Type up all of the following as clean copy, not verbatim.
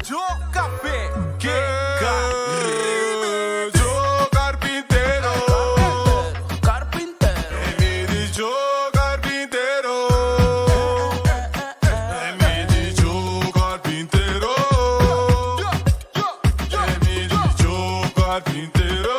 Pacho Café. Que Yo carpintero. Carpintero. Me dicho carpintero. Me dicho carpintero. Me dicho carpintero.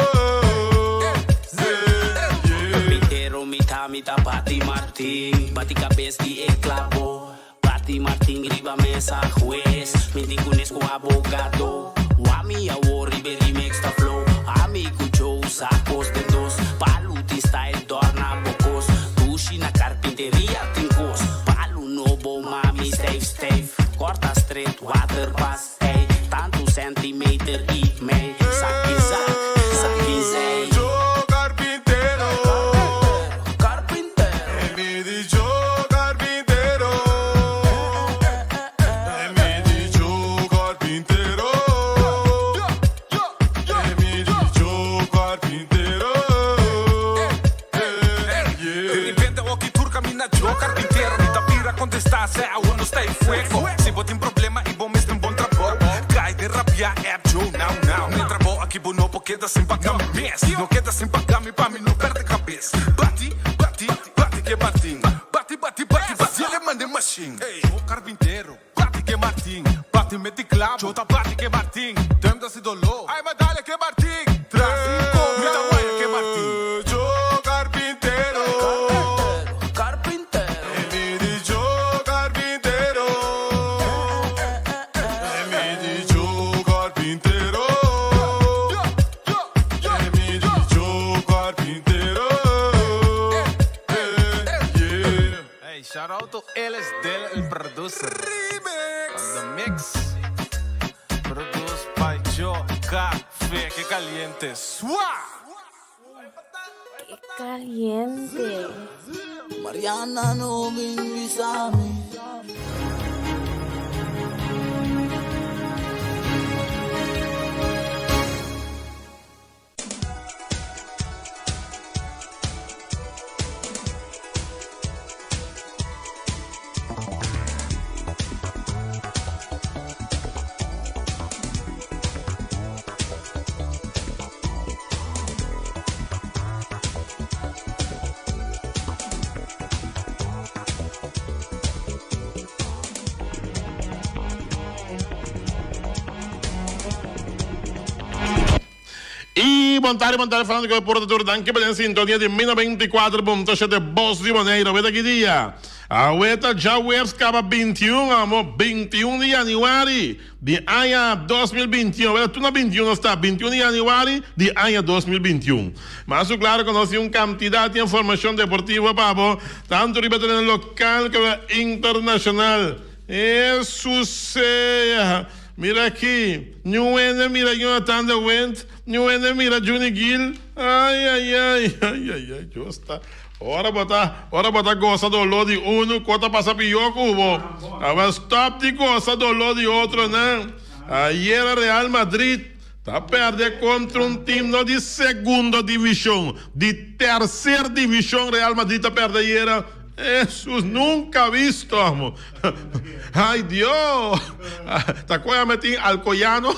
Carpintero, mitad, Pati Martín. Bati cabeça de esclavo. Pati Martín, riba mesa, juez. Me dicunes com abogado. Wami, a worry, berry, extra flow. Amigo Joe, sacos de dos. Paluti style, torna bocos. Tushi na carpinteria, tincos. Palu novo, mami, stave. Corta straight, water pass, hey. Tanto centimeter e meio. Saquizar. Yo carpintero. Carpintero. Me dicho carpintero. Me dicho carpintero. Me dicho carpintero. De repente walkie tour camina yo carpintero. Ni tapira contestar, se a uno está em fuego. Se botem problema e bom mesmo bom trabalho. Cai de rabia, é Joe, now. Nem trabalho aqui bom não, porque tá sem pagar me mês. Não queda sem pagar me, pra mim não perde cabeça. Bate que Martim. Bate, ele manda machine. Ei, o carpinteiro, bate que Martim. Bate, mete clavo, jota bate que Martim. Tenta se dolor, ai medalha que Martim. Traz comida, manha que Martim. Yo carpintero. Carpintero. Me dicho carpintero. Me dicho carpintero. Me dicho carpintero. Hey, shout out to LSD, el producer. Remix. The mix. Produce by Joe Café. Que caliente. Swag. Qué caliente. Mariana no me invitame. E montare falando che il portatore anche per in sintonia di meno 24.7 Boss di Moneiro. Vede che dia? Aweta já escapa 21, amor, 21 de januário de ano 2021. Vede, tu na 21 está, 21 de januário de ano 2021. Mas claro que nós temos uma quantidade de informação deportiva, Pablo, tanto ripeto no local como internacional. Isso seja. Mira aqui, mira Jonathan de Wendt, mira Johnny Gill. Ai, justa. Ora botar gosta do lado de um, conta passa pior que o bom. Agora stop de gosta do lado de outro, não. Aí era Real Madrid. Tá perdendo contra um time de segunda divisão, de terceira divisão. Real Madrid tá perdendo. Jesus nunca visto, amor. Ai, Deus. Tá com a meter Alcoyano.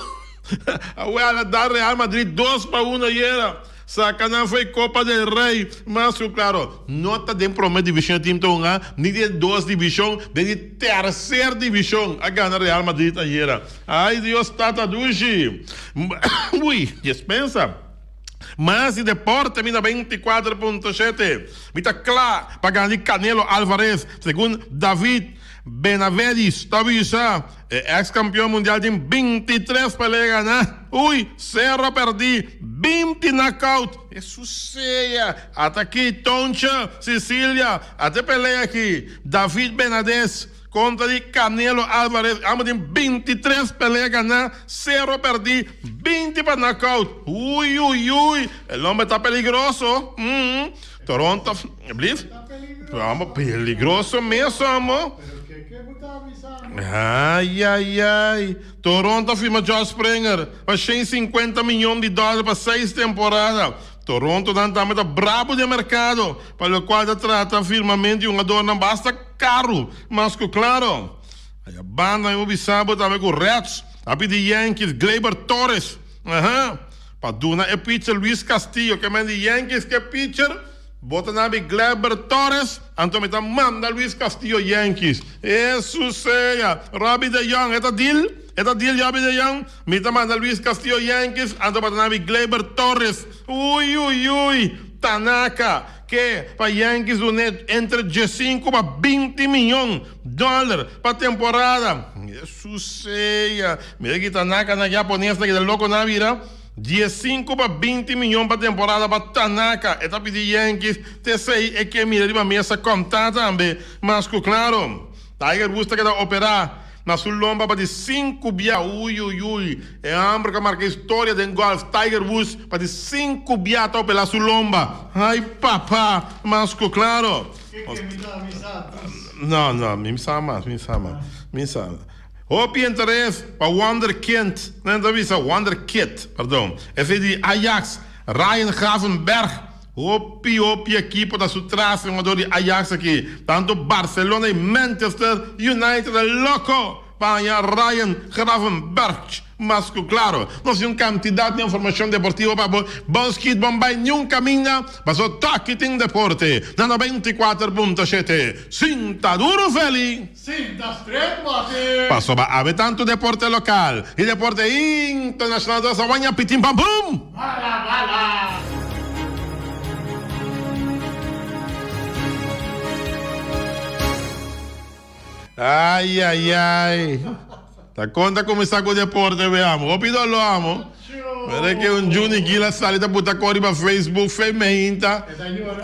A dar Real Madrid 2-1 ayer. Sacanagem foi Copa del Rei. Mas, claro, não está dentro da primeira divisão time tonga, nem de duas divisões, nem de terceira divisão. A ganhar Real Madrid ayer. Ai, Deus, Tata Dushi. Ui, dispensa. Mas e deporte, mina 24.7. Mita claro, para ganhar Canelo Álvarez, segundo David Benavides, Tabisa, ex-campeão mundial de 23 peleas, né? Ui, Serra perdi, 20 knockout. Isso seja. Até aqui, Toncha, Sicília, até peleia aqui. David Benavides contra de Canelo Álvarez. Amo de 23 peleas ganhar, 0 perdi, 20 para knockout. Ui. O homem tá peligroso. Toronto, Blitz? Vamos, peligroso mesmo, amor. Ai. Toronto firma Josh Springer para 150 milhões de dólares para 6 temporadas. Toronto está muito brabo de mercado, para o qual trata firmemente um jogador não basta caro, mas que claro, a banda em Ubisabo também com Reds, Abi de Yankees, Gleyber Torres. Paduna e pitcher Luis Castillo, que men de Yankees que pitcher. Bota na Gleyber Torres, Antomita manda Luis Castillo Yankees. Eso sea. Robbie de Jong, eta deal, Robbie de Jong. Mita manda Luis Castillo Yankees, Antomita na Gleyber Torres. Ui. Tanaka, que para Yankees entre 15 para 20 milhões de dólares para temporada. Eso sea. Mira que Tanaka na japonesa que del loco na vira. 15 para 20 milhões para temporada para Tanaka. Eta pedir Yankees. Te sei é que mira riba mesa contar também. Mas claro, Tiger Woods tá que operar na sua lomba para de 5 bia. Ui. É hambre que marca a história do golf. Tiger Woods para de 5 bia tá operar sua lomba. Ai papá, mas claro. Não, me sabe mais. Hope interesse para Wonderkind. Não é Wonderkid, perdão. Esse é de Ajax, Ryan Gravenberg. Hope equipe da sua traça, de Ajax aqui. Tanto Barcelona e Manchester United é louco para Ryan Gravenberg. Mas claro, nós temos quantidade de informação deportiva para Bosquit Bombay não caminha, mas o toque tem deporte na 94.7. Sinta duro, Feli. Sinta straight, Mati. Passou para haver tanto deporte local e deporte internacional da Sawanha Pitim Pam Pum. Bala. Ai. Tá conta começar com o deporte, veamos. O pido lo amo. Vede que un Juni Gila salita puta cori pa Facebook, femeinta.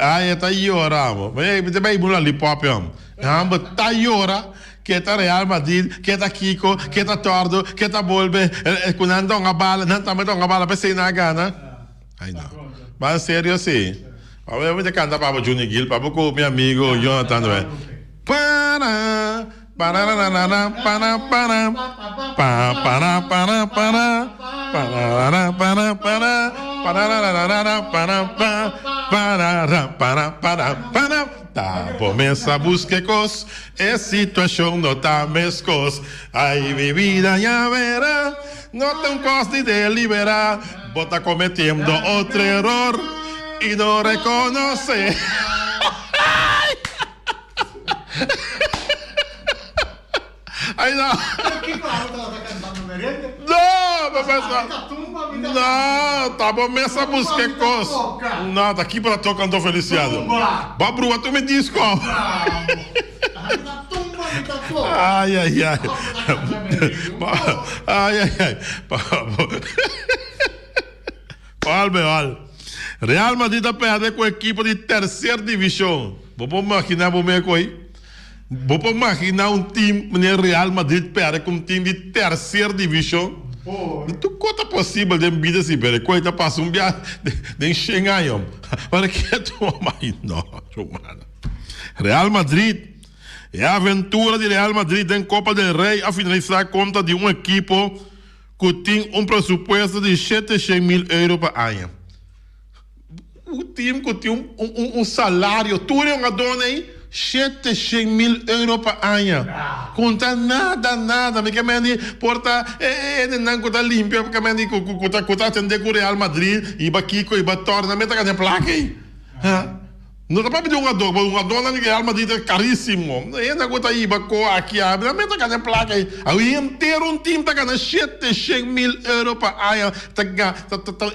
Ai, tá llorando. Vete bem mula li pop, amo. Tá llora. Que tá Real Madrid, que tá Kiko, que tá Tordo, que tá Bolbe. Quando anda uma bala, não tá metendo uma bala pra ser na gana. Ai, não. Mas sério, sim. Eu vou cantar para o Juni Gil, para o meu amigo Jonathan. Tá, começa a busquecos, é situação não tá mescos. Aí bebida já verá, não tem costa de deliberar. Bota cometendo outro erro e não reconhece. Aí não. Não, professor. Não, tá bom, essa música é coisa. Não, tá aqui para tocar, cantor Feliciano. Babrua, tu me diz qual. Ai. Olha. Real Madrid tá perdendo com a equipe de terceira divisão. Vou imaginar Vou imaginar um time no Real Madrid perde com um time de terceira divisão. Tu conta possível de vida se perde. Coita passa um dia de enxengar. Olha que é tua mãe. Não, Real Madrid. É a aventura de Real Madrid em Copa del Rey a finalizar a conta de uma equipe que tem um pressuposto de 700 mil euros por ano. O time que tem um salário, tu é uma dona aí, 700 mil euros por ano. Conta nada. Me quer porta, não conta limpa, porque me conta atender com o Real Madrid, e Kiko, e Torna, me tá com a placa aí. Não dá para pedir uma dona de Real Madrid é caríssimo. Ainda conta aí, aqui, me tá com a placa aí. Aí inteiro um time tá ganhando 700 mil euros por ano. Tá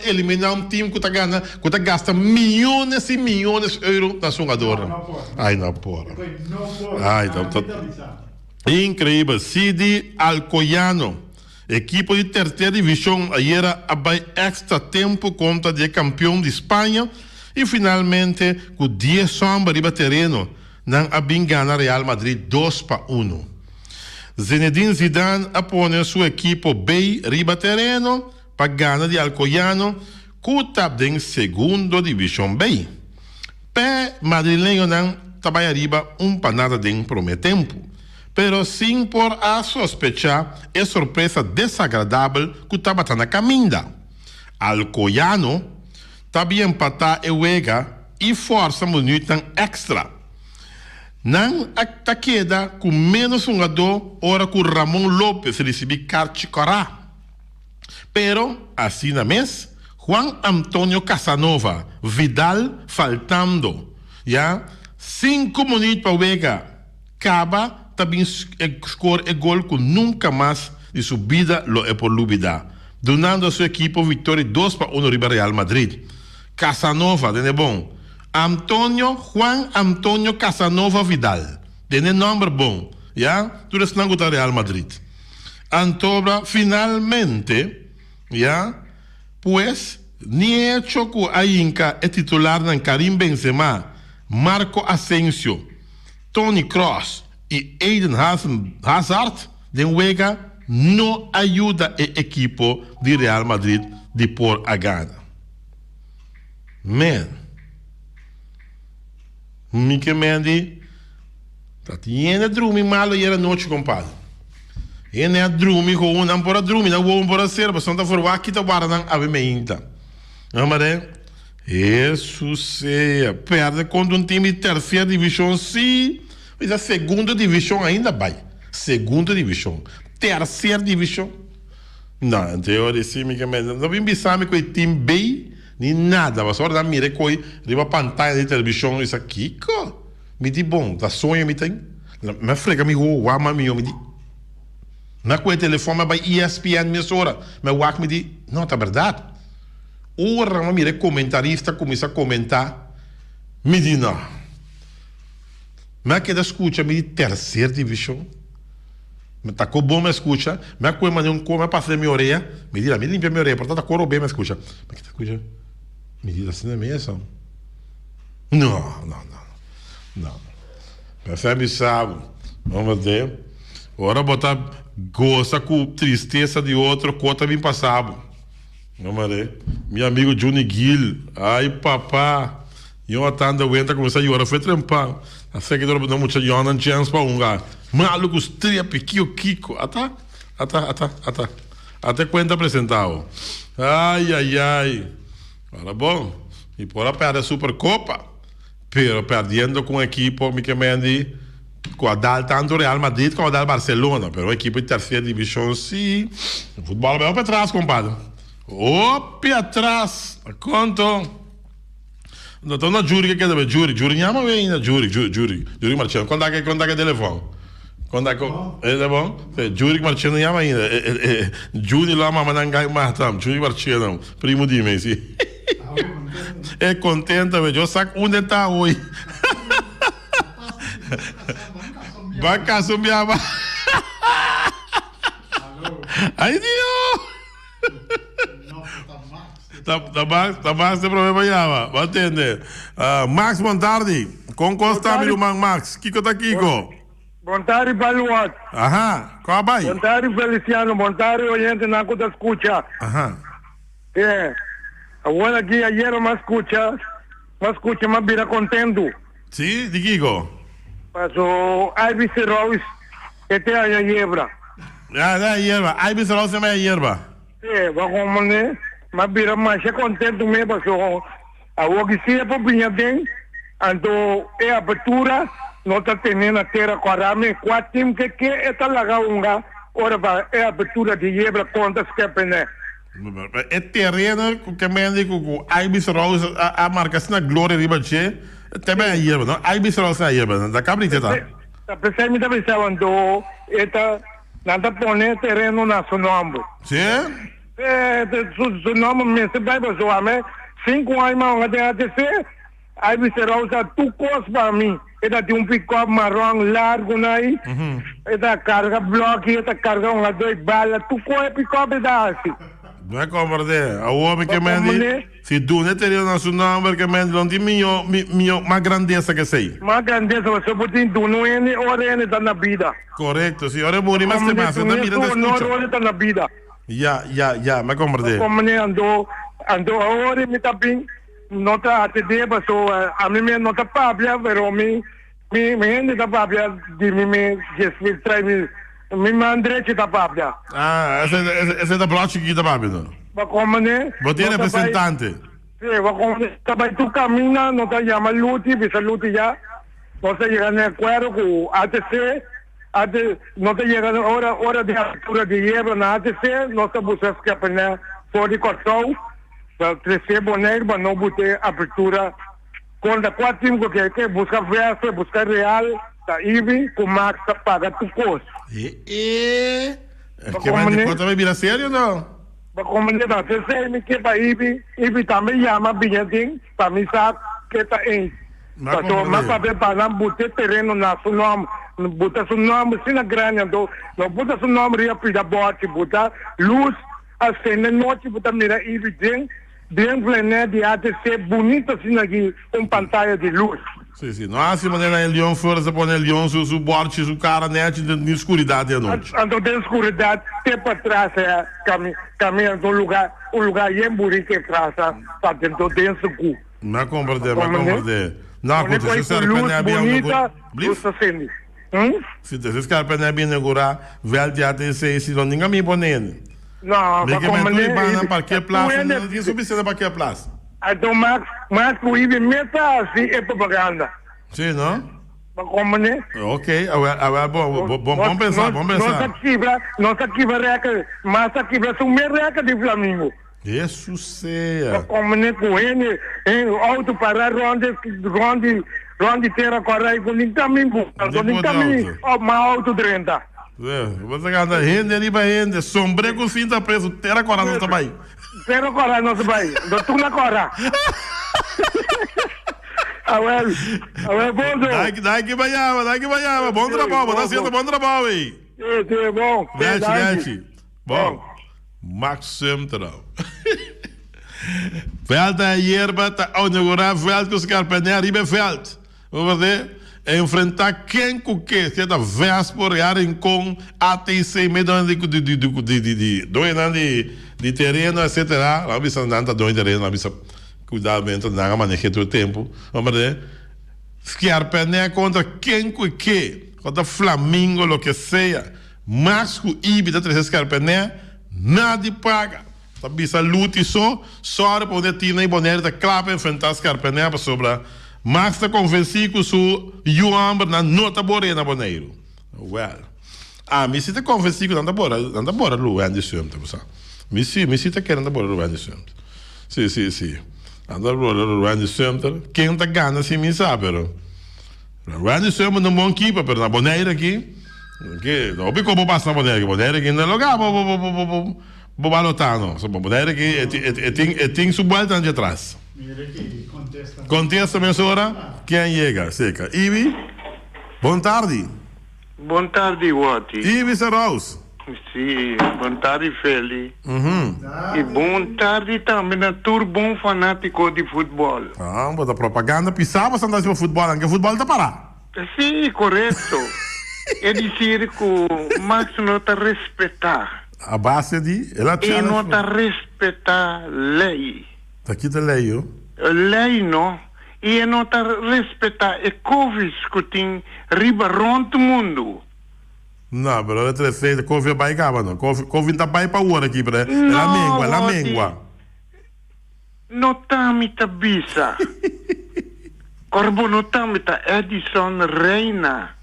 eliminar um time que tá gasta milhões e milhões de euros na sua dona. Ai, não pode. Ai, incrível. Sidi Alcoyano, equipe de terceira divisão, aí era a extra tempo conta de campeão de Espanha. E finalmente, com 10 sombras riba terreno, não abin gana Real Madrid 2-1. Zinedine Zidane apone sua equipe B riba terreno para gana de Alcoyano, que está em segunda divisão B. Pé madrilenho não trabalha riba panada de prometempo. Pero sim por a sospechar é surpresa desagradável que estava na caminha. Alcoyano também empatar e wega e força minuto extra. Não a queda com menos um jogador, ora com Ramon Lopes recebi Carchicorá. Pero, assim na mês, Juan Antonio Casanova, Vidal faltando. Já? 5 minutos para o Vega. Caba também score o gol que nunca mais de sua vida lo é por lubida. Donando a sua equipe vitória 2-1 riba Real Madrid. Casanova, é bom. Juan Antonio Casanova Vidal. Tem nome bom. Já? Tudo isso não é Real Madrid. Antobra, finalmente, já? Pues, ni hecho que a Inca é titular na Karim Benzema, Marco Asensio, Toni Kroos e Eden Hazard, de Wega não ajuda o equipo de Real Madrid de por a gana. Man, Mike Mendy, tá tendo drumi malo e era noite, compadre. E não é drumi, com não pode drumi, não vou embora ser, mas não tá fora aqui tá guardando a bemeinta. Não, mas Jesus é, perde contra um time de terceira divisão, sim, mas a segunda divisão ainda vai. Segunda divisão, terceira divisão. Não, em teoria, sim, Mike Mendy, não vim pensar com o time B, nem nada, mas agora mire coi riba pantalla de televisão isso aqui, me di bom, tá sonho me tem, me frega me o ama me di, na coi telefone vai ESPN me hora, me wak me di, não tá verdade, ora me mire comentarista começa a comentar, me di não, me queda escuta me di terceira divisão, me tá com bom me escuta, me coi mano come passar minha orelha, me di me limpa minha orelha, portanto tá coro bem me escuta, me que tá escuta. Medida assim na mesa? Não. Percebe, sabe? Vamos ver. Ora botar gosta com tristeza de outro, conta bem passado. Vamos ver. Meu amigo Johnny Gill. Ai, papá. Eu atando aguenta começar a chorar. Foi trampar. A seguidora não muita Jonan chance para um lugar. Maluco, estria, Kiko. Até quando apresentava. Ai. Ora bom, e por a perder a Supercopa, pero perdendo com a equipe, Mike Mendy, com a Dal tanto Real Madrid como a Dal Barcelona, pero a equipe de terceira divisão, sim. O futebol vai para trás, compadre. Para atrás, conto. Não estou na Júri, que quer saber? Júri, chama bem ainda, Júri Marciano, quando é que é telefone? Quando é que é bom? Júri Marciano chama ainda. Júri lá, mamãe não ganha mais, Júri Marciano, primo de mim, sim. É contenta, velho. Eu saco onde está hoje. Vai caçar minha mãe. Ai, Deus. Tá mais de problema já, vai entender. Max Montardi, com Costa Max. Kiko tá Kiko. Montari Baluat. Ajá, qual vai? Montari Feliciano, Montari oyente na que te escucha. Ajá. Agora aqui ayer me escucha, mas vira contento. Sim, de Kiko. Paso Ivy Rose, que te haya hierba. Da hierba, Ivy Rose é hierba. Sim, vai como né? Mas vira mais contento mesmo, paso a o que se é por vinha bem, então é a abertura, não está tendo a terra corame, quatro times que é tá lagar ora vai é a abertura de hierba contra escape. É terreno que me digo que Ibis Rose a marcação na glória de Bache também é hierba, não? Ibis Rose é hierba, da cabrita tá? Tá pensando quando eta nada pone terreno na seu nome. Sim? Seu nome me se vai para sua mãe 5 anos mais até ser Ibis Rose tu cost para mim. Eta de pick-up marrom largo aí. Eta carga bloco, eta carga dois balas, tu coe pick-up da assim. Não é como a homem que me diz, se tu não teria nosso nome, que me diz, não tem uma grandeza que sei. Uma grandeza, você pode tu não é hora tá na vida. Correto, sim, ora morri, mas tem mais, na vida da escuta. Não tá na vida. Já, me compreende. Como né, andou agora, me tá bem, não tá até deba, a mim não tá pabia, pero me ainda tá pabia, de mim me trai me mandre ci da papia. Esse é da bloco que da papia. Va como né? Você é representante. Sim, va como tá vai tu camina, não tá chama luti, bisa luti já. no se llegan a acuerdo con ATC, no te llegan hora de apertura de hierro na ATC, no se busca que apenas por de cortão, para crescer boneco, mas não botar apertura. Quando 4 que busca verso, busca real, da IBI, com Max paga tu custo. É que mais de conta vai virar sério ou não? Mas como não tem que para IBI também chama bilhetinho, para mim sabe que está em. Mas para ver para não botar terreno na seu nome, botar seu nome, se na grande, não botar seu nome, ria para bote, botar luz, a cena noite, botar mira IBI dentro de ATC, bonito assim aqui, com pantalla de luz. Sim. Não há se maneira em Leão fora, se põe Leão, se o bote, o cara, net, na escuridade à noite. Então, tem escuridade, tem para trás, caminha do lugar, o lugar é bonito que atrás, para dentro tem seguro. Não compreender. Não, acontece, se luz bonita, luz assim. Se esse cara pede bem negociar, velho de ATC, se não ninguém me põe. Não, mas como é para que plaça, não tem suficiente para que plaça. Então, mas o IBI meta assim é propaganda. Sim, não? Mas como é? Ok, vamos pensar. Nossa quebra, mas a quebra são merreca de Flamengo. Isso seja. Como é com ele, auto para ronde terra correia, com nem caminho, mas auto 30. Você gasta rende ali para rende, sombre com cinta preso, terra corada não está bem. Terra corada não está bem, doutor na cora. Bom. Dai que banhava, bom trabalho, tá sendo bom trabalho aí. É bom. Net. Bom, Max Central. Veld a hierba, tá ao negociar, veld que os carpenear, ribe veld. Vamos ver? Enfrentar quem com que se é da véspera com ATC meio de terreno etc. Lá bisa nada do terreno lá bisa cuidado bem não manejar todo o tempo vamos ver Scarpene contra quem com que contra Flamengo lo que seja mas com IBI da 3 Scarpene nada paga tá bisa luti só para poder tina e boneiro da clapa enfrentar Scarpene para sobrar mas está convencido com o João na nota borena boneiro. Well, me se está convencido não tá bora Luan de Sumta, sabe? Me se está querendo bora Luan de Sumta. Sim. Anda bora Luan de Sumta. Quem tá ganha se me sabe, pero Luan de Sumta não bom equipa, pero na boneira aqui, que não vi como passa na boneira aqui não lugar, bo balotar não. So boneira aqui tem sua volta de atrás. Contesta, mensura. Quem chega? Seca. Ibi? Boa tarde. Boa tarde, Wati. Ibi Serraus. Sim, boa tarde, Feli. E boa tarde também a tur bom fanático de futebol. Bota propaganda. Pisava se andasse para futebol, anche futebol tá parar. Sim, correto. É dizer que Max não está respeitar. A base de... E não está respeitar lei. Aqui tem lei, ó. Lei não. E não está respeitar a Covid que tem riba rond o mundo. Não, pero é três Covid vai acabar, não. Covid tá vai para o hora aqui, para la mengua. Não tá mita bisa. Corbo não tá mita Edison Reina.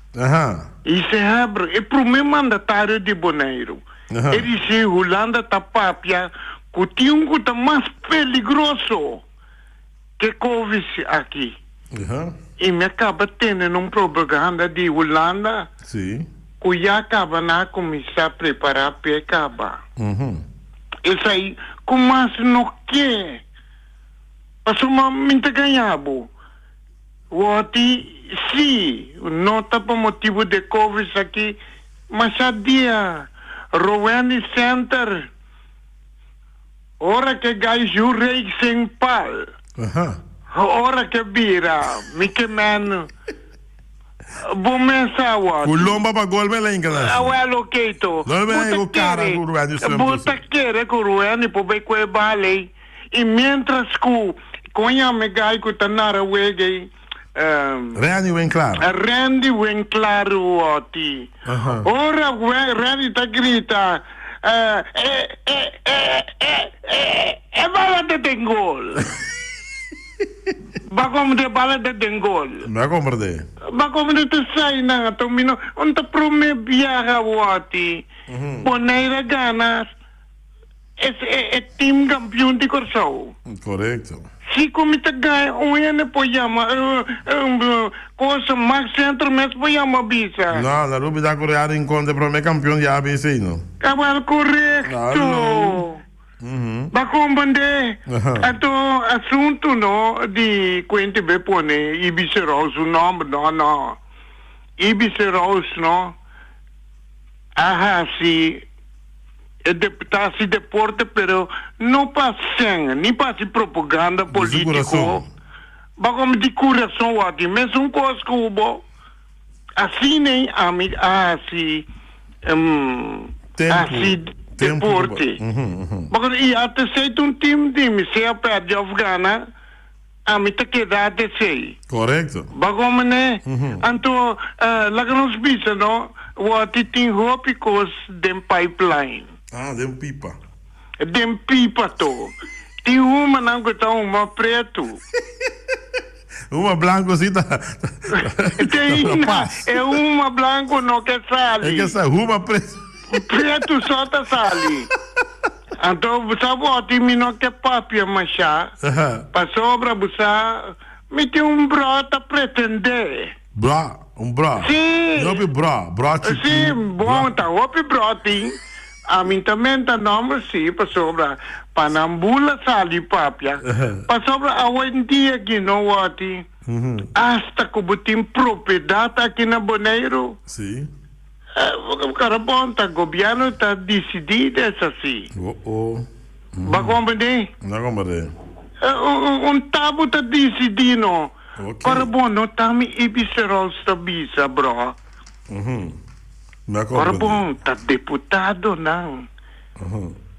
E se abre, é pro meu mandatário de Bonaire. Ele se Holanda tá papia. O tingo tá mais peligroso que Covid aqui. E me acaba tendo uma propaganda de Holanda. Sim. Que já acaba na começar a preparar para acabar. Isso aí, como não quer. Passou uma mente ganhava. Sim, não tá por motivo de Covid aqui, mas a dia, Rowani Center. Ora que gajo rei sem pal. Ora que vira, Mickey Man. Bom mensawa. O lomba para gol me lembra. Well, ok to. Não é o cara do Ruani sempre. Bota querer com o Ruani por bem que vale. E mientras que conha me gai que tá na wege. Randy Winkler. Randy Winkler oti. Ora Randy tá grita. Bala te tem gol. Ba Bakom de bala de dengol. Me comprende. Bakom de te sai na to mino onta prome biaga wati. Boneira ganas. É time campeão de Corsau. Correcto. Se comita ganha, ne pojama, coisa mais centro mesmo pojama bisa. No, la Ruby da Coreana incontra para me campeão de ABC, no? Cabal correto. Claro. Bakom bande, ato assunto no di quente be pone Ibis Rose nome no. Ibis Rose no. Aha si deputasi deporte, pero não passem, nem passe propaganda político. Bagom de coração, wati, mesmo coisa que o assim nem assim deporte. Bagom e até sei time de me se a pé de Afgana, a mim te queda até sei. Correcto. Bagom né, então lá que nos bisa no, wati tem hope cos dem pipeline. Ah, dem pipa. Dem pipa to. Tem uma não que tá uma preto. Uma branco assim tá. Tem é uma branco não que sale. É que essa uma preto. Preto só tá sale. Então você bota me não que papia machá. Para sobra você me tem brota pretender. Bra, bra. Sim. Não é bra tipo. Sim, bom tá, opi broting. Amintamento nome sim, para sobra panambula sali papia. Para sobra a dia que não wati. Hasta que botim propriedade aqui na Bonaire. Sim. Cara bom, tá governo tá decidido essa assim. Ba compreender? Não compreende. Tabu tá decidido. Cara bom, não tá me ibiseros tá bisa, bro. Ora bom, tá deputado não.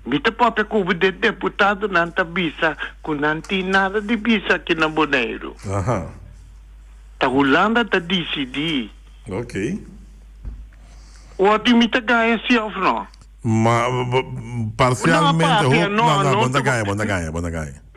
Mita própria cubo de deputado não tá bisa, com não tem nada de bisa aqui na Bonaire. Tá Holanda tá decidir. Ok. O que mita ganha se ou não? Parcialmente. Não, bom ganha.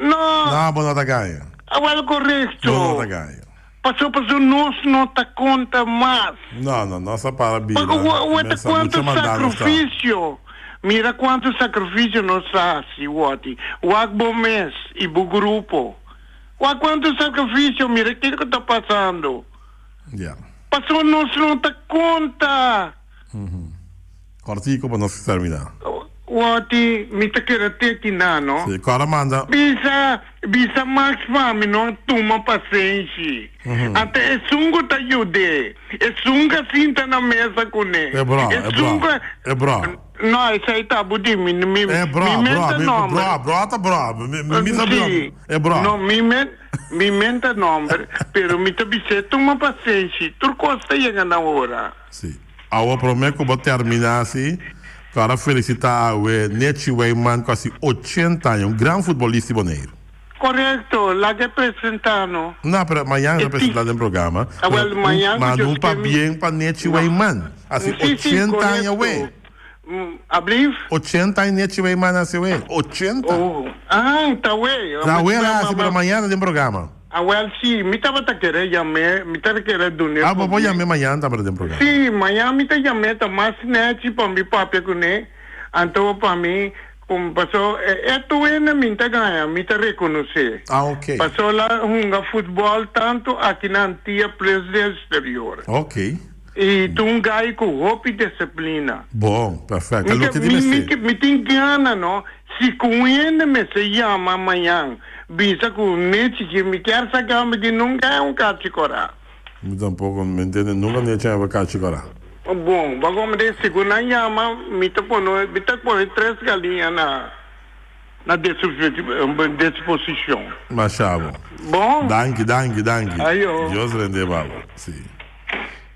Não, bom ganha. Agora correto. Bom ganha. Passou, nós não tá conta mais. Não, nossa parabéns. Olha quanto sacrifício. Mira quanto sacrifício nós fazemos, Wati. O agbo mês e o grupo. Olha quanto sacrifício, mira o que está passando. Passou, nós não tá conta. Cortico para nós terminar. Wati, me tá querendo ter aqui, não? Sim, cara manda. Bisa Max Fami não toma paciência. Até é sungo tá ajude. É sunga sinta na mesa com ele. É bro. Não, isso aí tá budi. Me bro. É bro. Não, me menta nome. Pero me tá bise, toma paciência. Tu costa chega na hora. Sim. Agora prometo que vou terminar assim. Para felicitar o Nechi Weyman, quase 80 anos, um grande futebolista boneiro. Correto, lá que apresentando. Não, mas amanhã apresentado no programa. Mas não para bem para Nechi Weyman. Assim, 80 anos, ué. Abrir? 80 anos Nechi Weyman, assim, ué. 80? Tá, ué. Tá, ué, assim, para amanhã no programa. Sim, me estava querendo chamar, me estava querendo donar. Vou chamar amanhã para o programa. Sim, amanhã me está chamando, mas net para mim papai com ele. Então para mim, como passou, tu ainda me está ganhando, me está reconhecer. Ok. Passou lá futebol tanto aqui na antiga presidente exterior. Ok. E tu ganha com roupa e disciplina. Bom, perfeito. Me tem gana, não? Se com ele me se chama amanhã. Bisa com nete que me quer sacar me que nunca é cachicora. Me tampouco me entende, nunca nem tinha cachicora. Bom, vamos de segunda chama, me tá pondo 3 galinhas na disposição. Machado. Bom. Danke. Aí, ó. Deus rende baba. Sim.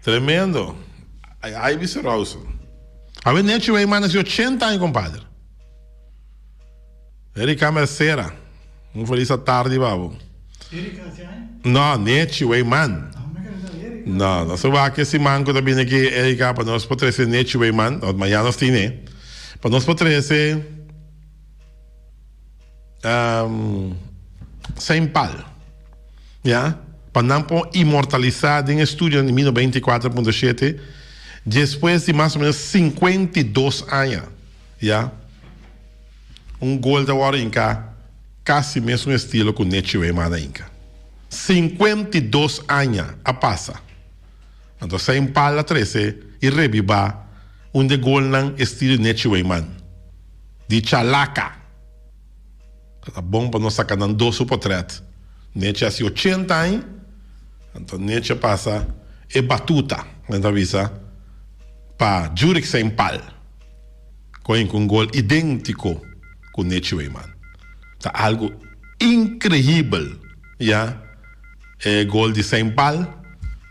Tremendo. Aí visceroso. A ver, Nechi Weyman é 80 anos, compadre. Erika Mercera. Feliz tarde, babo. No, Nechi Weyman. No, se va que esse manco também aqui, Erika, para nós poder ser Nechi Weyman, amanhã nós temos, para nós poder ser sem pal. ya, para inmortalizar en estudio en 1924.7, después de más o menos 52 años, ya, un gol de Warinka, casi mesmo estilo con Nechi Weimana Inca. 52 años a pasa. Entonces se empala 13 y reviva un de gol nan estilo Nechi Weiman. De Chalaca. Tá bom para nós sacar nan 2 por 3. Nechi hace 80 años. Entonces Nechi passa e batuta. Então avisa para Jurek se empal. Com um gol idêntico com Nechi Weiman. Tá algo incrível, já? É gol de Sempal.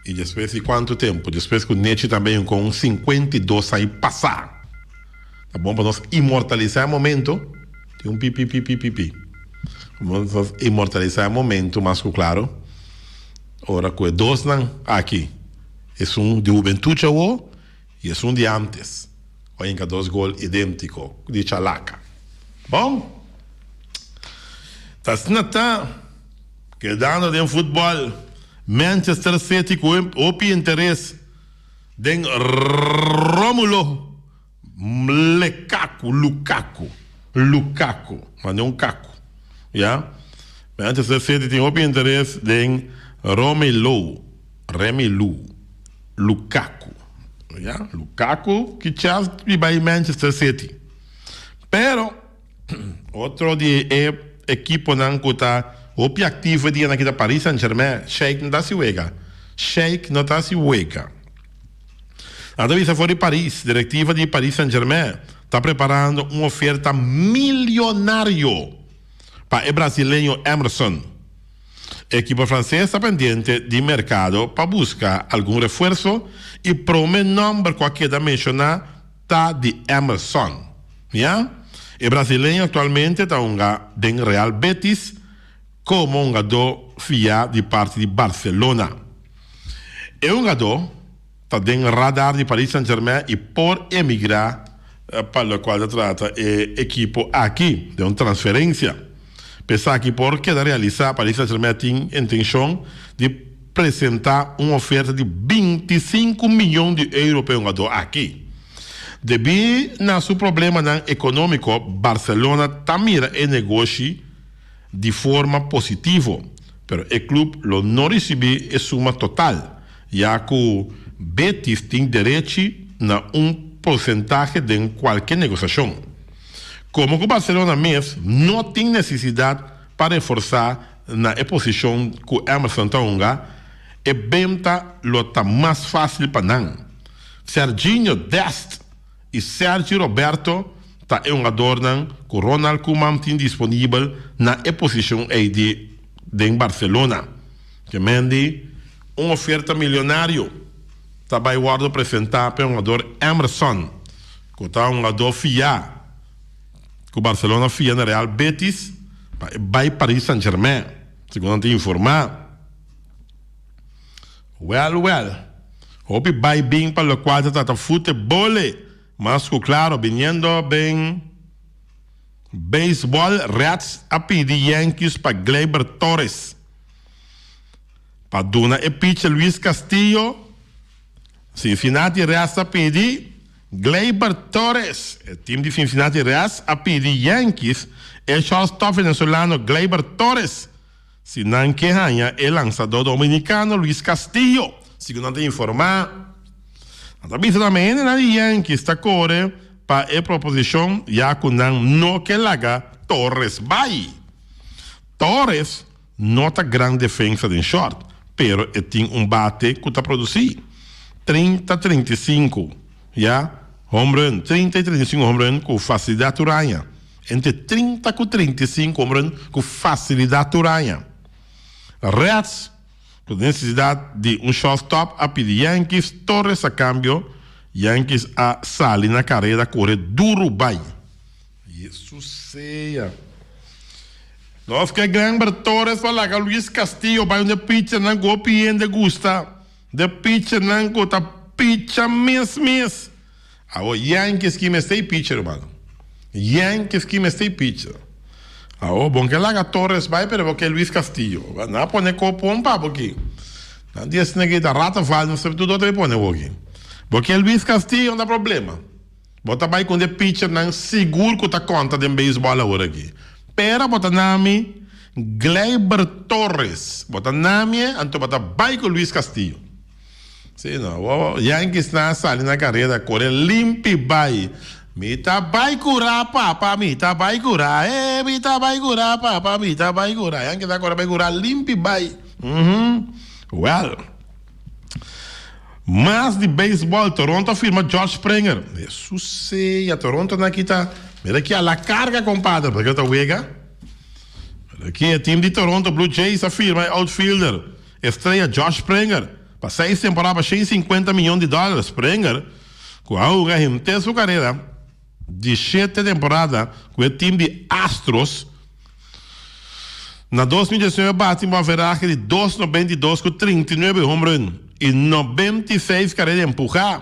E depois de quanto tempo? Depois que o Nechi também com 52 aí passar. Tá bom para nós imortalizar o momento. Tem um pipi. Vamos imortalizar o momento, mais claro. Ora, com dois não aqui. É um de Juventude e é um de antes. Olha que 2 gols idênticos de Chalaca. Bom? Tá quedando de futebol. Manchester City com o interesse de Rómulo Lukaku, mas não Caco, já? Manchester City tem o interesse de Romelu Lukaku, já? Lukaku que já vai Manchester City, pero outro de equipo não está o più attivo di aqui da Paris Saint-Germain, Sheikh não está se uega. A divisa fora de Paris, diretiva de Paris Saint-Germain, está preparando uma oferta milionária para o brasileiro Emerson. A equipe francesa está pendente de mercado para buscar algum reforço e para o nome qualquer da mencionar está de Emerson. Yeah? O brasileiro atualmente está em Real Betis como um jogador fiado de parte de Barcelona. É um jogador está em radar de Paris Saint-Germain e por emigrar para o qual trata a equipe aqui, de uma transferência. Pensar que por queda realizar, Paris Saint-Germain tem intenção de apresentar uma oferta de 25 milhões de euros para um jogador aqui. Devido a seu problema econômico, Barcelona está mira e negocia de forma positiva, pero o clube não recebe a suma total, já que o Betis tem direito a porcentagem de qualquer negociação. Como o Barcelona mesmo não tem necessidade para reforçar na posição que o Emerson Taunga, e venta está mais fácil para não. Serginho Dest e Sérgio Roberto está um jogador que o Ronald Koeman tem disponível na posição de Barcelona. Que mende uma oferta milionária. Está vai guardo apresentar para um jogador Emerson, que está um jogador fiado, que o Barcelona fia na Real Betis, vai Paris Saint-Germain, segundo te informar. Hope vai bem para o quadro de futebol, mas claro, vindo bem beisebol, Reds a pedir Yankees para Gleyber Torres. Para Duna e pitcher Luis Castillo, Cincinnati Reds a pedir Gleyber Torres. O time de Cincinnati Reds a pedir Yankees e shortstop venezolano Gleyber Torres. Se não que ganha o lançador dominicano Luis Castillo. Segundo te informar, a tabisa também na Yankees está corre para a proposição já que não que laga Torres vai. Torres não está grande defesa de short, pero tem bate que está produzindo 30-35, já home run, 30 e 35 home run com facilidade uranha. Entre 30 e 35 home run com facilidade uranha. Reds, com necessidade de shortstop, a pedir Yankees, Torres a câmbio, Yankees a sair na carreira, correr duro, vai. Isso seja. Nós que Gleyber Torres fala que Luis Castillo vai onde pitcher não compreende gusta. De pitcher não gosta pitcher mes. Agora Yankees que me stay pitcher, mano. Yankees que me stay pitcher. Oh, bom que Laga Torres vai, pero porque Luis Castillo. Na pone copo um papo aqui. Na dia que da rata faz, não sabe tudo outra pone aqui. Porque Luis Castillo não dá problema. Bota vai com o pitcher não seguro que tá conta de beisebol agora aqui. Pera bota nome Gleyber Torres. Bota nome, então bota vai com Luis Castillo. Sim, não. Yankees na sala na carreira corre limpe vai. Mita vai curar, papa, mita vai curar. Mita vai curar, papa, mita vai curar. Yankees agora vai curar limpe vai. Well. Mas de beisebol, Toronto firma George Springer. Jesus, a Toronto na kita. Mira aqui a la carga, compadre, porque tá uega. Aqui o time de Toronto Blue Jays afirma outfielder, estreia George Springer. Para 6 temporadas, $150 milhões. Springer, com a gente sua carreira de 7 temporadas com o time de Astros. Na 2019, bate uma veragem de 2,92 com 39 home run e 96 carreiras de empujar.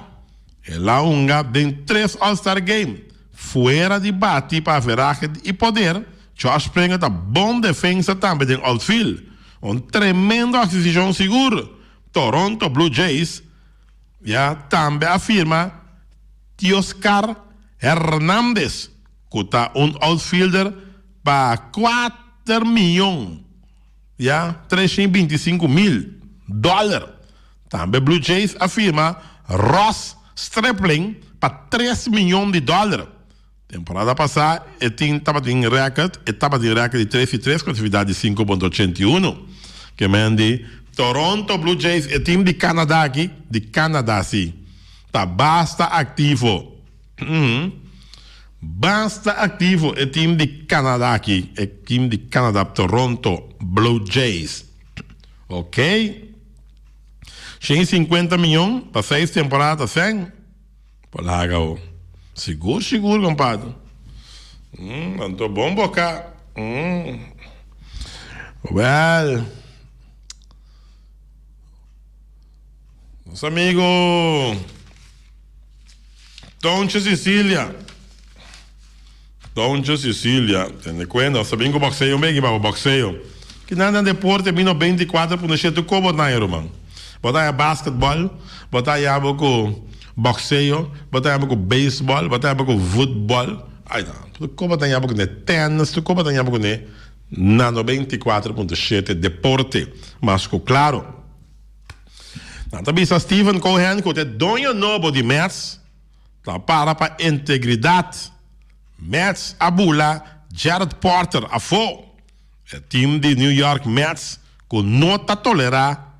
Ela unga tem 3 All-Star Game. Fora de bate para veragem e poder, George Springer tá bom defesa também em outfield. Tremendo aquisição seguro. Toronto Blue Jays também afirma Teoscar Hernández, que está outfielder para $4 milhões. $325 mil. Também Blue Jays afirma Ross Stripling para $3 milhões. Temporada passada, ele estava em recorde de 3-3 com atividade de 5,81. Que mande Toronto Blue Jays, o time de Canadá aqui, sim, tá basta ativo. Basta ativo o time de Canadá aqui, o time de Canadá, Toronto Blue Jays. Ok? 150 milhões para 6 temporadas, 100. Por lá, seguro, compadre. Tô bom bocar. Well. Nosso amigo Toncho Sicília, tem cuenta, sabem que o boxeio mesmo, mas o boxeio que nada deporte, vino 24 por deixar tu como na irmão. Botar basquetebol, botar com boxeio, botar com beisebol, botar com futebol. Ai não, tu como tem com tênis, tu como tem com na 94.7 deporte, mas claro. Também Stephen Cohen, que é dono novo de Mets, para integridade. Mets abula Jared Porter a fo. O time de New York Mets, que não está tolerar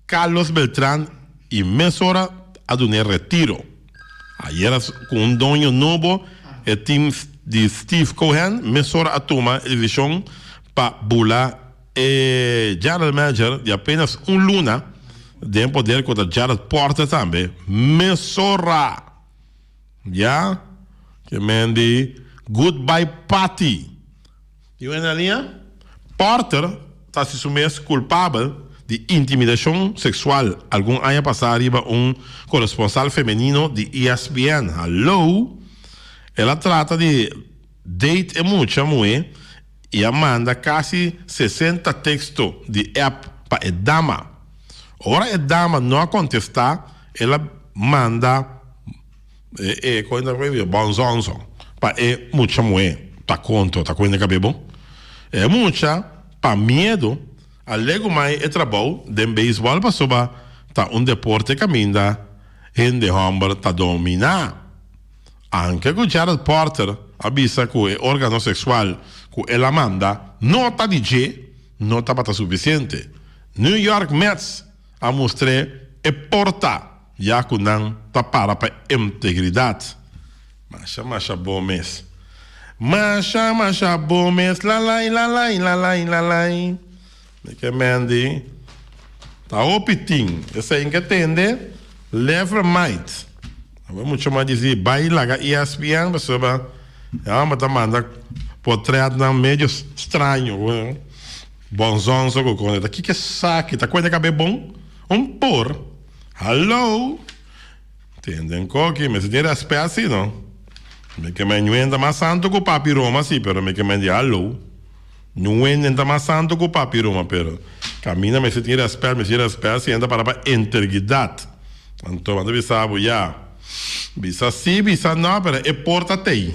Carlos Beltrán e mesora a donar retiro. Ayer, com dono novo, o time de Steve Cohen, mesora a tomar a divisão para bular general manager de apenas luna. De poder com o Jared Porter também. Mesora. Que mande goodbye party. E na linha? Porter está se sumindo culpável de intimidação sexual. Algum ano passado, corresponsal feminino de ESPN. Hello? Ela trata de date e muita mulher e manda quase 60 textos de app para a dama. Ora a dama não contestar, ela manda bonzonzo para muita mulher. Tá conto, tá coisa que bom. É muita para medo, alego mais é trabalho de beisebol para soba tá deporte que caminha em de homem tá dominar. Anche com Jared Porter avisa que o órgão sexual que ela manda não tá não tá para suficiente. New York Mets a mostrar e porta já que não tá para integridade. Masha bom mês. Masha bom mês. Lalai. Que mande. Tá opiting. Essa aí que entende. Lever might. Vamos chamar de dizer, baila a ESPN, pessoa. Mas tá manda portrait não meio estranho. Bonzonzo com conta. Que é saque? Tá coisa que é bom? Por. Hello? Entendem coque? Mas tem respeito assim, não? Me que me entra mais santo que o papi Roma, sim, pero me que me diz hello. Não entra mais santo com o papiro, pero camina, me se tira respeito, se entra para integridade. Então, quando você sabe, já, bisa sim, bisa não, pero é porta-te.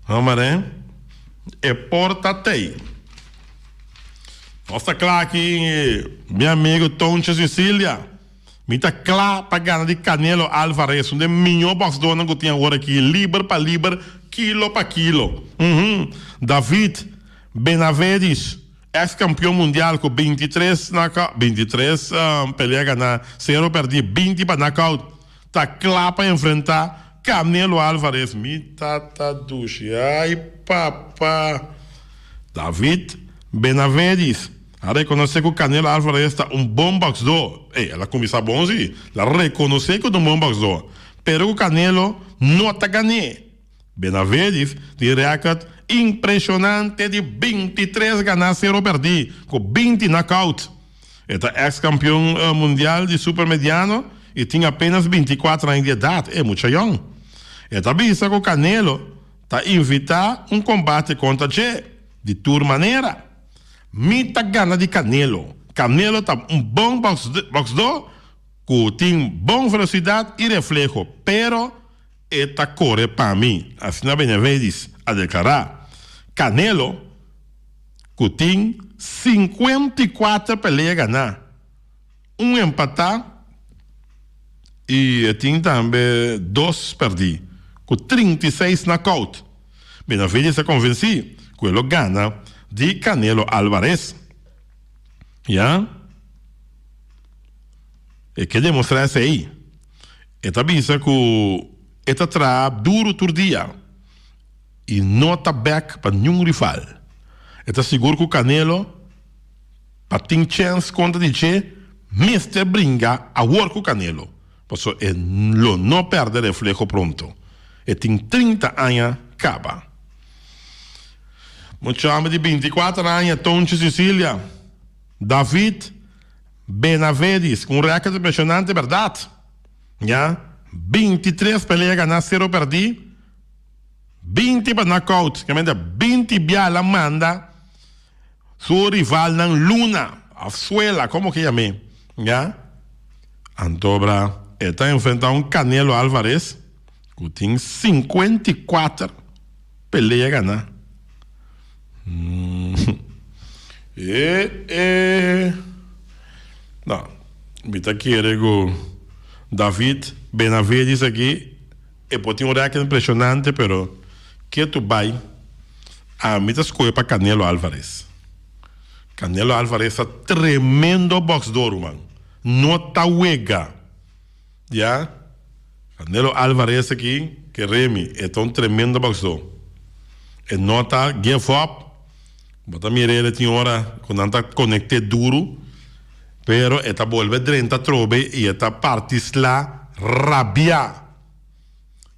Vamos ver? É porta-te. Nossa, claro aqui, meu amigo Toncha Sicília, me tá claro para ganhar de Canelo Álvares, onde melhor boxador que tinha agora aqui, livre para livre, quilo para quilo. David Benavides, ex-campeão mundial com 23 pelea ganhar, 0 perder, 20 para knockout. Tá claro para enfrentar Canelo Álvares. Me tá duche. Ai, papá. David Benavides. A reconhecer que o Canelo Álvares está bom boxador. Ela começa bom, sim. Ela reconhece que é bom boxador. Pero o Canelo não está ganhando. Benavides tem recorde impressionante de 23 ganhar, 0 perder, com 20 knockout. Ele é ex-campeão mundial de supermediano e tinha apenas 24 anos de idade. É muito jovem. Ele também que o Canelo está invitado a combate contra Che de toda maneira. Mita gana de Canelo. Canelo está bom boxador, que tem boa velocidade e reflexo, pero está corre para mim. Assim a Benavides a declarar. Canelo, que tem 54 peleas a ganhar, empatar e tem também 2 perder, com 36 knockout. Benavides se convencido que ele ganha de Canelo Álvares. Já? E que demonstrar isso aí. E também diz que ele trabalha duro todo dia e não está back para nenhum rival. Ele está seguro que o Canelo, para ter chance contra o Che, mestre brinca a work com o Canelo. Por isso, ele não perde reflexo pronto. Ele tem 30 anos, acaba. Muito homem de 24 anos, Toncha Sicília. David Benavides, com recorde impressionante, verdade? Já? 23 peleas ganhar, 0 perder. 20 para knockout. Que manda 20 biala manda. Seu rival na Luna. A Suela, como que chame? Já? Antobra, ele está enfrentando Canelo Álvares, que tem 54 peleas a ganhar. Não, me tá querendo David Benavides aqui. Pode ter recorde impressionante, pero que tu vai a mim tá escolher para Canelo Álvares. Canelo Álvares é tremendo boxador, mano. Não tá uega. Já? Canelo Álvares aqui, que remi, é um tremendo boxador. E não tá give up. Bota mirele tem hora quando está conectado duro, pero esta vuelve 30 trobe e esta partis lá rabia.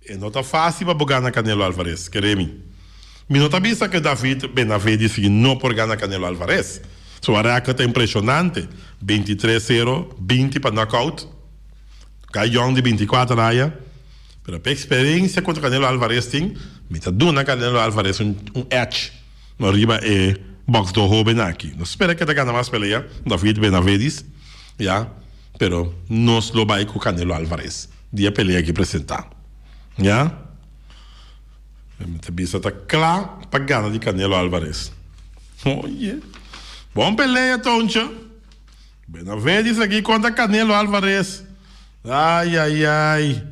E não está fácil para ganhar Canelo Álvares, queremos. Me não está vista que David Benavides não por ganhar Canelo Álvares. Sua recorde é impressionante, 23-0, 20 para knockout. Caião de 24 anos. Pero a experiência contra Canelo Álvares tem, me está dando Canelo Álvares edge. No arriba é boxador jovem aqui. Não espera que ele ganhe mais pelea, David Benavides, já, pero nós lo vai com Canelo Álvares. Dia pelea aqui apresentar, já. A bisa está claro para ganhar de Canelo Álvares. Oh, yeah. Bom pelea, Toncha. Benavides aqui contra Canelo Álvares. Ai, ai, ai.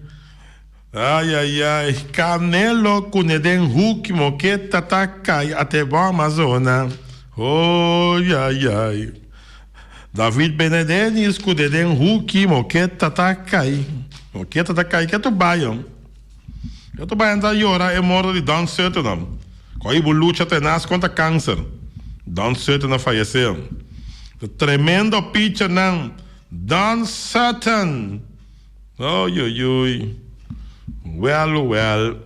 Ai, ai, ai. Canelo Cuneden Hulk Moqueta Takai até bom Amazona. Oi, ai, ai. David Benavides Cuneden Hulk Moqueta Takai. Moqueta Takai, que é tu baio? Que tu baio da Yora é morto de Don Sutton. Coi luta tenaz contra câncer. Don Sutton faleceu. Tremendo pitcher não. Don Sutton. Oi, oi, oi. Well.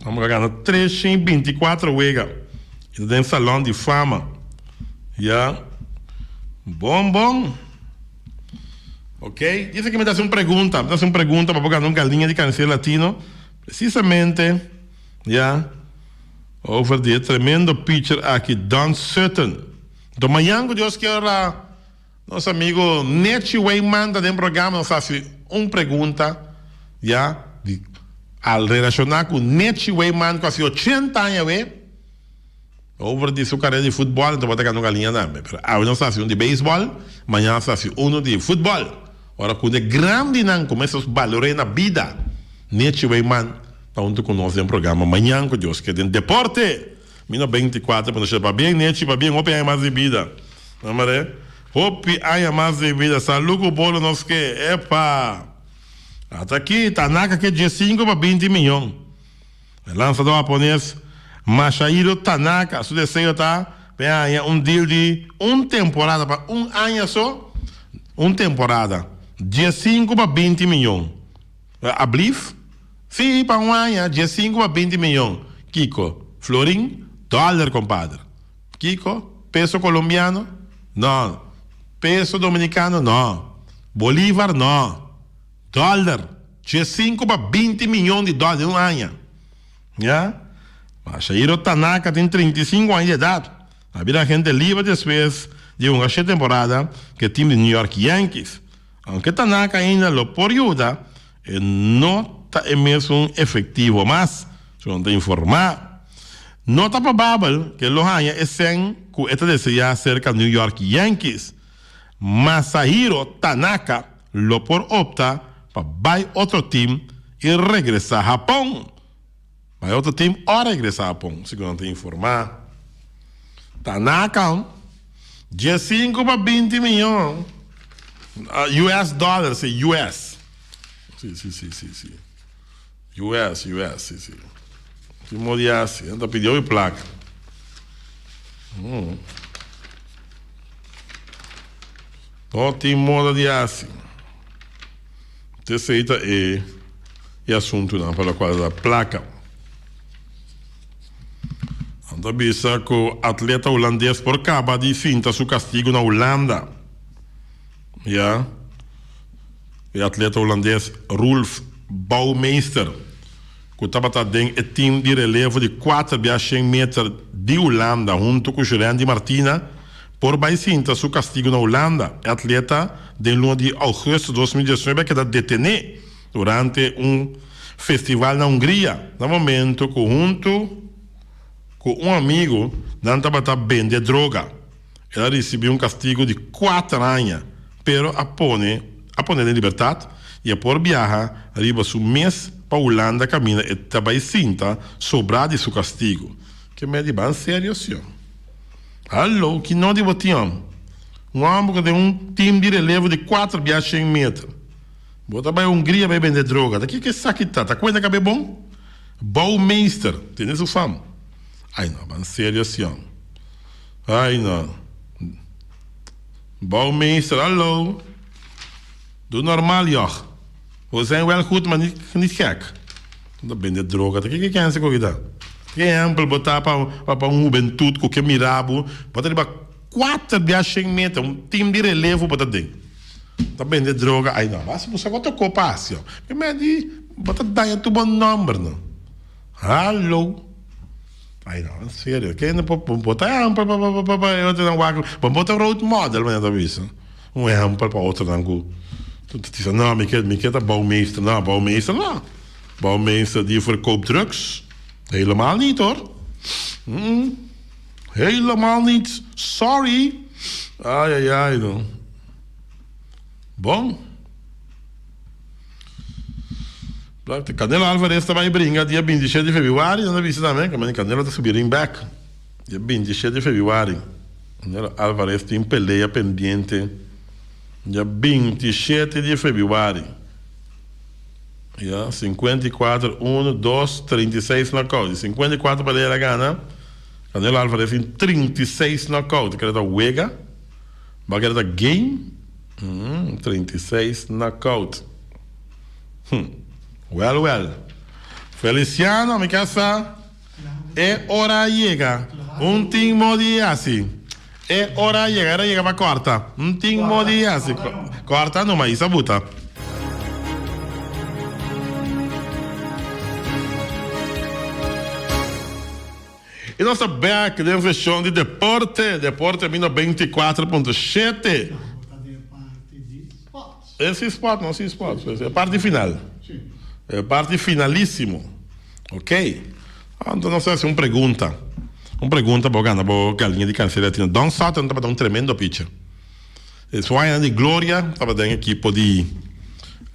Vamos ganhar 324 wega. Ele tem salão de fama. Yeah. Bom. Ok? Diz que me dá uma pergunta. Para ganhar uma galinha de cancel latino. Precisamente. Yeah. over die tremendo pitcher aqui, Don Sutton. Do manhã, Deus queira, nosso amigo Nechi Wayman, do programa, nos faz uma pergunta, já, al relacionar com Nechi Wayman, que há 80 anos, over de sua carreira de futebol, então vou ter que não galinha também. Hoje nós fazemos um de beisebol, amanhã nós fazemos um de futebol. Ora, quando é grande, não começa a valorar na vida. Nechi Wayman, junto com nós no programa, amanhã, com Deus, que é de deporte. 24, para chegar bem, Nechi, para bem, hope há mais de vida. Não é? Hope há mais de vida. Saludo o bolo, nós que, epa. Até aqui, Tanaka, que é de 5 para 20 milhões. Lançador japonês, Masahiro Tanaka, seu desejo está, um deal de uma temporada para um ano só, uma temporada, de 5 para 20 milhões. A Blif? Sim, para um ano, de 5 para 20 milhões. Kiko, florim, dólar, compadre. Kiko, peso colombiano? Não. Peso dominicano? Não. Bolívar? Não. Dólar, de 5 para 20 milhões de dólares em um ano. Já? Masahiro Tanaka tem 35 anos de idade. A gente livre depois de uma temporada que o time de New York Yankees. Aunque Tanaka ainda lo por ayuda, não está mesmo efetivo, mas se não tem informado, não está provável que los años estén com esta deseja cerca de New York Yankees. Masahiro Tanaka lo por opta para vai outro time e regressar a Japão. Vai outro time ou regressar a Japão, se não tem informado. Tanaka, de 5 para 20 milhões. US dólares, US. Sim. US, sim. Timo de assim, ainda pediu e placa. Não tem moda de assim. Terceira é assunto não, pela qual da placa. Anda bisa que o atleta holandês por acaba de finta seu castigo na Holanda. Ja. O atleta holandês Rolf Bouwmeester, que estava dentro do time de relevo de 4,100 metros de Holanda, junto com Jurandy Martina, por baicinta seu castigo na Holanda. O atleta, de luna de agosto de 2019, quedou detenido durante festival na Hungria, no momento que junto com amigo, não estava vendendo droga. Ela recebeu castigo de 4 anos, pero apone em liberdade e por viajar arriba su mês para Holanda camina e também sinta sobrar de seu castigo. Que me diz sério, senhor. Alô, que não devotiam. Homem que tem time de relevo de 4,100 metros. Bota para a Hungria vai vender droga. Daqui que saque tá? Tá coisa que é bom? Bouwmeester, tem isso fama. Ai não, mas sério, senhor. Ai não. Bouwmeester, hallo. Doe normaal, joh. We zijn wel goed, maar niet gek. Dat ben je droga. Dat kijk je ook dat. Je ampel botar para juventude, qualquer mirabo. Botar para 4,100 metros, time de relevo para dentro. Dat ben je droga. Ai não, mas você vai tocar passe, ó. Mas botar daí tu bom número, não. Hallo. Ai não, sério. Quem não pode botar ampel para outro não vai. Botar road model, mas não isso. Ampel para outro não. Het is nou, ik heb dat bouwmeester. Nou, bouwmeester, nou. Bouwmeester die verkoopt drugs. Helemaal niet, hoor. Helemaal niet. Sorry. Ai, não. Bom. Canelo Alvarez também brinca dia 27 de fevereiro. Não vi também, que Canelo está subindo em back. Dia 27 de fevereiro. Canelo Alvarez tem peleia pendente. Dia 27 de fevereiro. 54, 1, 2, 36 knockout. 54 para ele ganhar. Canelo Alvarez tem 36 knockout. Quer dar Wega. Vai querer dar game. 36 knockout. Well. Feliciano, mi casa. É hora chega. Time de assim. É hora chega para corta. Time de assim. Corta não, mas sabuta. E nossa back, de versão de deporte 24.7. Esse spot, não esse spot. É a parte final. É a parte finalíssimo. Ok? Então, não sei se uma pergunta. Uma pergunta para a galinha de Cancela Latina. Don Sutton estava dando um tremendo pitcher. Su anno di gloria stava dentro equipo di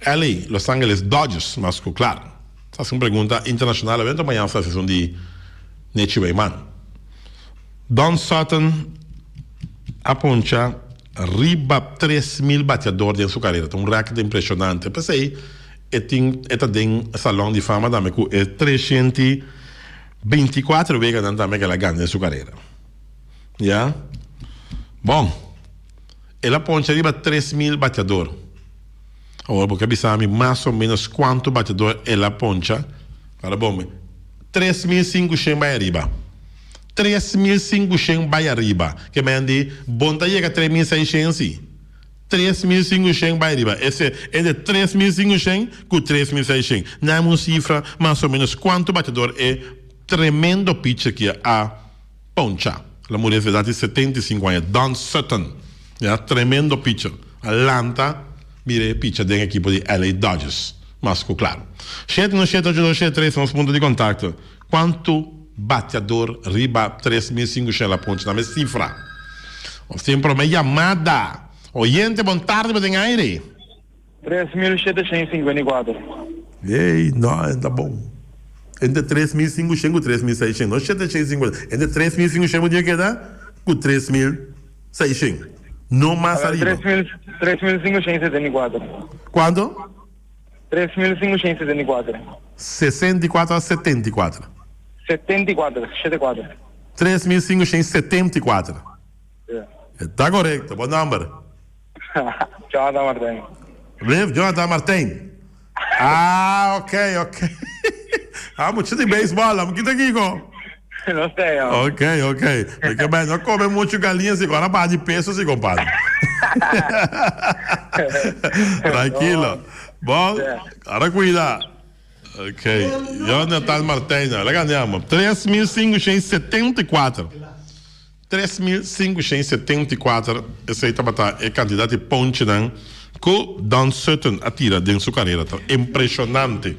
LA, Los Angeles Dodgers, mas claro, essa é uma pergunta internacional, evento amanhã essa sessão de Nate Wayman. Don Sutton aponta riba 3.000 bateadores em sua carreira, um recorde impressionante. Pensei, tem salão de fama também com 324 vezes também que ela ganha em sua carreira. Yeah? Bom. Ela poncha arriba 3.000 bateadores. Agora, porque pensamos mais ou menos quanto bateador ela poncha. Para bom, 3.500 vai arriba. 3.500 vai arriba. Que me andi, bom, tá chega a 3.600. 3.500 vai arriba. Esse é de 3.500 com 3.600. Não é uma cifra mais ou menos quanto batedor é tremendo pitcher que a poncha. A mulher de idade de 75 anos, Don Sutton. Tremendo pitcher. Atlanta, mire pitcher da equipe de LA Dodgers. Mas claro. 7-9-7-8-2-7-3 são os pontos de contato. Quanto bateador riba 3.500 la ponte na minha cifra? Sempre uma chamada. Oyente, boa tarde, mas em aire. 3.754. Ei, não, tá bom. Entre 3.500 e 3.600. Não, 750. Entre 3.500 o dia que dá com 3.600. Não mais arriba. 3.574. Quanto? 3.574. 64 a 74. 74. 3.574. Está correto. Bom número. Jonathan Martin. Live Jonathan Martin. Ah, ok. Muito de beisebol, vamos aqui aqui, Não sei, ó. Ok. Porque bem, não come muito galinhas agora para de peso, se compadre. Tranquilo. Bom, agora cuida. Ok. Jonathan Martin, la ganhamos. 3.574. 3.574. Esse aí é candidato de ponte, né? Que Don Sutton atira dentro de sua carreira. Impressionante.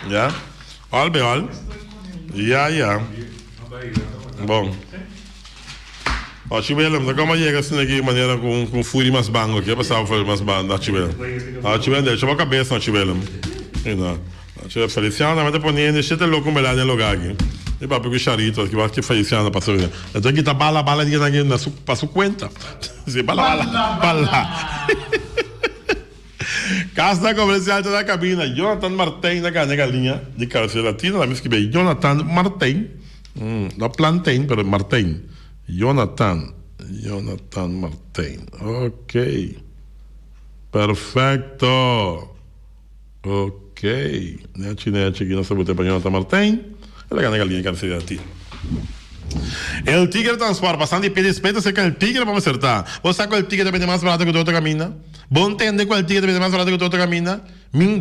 Já? Olha. Já. Bom. Ó, Chibelem, como chega assim aqui de maneira com fúria mais bango aqui, passava fúria mais bango, ó, Chibelem. Ó, Chibelem, deixa a cabeça, ó, Chibelem. Não. Chibelem, Feliciano, mas depois nem deixa ter louco melhor no lugar aqui. E para pegar charito, que vai que Feliciano passou. Eu tenho que dar bala aqui na sua conta. Sim, bala. Casa comercial da cabina, Jonathan Martin na galinha de Cancela Latina, la que bem, Jonathan Martin. Não Plantain, pero Martin. Jonathan Martin. Ok. Perfecto. Ok. Nete, aqui nós vamos ter para Jonathan Martin. Ela ganha a galinha de Cancela Latina. El tigre transporta bastante pie de espeta, sei que el tigre vamos acertar. Você sabe qual tigre depende mais barato que o outro caminha? Bom entender qual tigre depende mais barato que o outro caminha?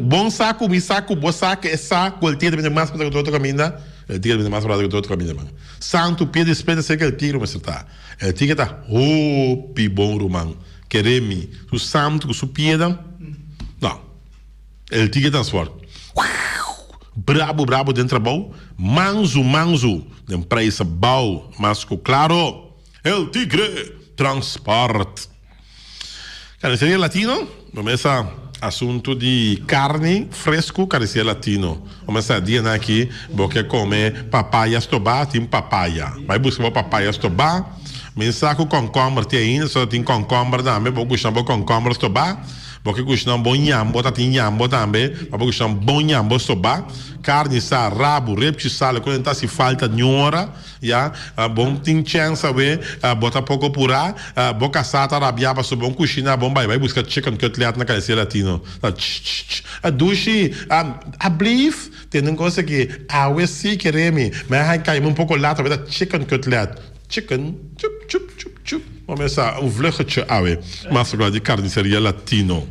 Bom saco, bom saco, é saco, qual tigre depende mais barato que o outro caminha? El tigre depende mais barato que o outro caminha, mano. Santo pie de espeta, sei que el tigre vamos acertar. El tigre tá bom, romano. Queremi, o santo, o pieda? Não. El tigre transporta. Brabo dentro da boa. Manso. De empresa boa. Mas claro. El Tigre Transport. Carniceria Latino. Começa assunto de carne fresco. Carniceria Latino. Começa a dia aqui. Porque comer papaya estobá. Tem papaya. Vai buscar papaya estobá. Mensaco concombre. Tem ainda. Só tem concombre também. Vou gostar de concombre estobá. Porque gostam bom nhambo, tem nhambo também. Porque gostam bom nhambo soba, carne sa, rabo, repte sala, quando tá se falta nhora, já, bom tem chance ver, bota pouco pura, boca sata rabiaba so bom cozinha, bom vai buscar chicken cutlet na Cancela Latina. A duche, a beef, tem um coisa que a wesi quereme, mas aí cai um pouco lá, tá chicken cutlet. Chicken, chup. Vamos começar um vluggetje, mas agora de Carniceria Latino.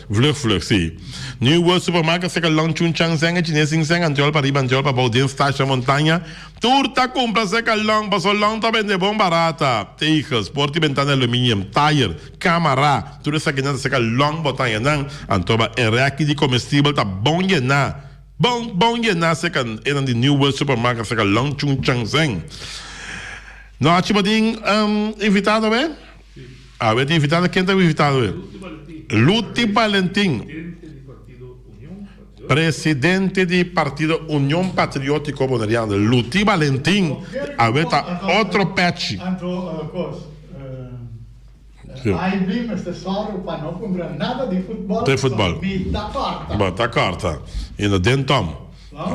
Vlug, sim. New World Supermarket, se que lang chun chang zeng, chinês sing zeng, antiol para riba, antiol para baudin, station montanha. Turta compra se que lang, passou lang, tá vende bom barata. Tejas, porti ventana aluminium, tire, camara. Tudo isso aqui não se que lang botanha não. Antoba erraki de comestível tá bom llenar. Bom llenar se que é de New World Supermarket, se que lang chun chang zeng. Não, tipo de invitado, bem? Ah, vai ter invitado, quem tá invitado, bem? Luti Valentim, presidente do Partido União Patriótico Boneriano. Luti Valentim, aveta outro patch. Hai bem, mas só para não comprar nada de futebol. De futebol. Tá carta. E no dentom.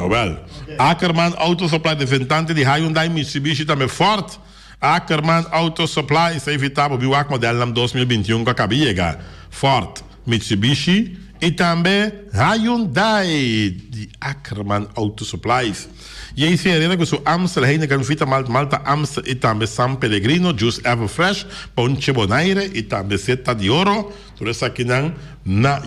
Wel. Ackerman Auto Supply, representante de Hyundai Mitsubishi também forte. Ackerman Auto Supply, se evitável, viu o modelo em 2021 que acabou de chegar. Ford, Mitsubishi e também Hyundai de Ackerman Auto Supplies. E aí se hereda que o Amstel Heineken Vita Malta Amstel e também San Pellegrino, Juice Everfresh, Ponche Bonaire e também Seta de Ouro. Tudo isso aqui na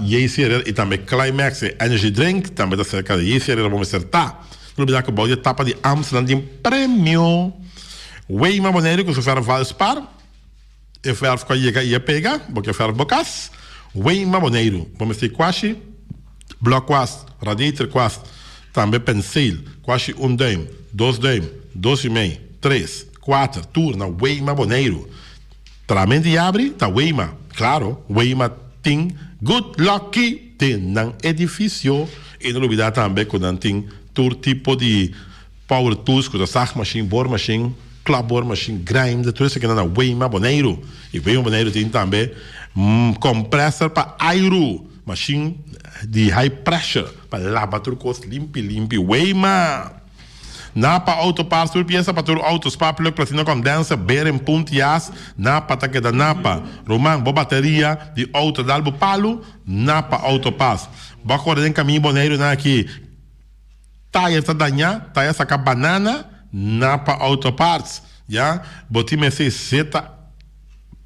e se hereda e também Climax Energy Drink, também da cerca de se hereda vamos acertar. Não olvidar que o balde tapa de Amstel tem prêmio. Weima Bonaire que o sofrer Valspar. E verf kan je pega, porque verf bocas. Weima Boneiro, vamos ter quase bloco quase, radiator quase, também pencil, quase 1 duim, 2 duim, 2,5, 3, 4, turna, Weima Boneiro. Tramente abre, tá Weima, claro, Weima tem good lucky, tem num edifício. E não olvidar também que não tem todo tipo de power tools, que sag machine, bor machine, clapboard machine, grind, tudo isso aqui na Weima Boneiro. E Weima Boneiro tem também compressor para aero, machine de high pressure, para lavar tudo coisa limpo. Weima. Napa Autoparts, tudo peça para tudo autos, para plug, platina condensa, bearing, puntias, Napa taque da Napa, Roman, boa bateria, de auto, dalbo palo, Napa Autoparts. Bacora de caminho Boneiro na aqui. Taia está danhar, taia saca banana, Napa Autoparts, já, botime se seta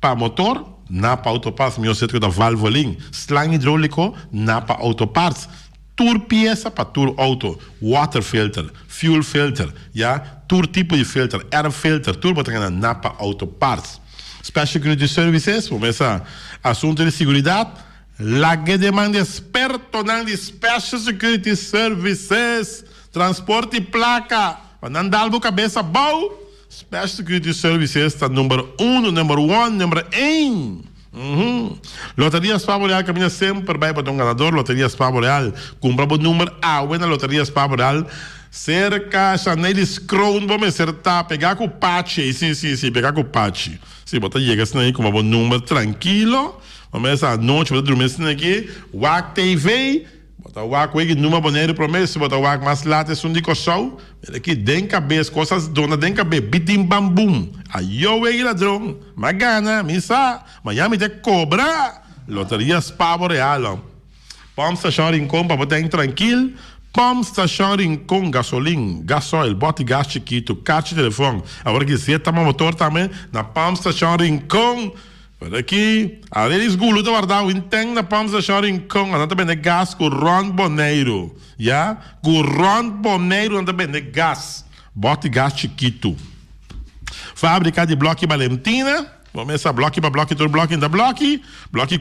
para motor, Napa Autoparts, meu setor da valvoline, slang hidráulico, Napa Autoparts, tour peça para tour auto, water filter, fuel filter, já, tour tipo de filter, air filter, tudo botar na Napa Autoparts. Special Security Services, começa assunto de segurança, lá que demanda experto na Special Security Services, transporte e placa, para não dar cabeça boa. Special Security Services está número 1, número 1. Loteria Spar Boreal caminha sempre vai para um ganador. Loteria Spar Boreal compra o número A, na Loteria Spar Boreal cerca Chanelis Crown, vamos acertar, pegar com o patch, sim, pegar com o patch. Se botar chega assim aí com um bom número tranquilo, vamos essa noite para dormir assim aqui, WAC TV. Bota o água aí, numa boneira promessa, bota o água mais lata, é um de coçou. Aqui, den cabeça, coisas dona, den cabeça, bitim bambum. Aí eu aí, ladrão, magana, missa, Miami de cobra. Loteria Spar Boreal. Pump Station Rincon, para botar em tranquilo. Pump Station Rincon, gasolina, gasoil, bota gás chiquito, caixa de telefone. Agora que você tá motor também, na Pump Station Rincon. Por aqui, a eles gulu da guardar tem na Pump Station Rincon, anda também de gás com Ron Boneiro, já? Com Ron Boneiro anda também de gás, bota gás chiquito. Fábrica de bloco Valentina, vamos começar bloco para bloco, todo bloco ainda bloco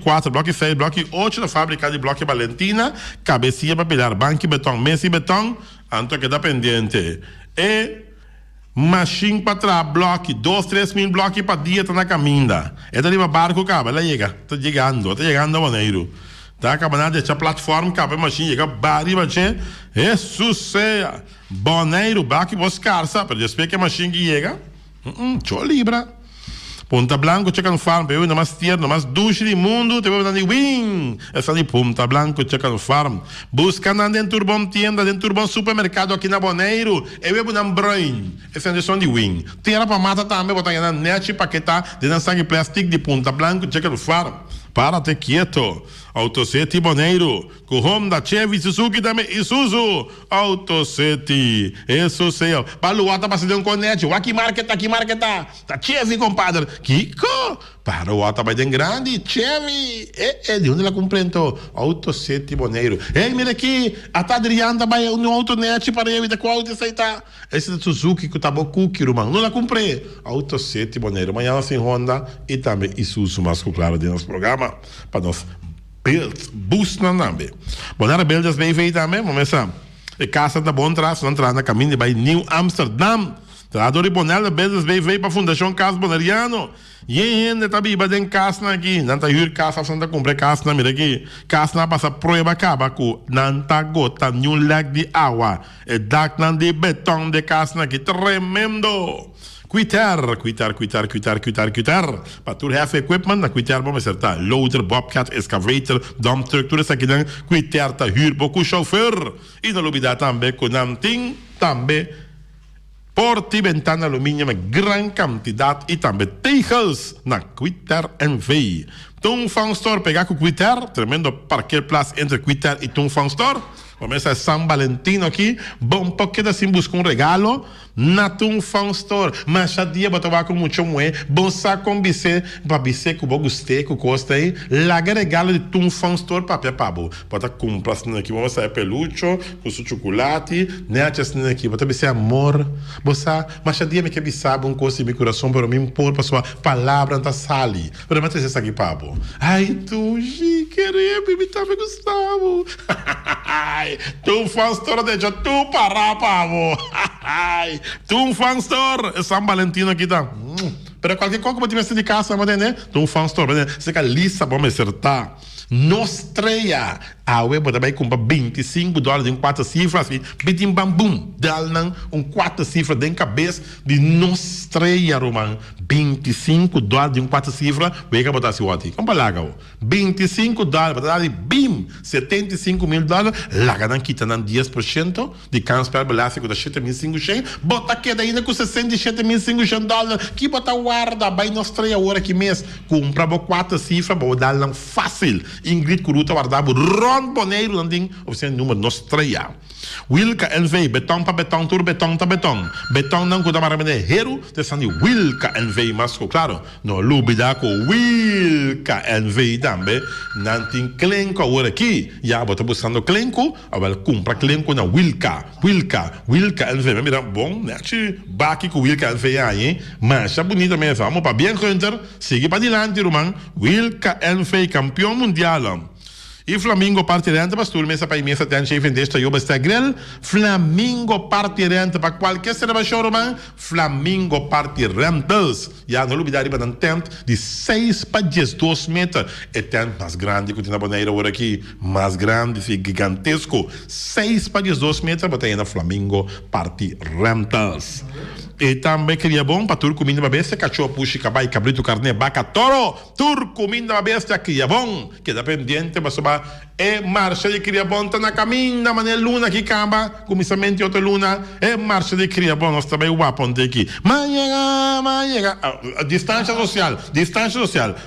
4, bloco 6, bloco 8 da fábrica de bloco Valentina, cabecinha para pilhar, banco e betão, mesa e betão, anto que dá pendente. E machine para trás, bloco, 2-3 mil blocos para dia, tá na caminha. É dali para barco, cara, ela chega, tá chegando a Boneiro. Tá acabando de deixar a plataforma, cara, a machine chega, bari, machine, Jesus seja, Boneiro, barco, buscar, sabe? Depois que a machine chega, tchau, libra. Punta Blanco, checa no farm, eu mais tierno, mais duche do mundo, te vou dar de wing. Essa de Punta Blanco, checa no farm. Buscando dentro do bom tienda, dentro do bom supermercado aqui na Boneiro. Eu vou dar um brain. Essa é a de wing. Tira para mata também, botar na net, paquetar, de sangue plástico de Punta Blanco, checa no farm. Para, te quieto. Autoseti Boneiro, com Honda, Chevy, Suzuki também, Isuzu. Autoseti, isso sei. Para Luata, para se dar um conete. Aqui marca tá. Tá Chevy, compadre. Kiko, para o auto vai den grande, Chevy, de onde ela compreendo? Auto 7 Boneiro. Mira aqui, a Adriana vai no auto net para eu, de qual você está? Esse é Suzuki que tá bom cookie, irmão. Não la comprei. Auto 7 Boneiro. Amanhã sem Honda e também Isuzu, mas claro, de nosso programa, para nós boost na nambe. Boneiro Beldas bem feito também, vamos começar. E casa da bom traço, não entrar na caminho de New Amsterdam. Trador e Bonella Beldas veio para a Fundação Casa Boneriano. E ainda tá biba den casa aqui. Não tá ir casa, não tá comprar casa, mira aqui. Casa na passa prova acaba com não tá gota nenhum lag de água. E dac não de beton de casa aqui. Tremendo. Quitter. Para tu have equipment, na Quitter vamos acertar. Loader, Bobcat, excavator, dump truck, tudo isso aqui dan. Quitter tá huur pouco chauffeur. E não olvidar também com Nanting, também porta e ventana alumínio, uma grande quantidade e também tejas na Quitter NV. Tung Fan Store, pegar com Quitter, tremendo parqueiro place entre Quitter e Tung Fan Store. Começa San Valentino aqui, bom pouquinho assim busca regalo na Tung Fan Store. Mas já dia botar com muito moe, bom saco com bise, para bise com bom gostei, com costa aí, larga regalo de Tung Fan Store para pabo. Bota comprar assim aqui, vamos sair pelucho, com seu chocolate, né, assim aqui, bota bise amor, bossa, mas já dia me que bisaba coisa em meu coração, para mim impor para sua palavra na sali. Para matar essa aqui pabo. Ai tu, querer me tá me Gustavo. Tung Fan Store deixa tu parar, pavo. Tung Fan Store, San Valentino aqui tá. Pero qualquer coisa que você de casa, mas né? Tung Fan Store, né? Você que lista vamos acertar. Nostreia. A web também compra $25 em 4 cifras. Bitim bam bum. Dalnan 4 cifras de cabeça de Nostreia, Roman. $25 em 4 cifras. Vega botar se o como laga o. $25 para dar bim. $75 mil. Laga não quita não 10% de transfer belástico da 7.500. Bota que daí com $67.500. Que bota guarda vai Nostreia hora que mês. Compra 4 cifras, vou dar não fácil. Ingrid Kuruta guardava Ron Boneiro landing opção número Nostreia. Wilka NV beton para beton tur beton ta beton. Beton não cuida mais de hero, desande Wilka NV mas claro, no lubida com Wilka NV também. Não tem clenco agora aqui. Já bota buscando clenco, agora compra clenco na Wilka NV. Mira bom, né? Baki com Wilka NV aí, mas é bonito mesmo. Vamos para bem Hunter, sigue para adiante, Roman. Wilka NV campeão mundial. E Flamingo partirente para turma essa para imensa tem chefe desta yoba está grel. Flamingo partirente para qualquer cerveja romã. Flamingo partirentes. Já não olvidar para um tent de 6 para 12 metros. É tent mais grande que tem na Boneira agora aqui, mais grande, gigantesco. 6 para 12 metros para ter na Flamingo partirentes. E também queria bom para turco comida uma bestia, cachorro, puxa, cabai, cabrito, carne, vaca, toro. Turco comida uma bestia, queria bom. Que dá pendente, mas só marcha de queria bom, tá na caminho, na maneira luna que camba, comissamento outra luna, marcha de queria bom, nós também o aponte aqui. Manhega, distância social.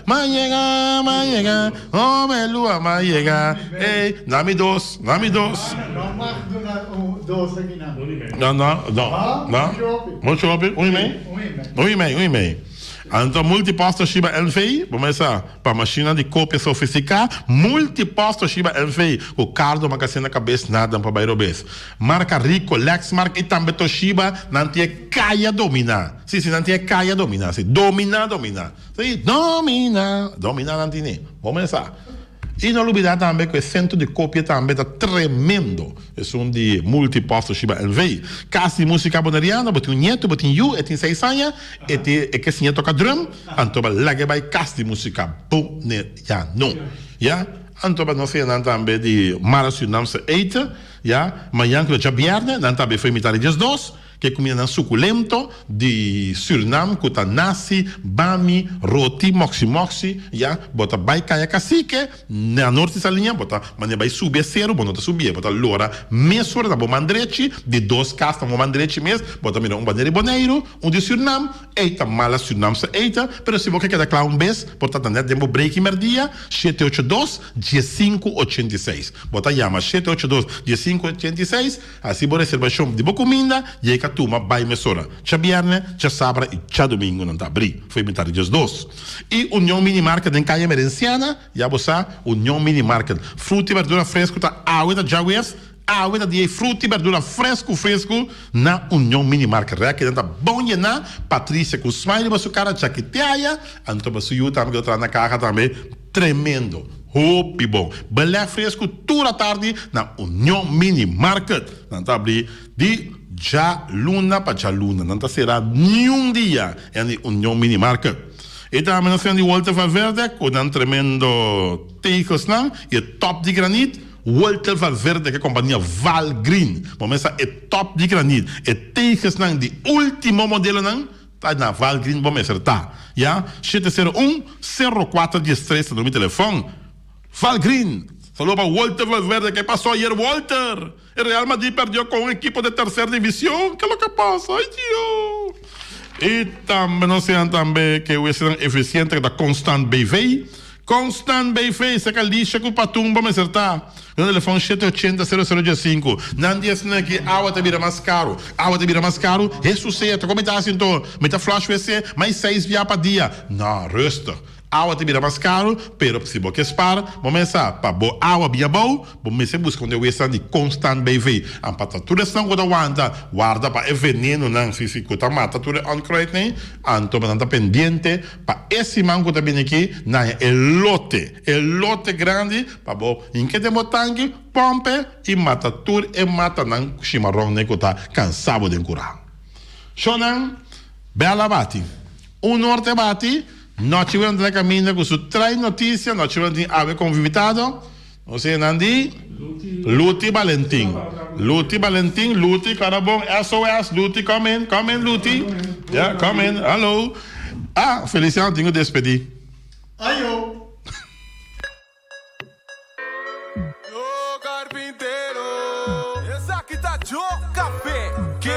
Manhega, oh, melua, manhega, dá-me dois. Não mais do dois aqui não. Não. Muito shopping, 1,5. Então, multiposto Shiba LVI, vamos começar para máquina de cópia sofisticada, multiposto Shiba LVI, o carro uma casinha na cabeça, nada para bairro bes. Marca Rico, Lexmark e também Toshiba, não tem caia dominar. Sim, não tem caia dominar. Sim, dominar. Sim, dominar não tem. Vamos começar. E não olvidar também que o centro de cópia também está tremendo. É um de multiposto Shiba LV. Casa de música boneriana, botem neto, botem you, tem 6 anos, e que se toca drum, então lá vai casa de música boneriano. Ja? Então nós temos também de Marasunamse 8, ja? Manhã que já viernes, nós também foi imitar dias 2. Que comida suculento de Suriname, com nasi, bami, roti, moxi, já, bota baicaya cacique, na norte dessa linha, bota, mas vai subir zero, bota subir, bota lora, mesura da bomandreche, de 2 castas, bomandreche mesmo, bota mira bandeira boneiro, de Suriname, eita mala Suriname se eita, pero se você quer dar vez, bota net demo break merdia, 782-1586, bota chama 782-1586, assim você vai chamar de boa comida, e aí turma vai mesora. Tcha viernes, tcha sábado e tcha domingo não tá abrir. Foi metade dias 2. E União Mini Market em Caia Merenciana, já você, União Mini Market. Fruta e verdura fresco, tá água da Jaguars, água da dia fruta e verdura fresco na União Mini Market. Que tá bom na Patrícia com smile, mas o cara chaqueteia, então você também que na caja também tremendo. Hope bom. Belé fresco toda a tarde na União Mini Market. Não tá abrir de já luna para já luna. Não tá será nenhum dia em União Mini Market. E também nós temos de Walter Valverde com um tremendo teicos e top de granito. Walter Valverde, que é a companhia Valgreen. Mas é top de granito. E teicos de último modelo tá na Valgreen, vamos acertar. Já? 701-0413 no meu telefone. Valgreen. Saludo para Walter Valverde, que passou ayer, Walter. El Real Madrid perdeu com um equipo de terceira divisão. Que é o que passa? Ai, Deus. E também nós temos também que o ser eficiente da Constant BV. Constant BV, se que lixa com o patum, vamos acertar. No telefone 780-0015. Não diz que a água te vira mais caro. A água te vira mais caro. Isso certo. Como está assim, então? Meta flash VC, mais 6 via para dia. Não, resta. Água te vira mais caro, pero se você espera, vamos começar para boa água bem boa, vamos buscar onde o de Constant BV. A patatura não quando guarda para é veneno não se quando mata tudo oncroit nem, então não está pendente para esse mango também aqui na lote grande para boa. Em que tem tanque, pompe e mata tudo e mata não chimarrão nem que está cansado de curar. Shonan, bela bate, norte bate. Nós tivemos na caminho com sua três notícias, nós tivemos a ver convivitado, você Nandi, Luti Valentim, Luti, cara bom, SOS, Luti, come in, Luti, yeah, come in, hello. Ah, Feliciano, tenho que despedir. Ayo. Yo, carpintero. Essa aqui tá Joe Café. Que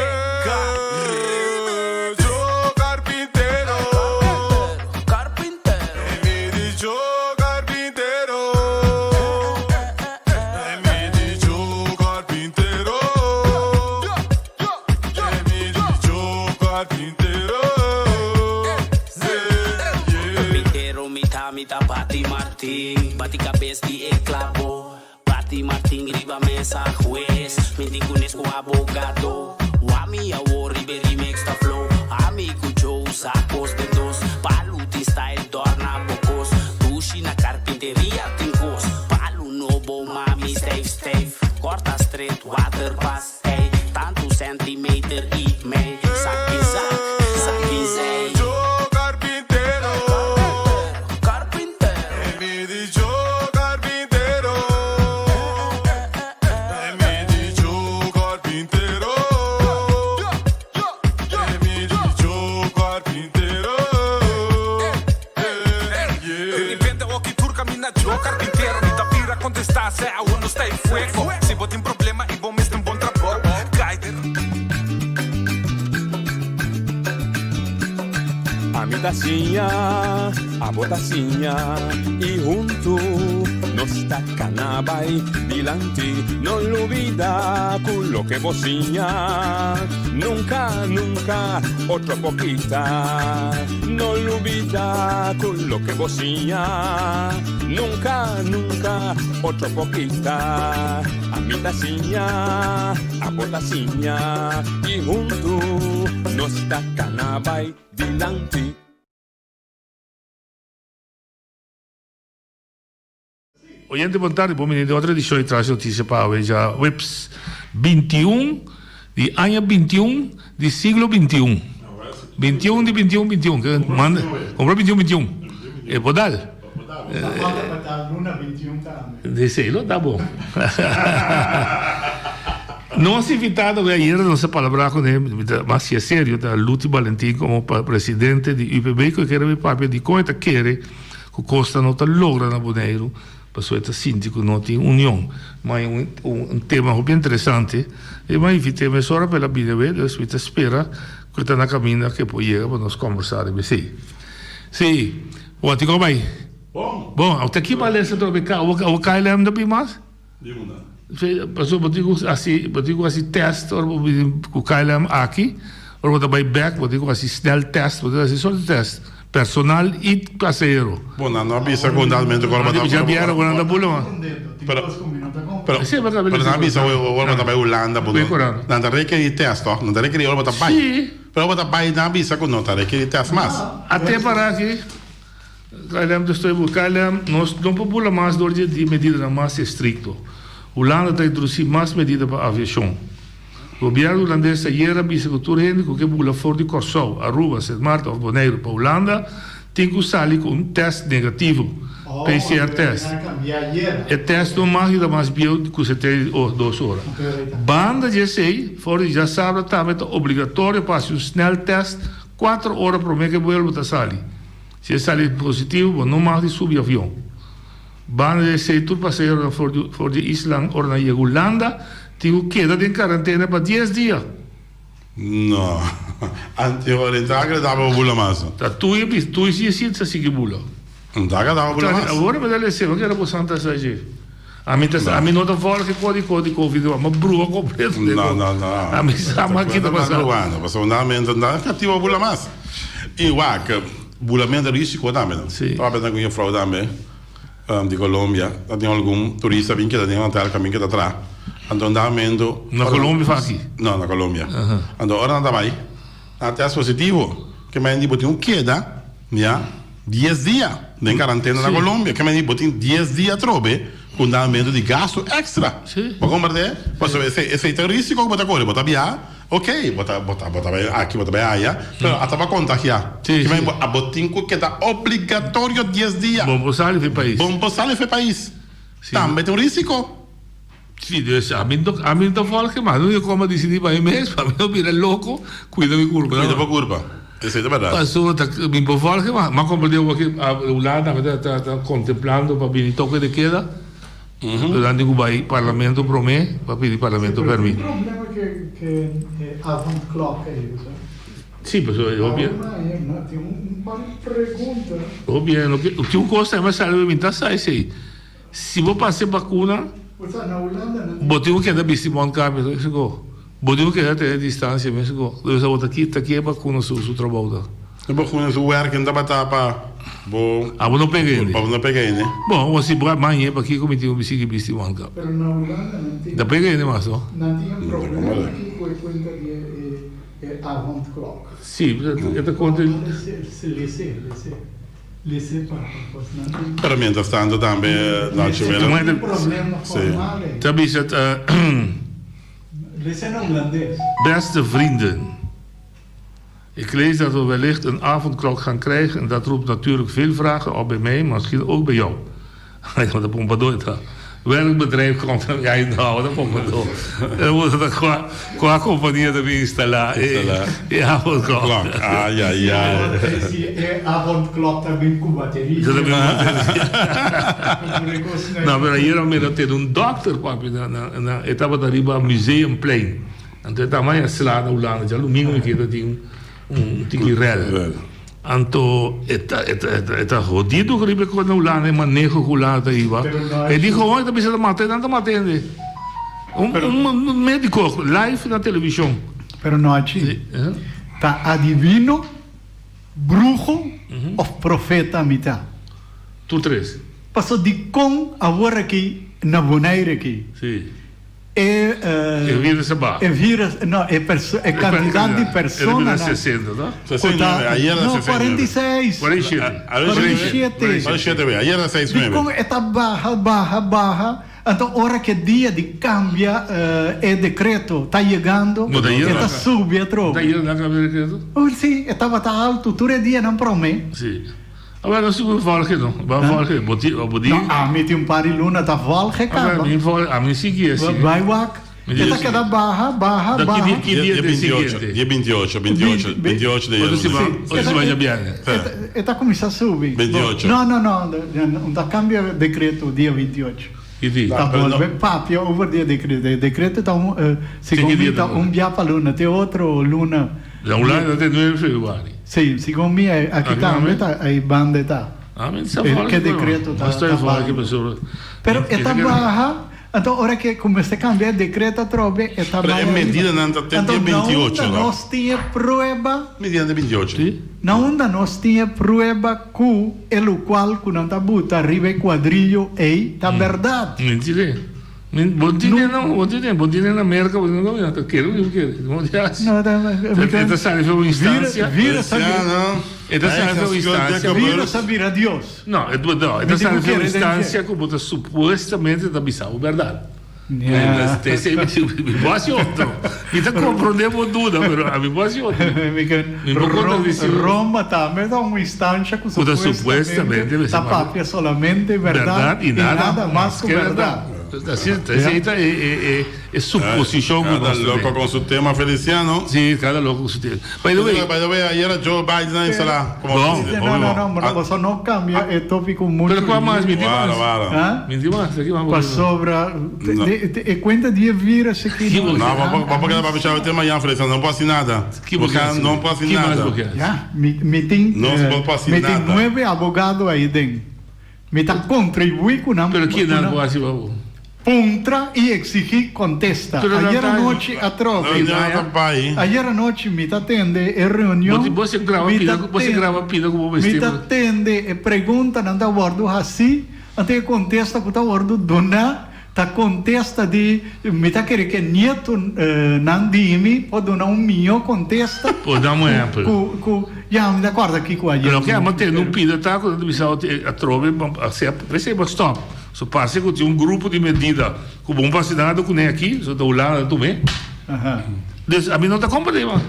Bati cabeça de esclavo, Pati Martin riba mesa juez, me dicunes com abogado, Wami awo Riberi mix da flow, amigo Joe sacos de dos, Paluti style torna bocos, Tushi na carpinteria tem cos, Palu nobo mami stave, corta straight water pass, hey, tanto centimeter e meio, saque zay. Se a uno está em fuego. Se você tem problema e bom mesmo bom trabalho. Cai de... A mi tacinha, a botacinha e junto nos tacanabay dilante. No lo olvida con lo que bocinha. Nunca, otra poquita. No lo olvida con lo que bocinha. Nunca, otra poquita. A mi tacinha, a botacinha e junto nos tacanabay dilante. Oyente, boa tarde. Bom menino, outra edição de traz notícia para hoje. Já webs 21, de ano 21, de siglo 21. 21 de 21. Manda, comprou 21. É podal? Falta luna 21 também. De selo, tá bom. Não se invitado ayer, não se palabra com ele, mas se é sério, da Luti Valentim como presidente de UPB, que quer ver papel de coisa, quer que Costa não está logra na Boneiro, para o síndico não tem união. Mas um tema bem interessante, e mas invitei-me só para a vida, eu espero que está na caminho que pode chegar para nós conversar. Sim, o te como aí? Bom, até aqui vai ler se tu vai cá, o cá ele anda bem mais? Passou, botigo assim teste, o KLM aqui, ou botar by back, botigo assim snel test, botigo assim só teste. Personal e passeiro. Bom, não avisa condadamente agora para já vieram agora na bulão. Pero não avisa agora para Holanda, não tá requer teste, não tá requer agora para pai. Pero para pai não avisa quando não tá requer teste mais. Até para aqui, KLM nós não podemos mais door de medida mais estricto. Holanda está introduzindo mais medidas para a aviação. O governo holandês ayer avisa que todo mundo que pula fora de Curaçao, Aruba, Sint Maarten of Bonaire para Holanda tem que sair com teste negativo, PCR test. O teste não mais da mais bio que você tem 2 horas. Banda já sei, fora já sabe também é obrigatório para um snel test 4 horas para mim que vuelva a sair. Se sair positivo, não mais de subir avião. Banda já sei tudo passeio fora de Island ou na Holanda. Digo, queda em quarentena para 10 dias. Não. Antes dá agradável bula mais. Tá tu e se assim que bula. Não dá agradável bula mais. Agora me dá licença, que era para Santa Sage. A mim não tá fora que pode Covid, mas brua completo. Não. A mim sabe aqui tá passando. Não, passou não dá cativa bula mais. E o que bulamento risco também. Sim. Estava pensando com a fraude também. De Colômbia, tem algum turista que tem um hotel caminho que está atrás. Andamento. Na Colômbia fa aqui? Não, na Colômbia. Então, ora não vai. Até positivo. Que me diz que queda, já 10 dias de quarentena na Colômbia. Que me diz que 10 dias trobe com andamento de gasto extra. Para compreender? Posso esse risco que bota corre, bota via. Ok, bota aqui, bota bem aí. Pero até para contagiar. Que me a botinho que está obrigatório 10 dias. Bom passar e país. Bom passar e país. Também tem risco. Sim, a mim não fala que mais. Eu como decidi para mim mesmo, para mim eu virei louco, cuida minha curva. Cuida para curva. Isso é verdade. Passou, me fala que mais. Mas como eu aqui, a Holanda está contemplando para vir toque de queda. Durante o parlamento promete, para pedir parlamento permite. O problema é que avant clock é isso. Sim, pessoal, é óbvio. Tem uma pergunta. Óbvio, o que eu gosto é mais saber me sai aí. Se vou passar vacuna, botinho que é bistimão cabe, botinho que é ter distância, mas deve botar aqui é vacuna seu trabalho. É vacuna seu work ainda para bom. Ah, não peguei. Não peguei, né? Bom, você vai amanhã para aqui comigo um bicicleta bistimão cabe. Pero na Holanda não tem. Da peguei, né, mas não. Não tinha problema aqui com a conta de avant clock. Sim, é conta. Para mim, estando também na Chile. Um problema formal. Também is het beste vrienden. Ik lees dat we wellicht een avondklok gaan krijgen en dat roept natuurlijk veel vragen op bij mij, maar misschien ook bij jou. Dat komt maar door. Welk bedrijf komt er? Ja, nou, dat komt maar door. Dan moet het qua companhia erbij installeren. Ja, avondklok. Ja. Avondklok também com bateria. Não, mas aí era ter dokter, papi, na etapa arriba Museumplein. Então, tamanho lá na Holanda, já domingo que tinha tigirel. Então, está jodido que ele com na Holanda, manejo Holanda aí, va. Ele dijo, olha, tá precisando matar, não tá matando. Médico live na televisão. Pero não aqui. Tá adivino, bruxo ou profeta a mitad. Tu três. Passou de com agora aqui na Bonaire aqui. Sim. É vírus bar. É vírus, não, é quantidade de pessoas. É 60, não? 69, aí era 60. 46. 47, aí era 69. Então, está barra. Então, hora que dia de cambia é decreto, está chegando, está subindo a tropa. Está chegando a decreto? Sim, estava alto, todo dia não promete. Sim. Agora não se volge não, vai volge, bodi. Não, a mim tem par de luna tá volge cara. A mim sigue assim. Vai wak. Esta queda barra. Que dia de seguinte? Dia 28 de Hoje se vai já bem. Está começando a subir. 28. Não tá cambia decreto dia 28. Que dia? Tá bom, papi, over dia decreto. Decreto tá segundo tá dia para luna, tem outro luna. Já Holanda tem 9 de februário. Sim, segundo mim, aqui também tá, aí banda tá. Ah, mas que decreto tá. Mas está fora que pessoa. Pero esta barra, Então, hora que começa a cambiar decreto trobe, Pero medida não até dia 28 lá. Nós tinha prova. Medida de 28. Sim. Não nós tinha prova que o qual que não tá buta arriba e quadrilho e tá verdade. Mentira. Bom dia na América, não quero. Não, esta sabe foi uma instância. Vira saber. Esta sabe foi uma instância. Vira saber a Deus. Não, esta sabe foi uma instância que bota supostamente da Bissau, verdade. Tem sempre mi quasi otto. Mi ta comprendemo duda, però mi quasi otto. Roma também dá uma instância que supostamente está papia solamente verdade e nada mais que verdade. È supposizione. Cada loco con su tema Feliciano. Sì, cada loco con su tema. By the way, ayer Joe Biden ahí se la. No, só não cambia, é tópico muito. Pero qual mais? Me diga mais. Para sobra. E quanto dia vira isso aqui? Não, vamos pegar para fechar o tema já, Feliciano. Não posso nada. Não posso nada. Me tem 9 abogados aí dentro. Me tá contribuindo com nada. Pero que não pode, babu. Contra e exigir contesta. Ayer à noite a troca. Ayer à noite me atende em reunião. Você grava pida como me atende e pergunta não tá guardo assim, até contesta que tá guardo dona, tá contesta de me tá querer que nieto não dime, pode donar mio contesta. Pode dar uma época. Já me acorda aqui com a gente. Não quer manter no pida tá quando bisao a trove, você stop. So passa que tinha grupo de medida com bom vacinado com nem aqui, só do lado também. A mim não está com problema.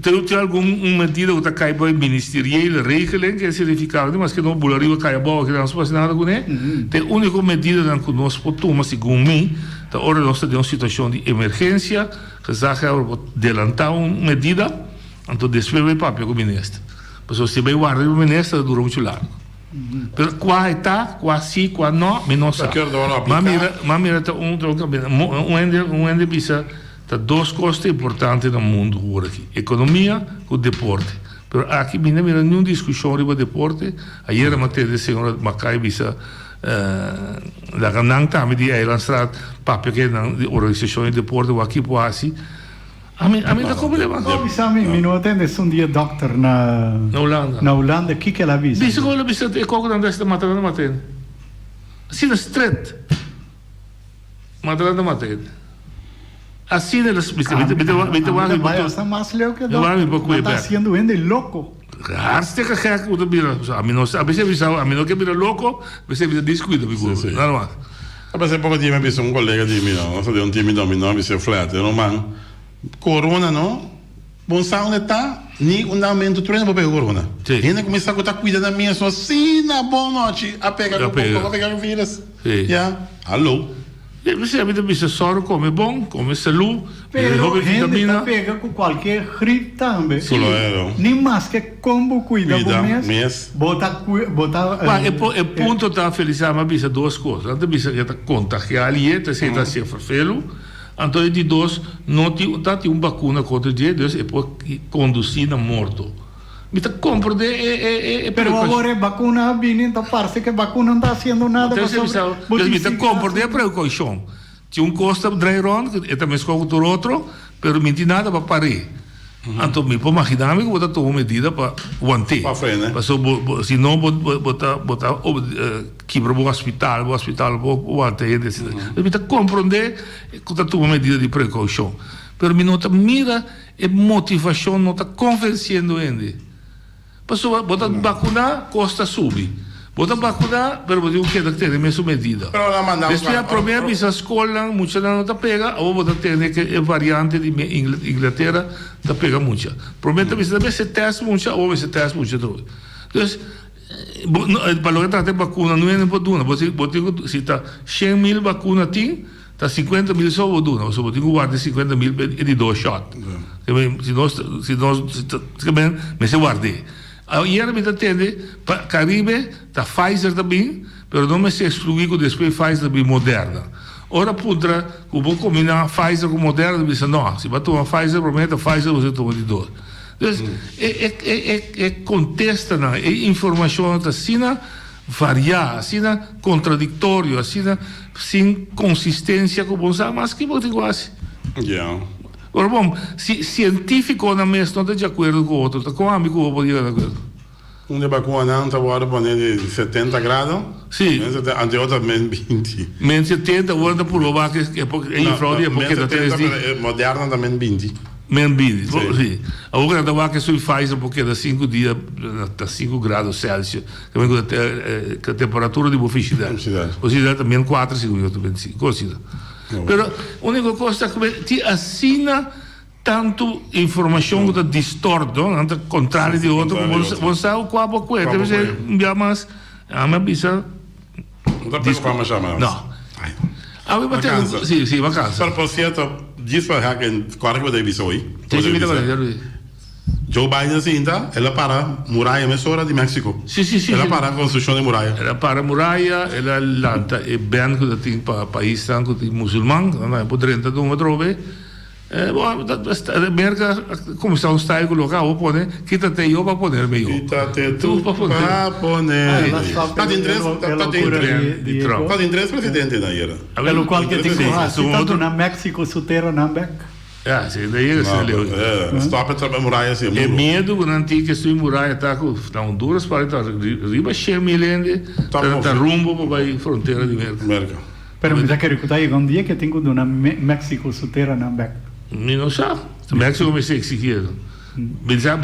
Tem alguma medida que está caindo para o ministerial, regelem, que é certificado, mas que não bularia cair boa que não se vacinado com nem. Tem única medida que nós podemos, segundo mim, da hora nós temos uma situação de emergência, que já adelantar uma medida, então depois vai papel com o ministro. Mas se vai guardar o ministro, dura muito largo. Pero qua está, qua sì, qua no, mi non sa. Ma mira un ende bisa tá dois coisas importantes no mundo agora aqui, economia e deporte. Pero aqui mira nenhuma discussão sobre deporte. Ayer matei a senhora Macai bisa da ganang tami di Eilandstraat, papel que na organização de deporte o aqui quase. A mim tá problema. Mi não atende um dia doctor na Holanda. Na Holanda, que ela avisa? Dice que ela avisa que qualquer um desta matéria não atende. Assim, straight. Matéria não atende. Assim, elas me vai essa mais leu que está sendo ende louco. Hartstikke gek hoe dat binnen. A mim não que vira louco, você vira descuido, nada mais. Mas é pouco dia me disse colega de mim, não, só de time dominó, me se flat, não man. Corona, não? Bom, sabe onde está? Nem um aumento treino para pegar corona. Ainda começar a estar cuidando da minha só assim, na boa noite, a pegar o vírus. Já, alô. Você avete visto só come bom, come saúde, come vitamina. Pega com qualquer gripe também. Nem mais que como cuida do mês. Bota. É ponto da felicidade, mas bisa duas coisas. Antes bisa que está contagiado e tá se está fervelo. Então de dois não tem vacuna contra o dia, e pode conduzir na morto. Me tá comprando pero agora vacuna vindo, então parece que a vacuna não está fazendo nada. Então me tá comprando a precaução. Tinha costa dryron, que também escolhe o outro, pero não tem nada para parar. Então me pode imaginar que vou tomar medida para aguentar. Para frente. Se não botar quebra o hospital vou aguentar. Me tá comprando que tá tomando medida de precaução. Pero me não tá mira e motivação não tá convencendo ainda. Passou, botar vacuna, costa subir. Botar vacuna, pero você não quer ter mesmo medida. Depois a primeira vez a escola, muita não tá pega, ou botar ter que é variante de Inglaterra, tá pega muita. Primeira vez também se testa muita, ou se testa muita droga. Então, para o tratar vacuna não é nem por duna. Você se tá 100.000 vacuna tem, tá 50.000 só por duna. Você pode guardar 50.000 de 2 shots. Se nós também, mas se guardei. Ayer me atende para Caribe, da Pfizer também, mas não me se excluir que depois Pfizer também Moderna. Ora putra, que vou combinar Pfizer com Moderna, me diz não, se vai tomar Pfizer, promete Pfizer você toma de 2. Então, contesta, é informação assina, variar, assim, contraditório, assim, sem consistência, como você mas que você quase. Yeah. Agora, bom, se científico na mesa não está de acordo com o outro, com amigo eu podia de acordo. Um de vacuna agora põe de 70 graus. Sim. Ante outra menos 20. Menos 70, agora por lá que é fraude, é porque da 3D. Moderna também 20. Menos 20, sim. Agora da vaca só faz porque dá 5 dias, dá 5 graus Celsius, que vem com a temperatura de boficidade. Boficidade também 4, 5, 25, considera. Pero a única coisa é que te assina tanto informação que distorce, ao contrário de outro, você sabe qual é a coisa, você envia mais, a minha bisa. Não dá para falar mais. Não. Ah, vai bater. Sim, vacância. Só por certo, diz para que claro que eu devo hoje. Joe Biden sinta, ela para muralha emissora de México. Sim. Ela para a construção de muralha. Ela para a muralha, ela lanta e bem que tem para país tanto de muçulmano, não é por dentro de uma droga. Bom, a América, como está um style local, pode, quita te eu para poder meio. Quita te tu para poder. Está em três presidentes na era. Pelo qual que tem que tanto na México, Sutero, Nambeck. Sim, daí ele se leu. Stop a muralha assim. É medo que não tem que estar muralha tá com Honduras para estar riba cheio milende, tá rumbo para a fronteira de América. Pero me quero que tá aí um dia que tem que na México, Sutero, Nambeck. Não sabe. México me sei que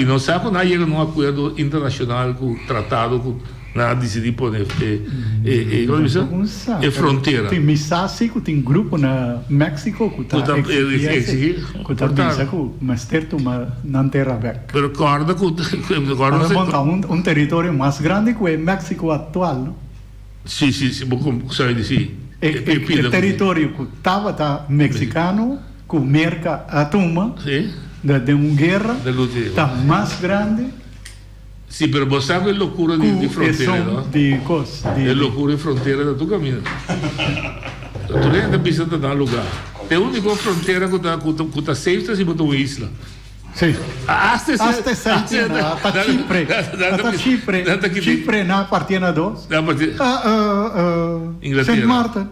não sabe quando chega num acordo internacional com tratado com nada decidir poder é fronteira. Tem missassi que tem grupo na México que tá exigir mas terto não terra aberta. Pero acorda um território mais grande que o México atual, não? Sim, como sai de si. O território que estava mexicano que merca a turma de uma guerra está mais grande. Sim, mas você sabe a loucura de fronteira, não? É loucura de fronteira da tua caminho. Tu nem está pensando em lugar. É a única fronteira que está safe se botou uma isla. Sim. Hasta Chipre na partina 2. Inglaterra.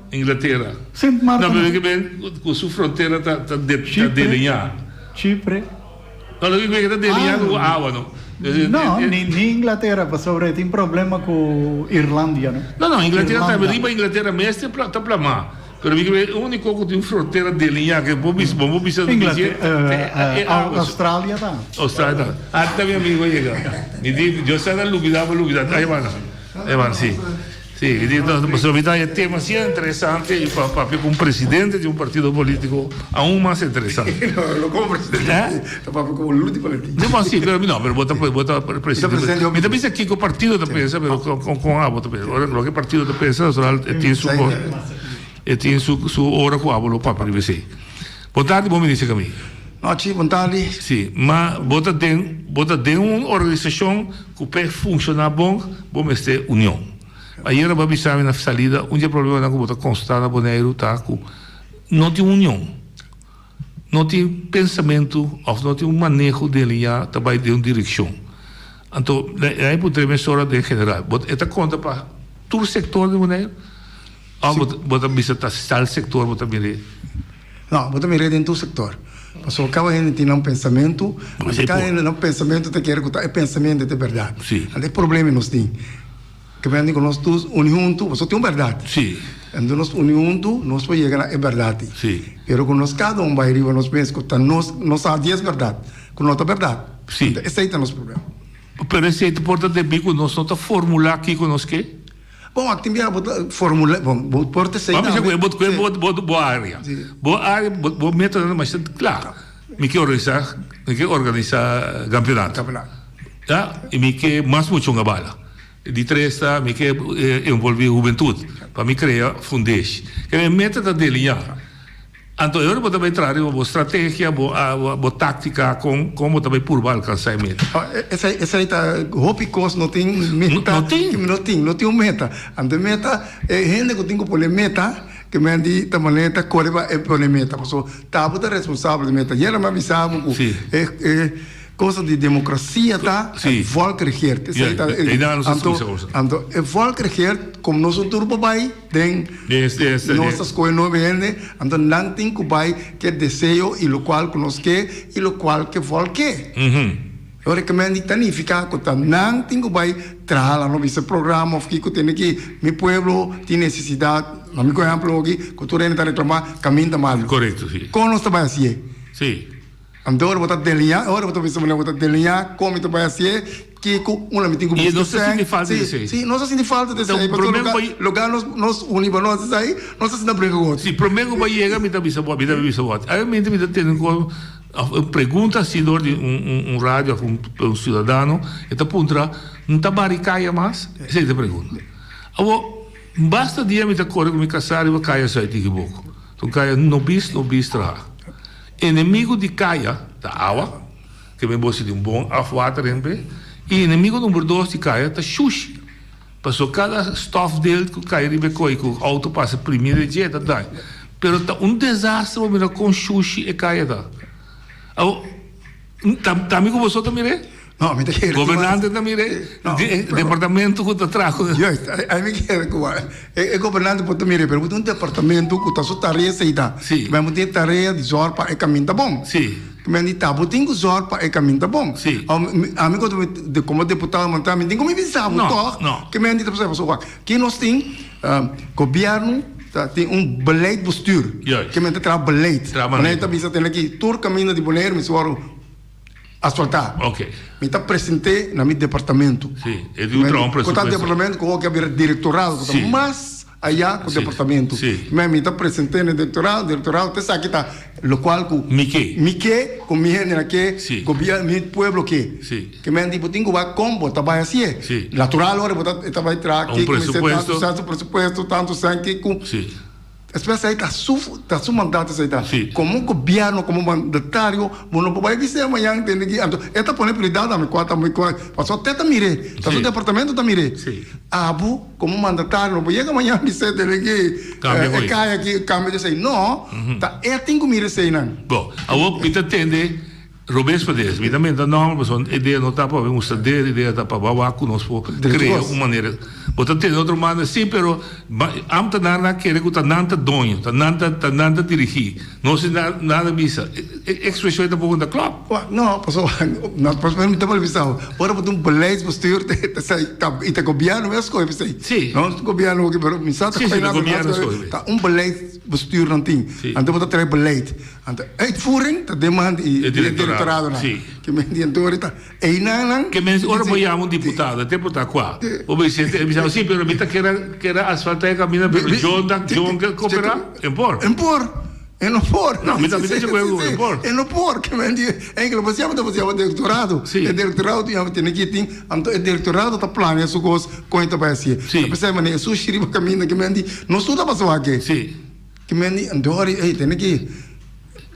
Saint Martin. Não, porque bem, com sua fronteira está delineada. Chipre. Não, porque bem está delineada com água, não? Não, nem Inglaterra, sobre tem problema com Irlândia, não? Não, Inglaterra está riba, Inglaterra mesmo está para mar. Pero o único que tem fronteira delineada que vou precisar dizer é Austrália tá. Austrália tá. Até meu amigo chega. Me diz, eu sei da lubida. Aí vai, sim. Sim, então, possibilidade é tema assim interessante e para um presidente de um partido político aún mais interessante. Não como presidente, para como último político. Não, sim, pero bota presidente. Me também aqui com o partido da pensa, pero com a bota pensa. Ora, o que partido da pensa, tem su hora com a bolo para ver. Boa tarde, bom me disse caminho. Noite, boa tarde. Sim, mas bota de uma organização que pode funcionar bom ter união. Aí era para avisar na salida, um dia problema não botar constar na boneiro tá com não tem união, não tem pensamento, ou não tem manejo dele já também de uma direção. Então, aí podemos falar de general. Esta conta para todo o setor de boneiro. Bota bisa tal setor bota mire. Não, bota mire dentro do setor. Porque cada gente tem um pensamento, mas cada gente não pensamento te quer que é pensamento de verdade. Sim. Não tem problema nós tem. Que vem com nós todos unidos, você tem verdade. Sim. Quando nós unidos, nós podemos chegar a verdade. Sim. Pero com nós cada vai arriba nós pensa que nós há 10 verdade, com outra verdade. Sim. Esse é o nosso problema. Pero esse é importante bico nós não tá formular aqui com nós que bom, aqui tem a fórmula, bom, porta sei. Vamos ver, boa área. Boa área, boa método, mas claro. Me quer organizar campeonato. Tá? E me quer mais muito uma bala. De três está, me quer envolver juventude. Para me criar fundez. Que é método dele já. Então, eu vou também trazer uma estratégia, uma tática, como também por alcançar a meta. Essa aí está, hobby cost não tem meta. Não tem uma meta. A meta é gente que tem que pôr meta, que me andi da maneira que é pôr meta. Porque tá muito responsável de meta. E ela me avisava que cosa de democracia tá, Sim. o volk regeert. O volk regeert, como nós não turbo vai, tem nossas coisas não vende, então não tem que vai que desejo e o qual que nós quer e o qual que o volk quer. Eu recomendo que não ficar com não tem que vai trabalhar no esse programa, que tem que meu pueblo tem necessidade, no meu exemplo aqui, que tu está reclamar caminho mal. Correto, sim. Como nós está assim? Sim. Então, agora vou delinhar, como tu vai ser, que uma me tem que buscar. E não se sente falta disso aí? Sim, não se sente falta disso aí. Porque lugar nós unimos nós aí, nós se não briga com outro. Sim, primeiro vai chegar, me dá bisavó. Aí me dá tendo como pergunta se dor de rádio um cidadão, então puntra, não tá baricaia mais? Essa é a pergunta. Agora, basta dia me tá correndo com me casar e vai cair só aí pouco. Então caia no bis trabalhar. Inimigo de caia da água, que me bolsa de bom water e inimigo número 2 de caia da sushi. Passou cada stuff dele que caia de becoi, que o auto passa primeiro dia, tá. Pero tá desastre com sushi e caia da. Tá amigo você também? Não, me quer. Governante também, departamento que tá trago. Aí me quer que governante pode também, pero um departamento que tá só tarefa saída. Sim. Mas tem tarefa de zor para caminho tá bom. Sim. Mas de tabu tem que zor para caminho tá bom. Sim. Amigo como deputado montar, me tem como visar, não. Que me tá pessoa, que nós tem governo tem beleid bestuur. Que men trabalha beleid. Wanneer dat bisa tem aqui tour caminho de Bonaire, me suaro asfaltar. Ok. Me tá presente na meu departamento. Sim. É de outro presupuesto. Quando departamento com que haver diretorado, mas allá com o departamento. Mas me tá presente no diretorado te sabe que tá local com Mique com minha que governo meu pueblo que. Que men tipo tenho vai combo, tá vai assim. Natural hora botar tá vai tra que presupuesto tanto sangue com. Espécie aí tá su mandato aí tá. Como governo, como mandatário, não pode dizer amanhã tem que esta põe prioridade a me quatro, passou até tá mire, tá no departamento tá mire. Abu como mandatário não pode amanhã dizer que cai aqui cambia de aí. Não, tá tem que mire sei não. Bom, agora me entende. Robes Pades, me também dá nome, mas a ideia não está para ver um saber, a ideia está para babar com nós por criar uma maneira. Outra tem outra maneira, sim, pero am tá nada querer que tá nada dono, tá nada dirigir, não se nada visa. Expressão da pouco da club. Não, passou, não passou me tá para visão. Ora por beleid bestuur, tá governo mesmo coisa aí. Sim. Não governo que pero me sabe que governo tá beleid bestuur não tem. Então botar três beleid. Então uitvoering, tá demanda e diretorado não. Que me diretor tá. E não. Que me ora apoiamos deputado, até botar qua. O presidente me sim, pero me tá queira asfaltar caminho pelo John que cooperar. Empor. E não for. Não, me deixa com o empor. E não for, que me diz, é que você chama diretorado. O diretorado tem aqui tem, então o diretorado tá planeando as coisas com vai assim. Você mané su shiriba caminho que me diz, não estuda passou aqui. Sim. Que me diz, andori, tem aqui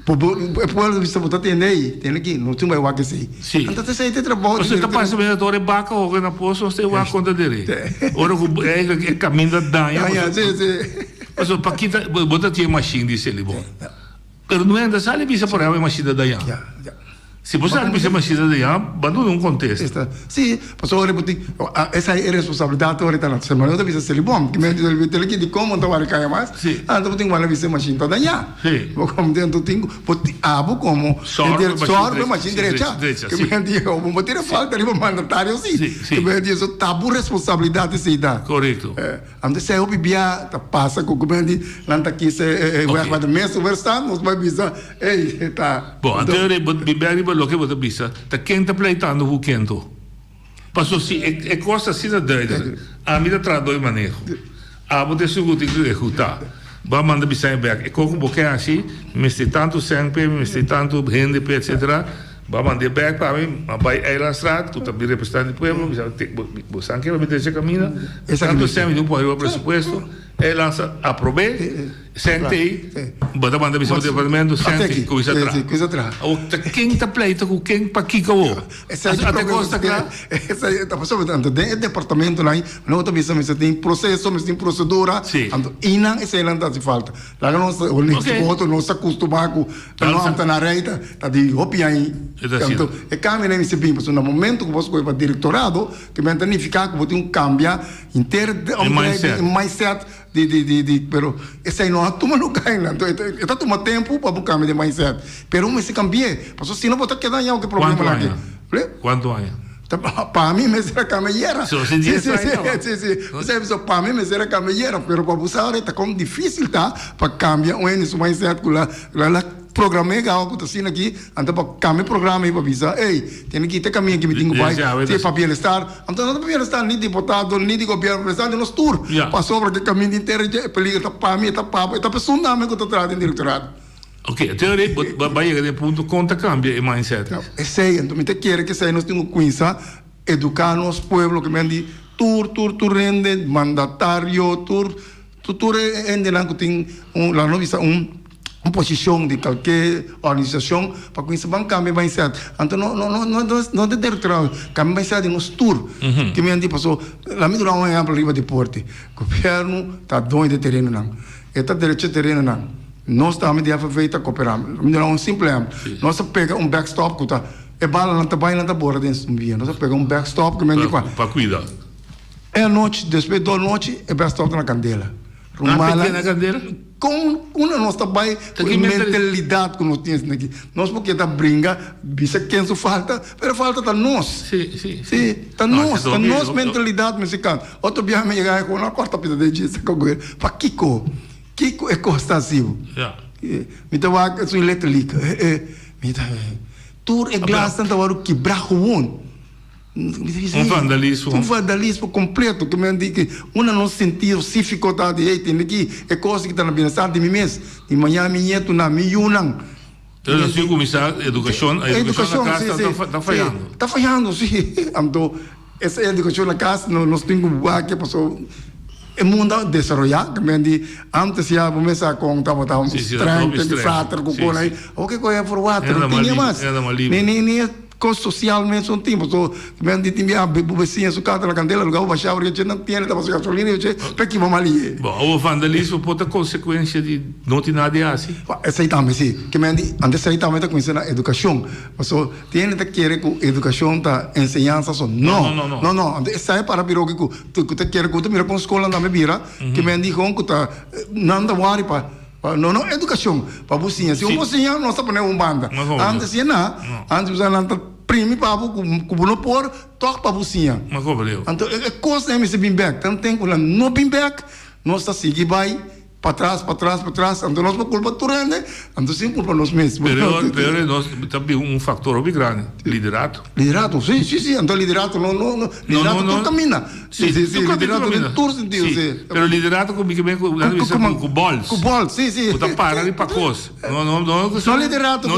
pueblo bisa botar tem aqui, não tem mais o que sei. Sim. Então você tem trabalho. Você tá passando a dor baca ou na poço, você vai conta dele. Ora é caminho da danha. Sim. Mas o paquita botar tinha machine disse ele bom. Pero não é da sala bisa por aí machine da danha. Se você não precisa mais da danha, abandona um contexto. Sim, passou a repetir. Essa é a responsabilidade ahorita na semana. Eu devia ser bom, que me diz ele tem que de como não vai cair mais. Então tem uma vez machine da danha. Como dentro tenho, abo como sorte machine direita. Que me diz o bom ter falta ali mandatário sim. Que me diz o tabu responsabilidade se dá. Correto. Ande se eu bibia passa com o me diz lá aqui se vai de mês conversando, nós vai visar. Ei, tá. Bom, então bibia lo que você pensa, tá quem tá pleitando o quento. Passou se é coisa assim da doida. A mim tá dois maneiras. A você seguro tem que executar. Vai mandar bisai back. É como um pouquinho assim, me tem tanto sangue, me tem tanto rende, etc. Vai mandar back para mim, vai aí na estrada, tu também representante do povo, você sangue vai meter esse caminho. Tanto sangue não pode o presupuesto. e lança aprobei, sentei, bota manda visão do departamento, sentei, coisa atrás. O quem está pleito com quem para que acabou? Até costa claro. Essa é a pessoa tanto dentro do departamento lá, não está visão, mas tem processo, mas tem procedura, então inang essa não está se falta. Lá não o neste outro não se acostuma com não está na reita, tá de opia aí. Então, é caminho nem se bem, mas no momento que você vai para diretorado, que me entanificar que você cambia inteiro mindset pero esse aí não toma no cai lá então está toma tempo para buscar de mindset pero me se cambie porque se não botar quedar o que problema lá aqui quanto anos para mim me será caminhera sim para mim me será caminhera pero para buscar está como difícil tá para cambiar o esse mindset lá programei algo assim aqui então para cambiar programa e para avisar ei tem que ter caminho que me tenho vai ter para bem-estar então não bem-estar nem deputado nem de governo presidente nos tour passou para que caminho inteiro é peligro para mim tá pessoa não me que está trazendo diretorado ok teoria vai chegar de ponto conta cambia o mindset esse aí então me te quer que sei nós temos coisa educar nos pueblo que me andi tour rende mandatário tour rende lá que tem lá não visa uma posição de qualquer organização para que isso banca me vai ser então não de diretor que vai ser de nos tour que me andi passou lá me dá um exemplo riba de porte governo tá dono de terreno não está direito de terreno não nós estamos de feita cooperar me dá um simples exemplo nós pega um backstop que tá é bala não tá bem não tá borda dentro do via nós pega um backstop que me andi para cuidar é a noite depois da noite é backstop na Candela na Candela com uma nossa bai mentalidade que nós temos aqui nós porque tá brinca bisa quem só falta pero falta tá nós sim tá nós mentalidade mexicana outro dia me chegar com uma quarta pizza de dia com ele para Kiko é costasivo me tava com elétrica me tá tur é glass tanto agora quebrar o vandalismo completo que me diz que não sentido cívico tá de tem aqui é coisa que está na bem-estar de mim mesmo de manhã minha tu na miúnang então assim começar a educação na casa está falhando sim então essa educação na casa nós temos que passou o mundo desenvolver que me diz antes já começar com tava estranho de frater com coisa aí o que coisa for water tinha mais nem socialmente são tempos so me disse minha vizinha su casa na Candela lugar o baixar porque não tinha estava sem gasolina e para que vamos ali o vandalismo pode ter consequência de não ter nada assim essa aí também sim que me disse antes aí também está conhecendo a educação so tem que querer que educação tá ensinança só não essa é para biro que tu te quer que tu mira com escola também vira que me disse com que tá não dá wari para não educação para você se você não sabe nem banda antes você não prime para o não por toque para você então é coisa é me bem back tanto tem que não bem back nós está seguir vai para trás então nós não culpa tu rende então sim culpa nós mesmos pero nós também fator bem grande liderado sim então liderado não caminha sim liderado em todos os sentidos pero liderado com bol sim tá para ali para coisa não liderado não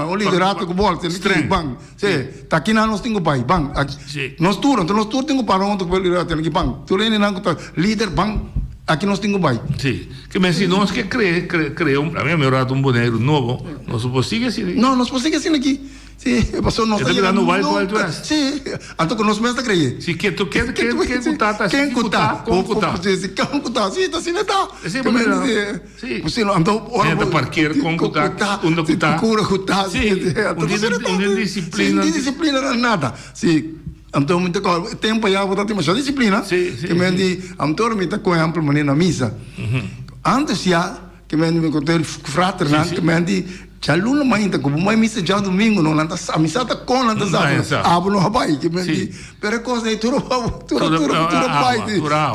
o liderado com bol tem que bang sim tá aqui nós temos pai bang nós tour temos para onde o liderado tem que bang tu rende não líder bang aqui nós temos bai. Sim. Que me ensinou que criou, a mim melhorado boneiro novo. Nós podemos assim. Não, nós podemos assim aqui. Sim, passou nós. Está ligando o baile com ele tu és. Sim. Então que nós mesmo creia. Sim, que tu quer contar, quem contar? Sim, quem contar? Sim, tá assim tá. Sim, sim. Você não andou hora para parquear com contar, onde contar. Contar. Sim. Um disciplina. Sem disciplina nada. Sim. Então, muito tempo já vou ter mais disciplina. Que me diz, então me está com amplo maneira na missa. Antes já que me encontrei frater lá, que me diz, já aluno ainda como mais missa já domingo não anda a missa tá com anda sabe. Abo no vai que me diz, pero coisa aí tudo vai,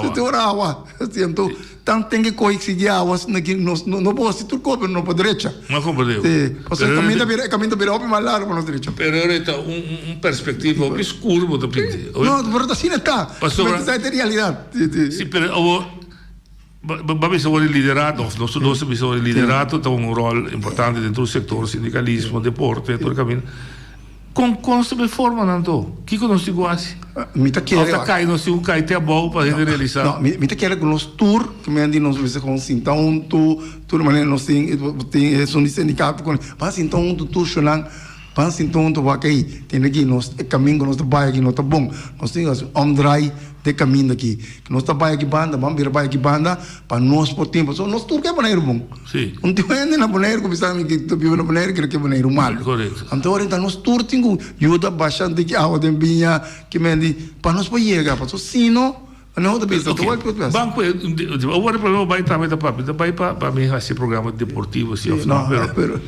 tudo água. Então, tanto tem que coexistir água não pode se tu cobre não pode direita. Não compreendo. Você caminho vira open mais largo para direita. Pero era perspectiva obscura do pinto. Não, pero assim está. Mas essa é a realidade. Sim, pero vamos sobre liderado, nós sobre liderado tem um rol importante dentro do setor sindicalismo, deporte, todo o caminho. Com consta forma não tô. Que nós digo assim? Mita quer. Alta cai nós cai até bom para realizar. Não, mita quer que nós tour que me andi nós vamos com então tu maneira nós tem um sindicato com mas então tu chonan mas então tu vai aqui tem aqui nós caminho nós trabalha aqui nós tá bom nós temos dry de caminho daqui nós trabalha aqui banda vamos vir trabalha aqui banda para nós por tempo só nós tour que é maneiro bom sim não tem ainda maneiro como sabe que tu vive na maneiro que é maneiro mal correto então nós tour tingo ajuda bastante que água de binha que me andi para nós poder chegar para sino não da bisa tu vai para banco agora problema vai também da papi da vai para mim esse programa deportivo assim pero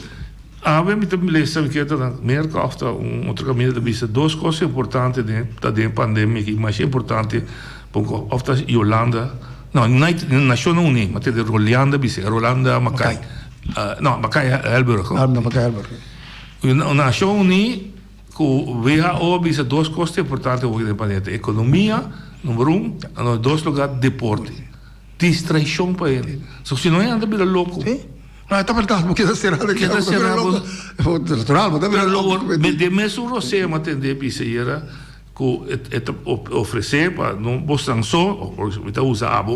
we moeten lezen que dat merken of dat outro caminho da vista duas coisas importantes da pandemia que mais importante of dat Yolanda não nacional não mas de Rolanda Macai não Macai Helberg Macai Helberg nacional nem com WHO bisa duas coisas importantes hoje da pandemia economia número 1 dois lugar deporte distração para ele se não anda bem louco não, está verdade, porque da será que da será natural, mas também louco. De mesmo você atender piseira que oferecer para não postar só, então usa abo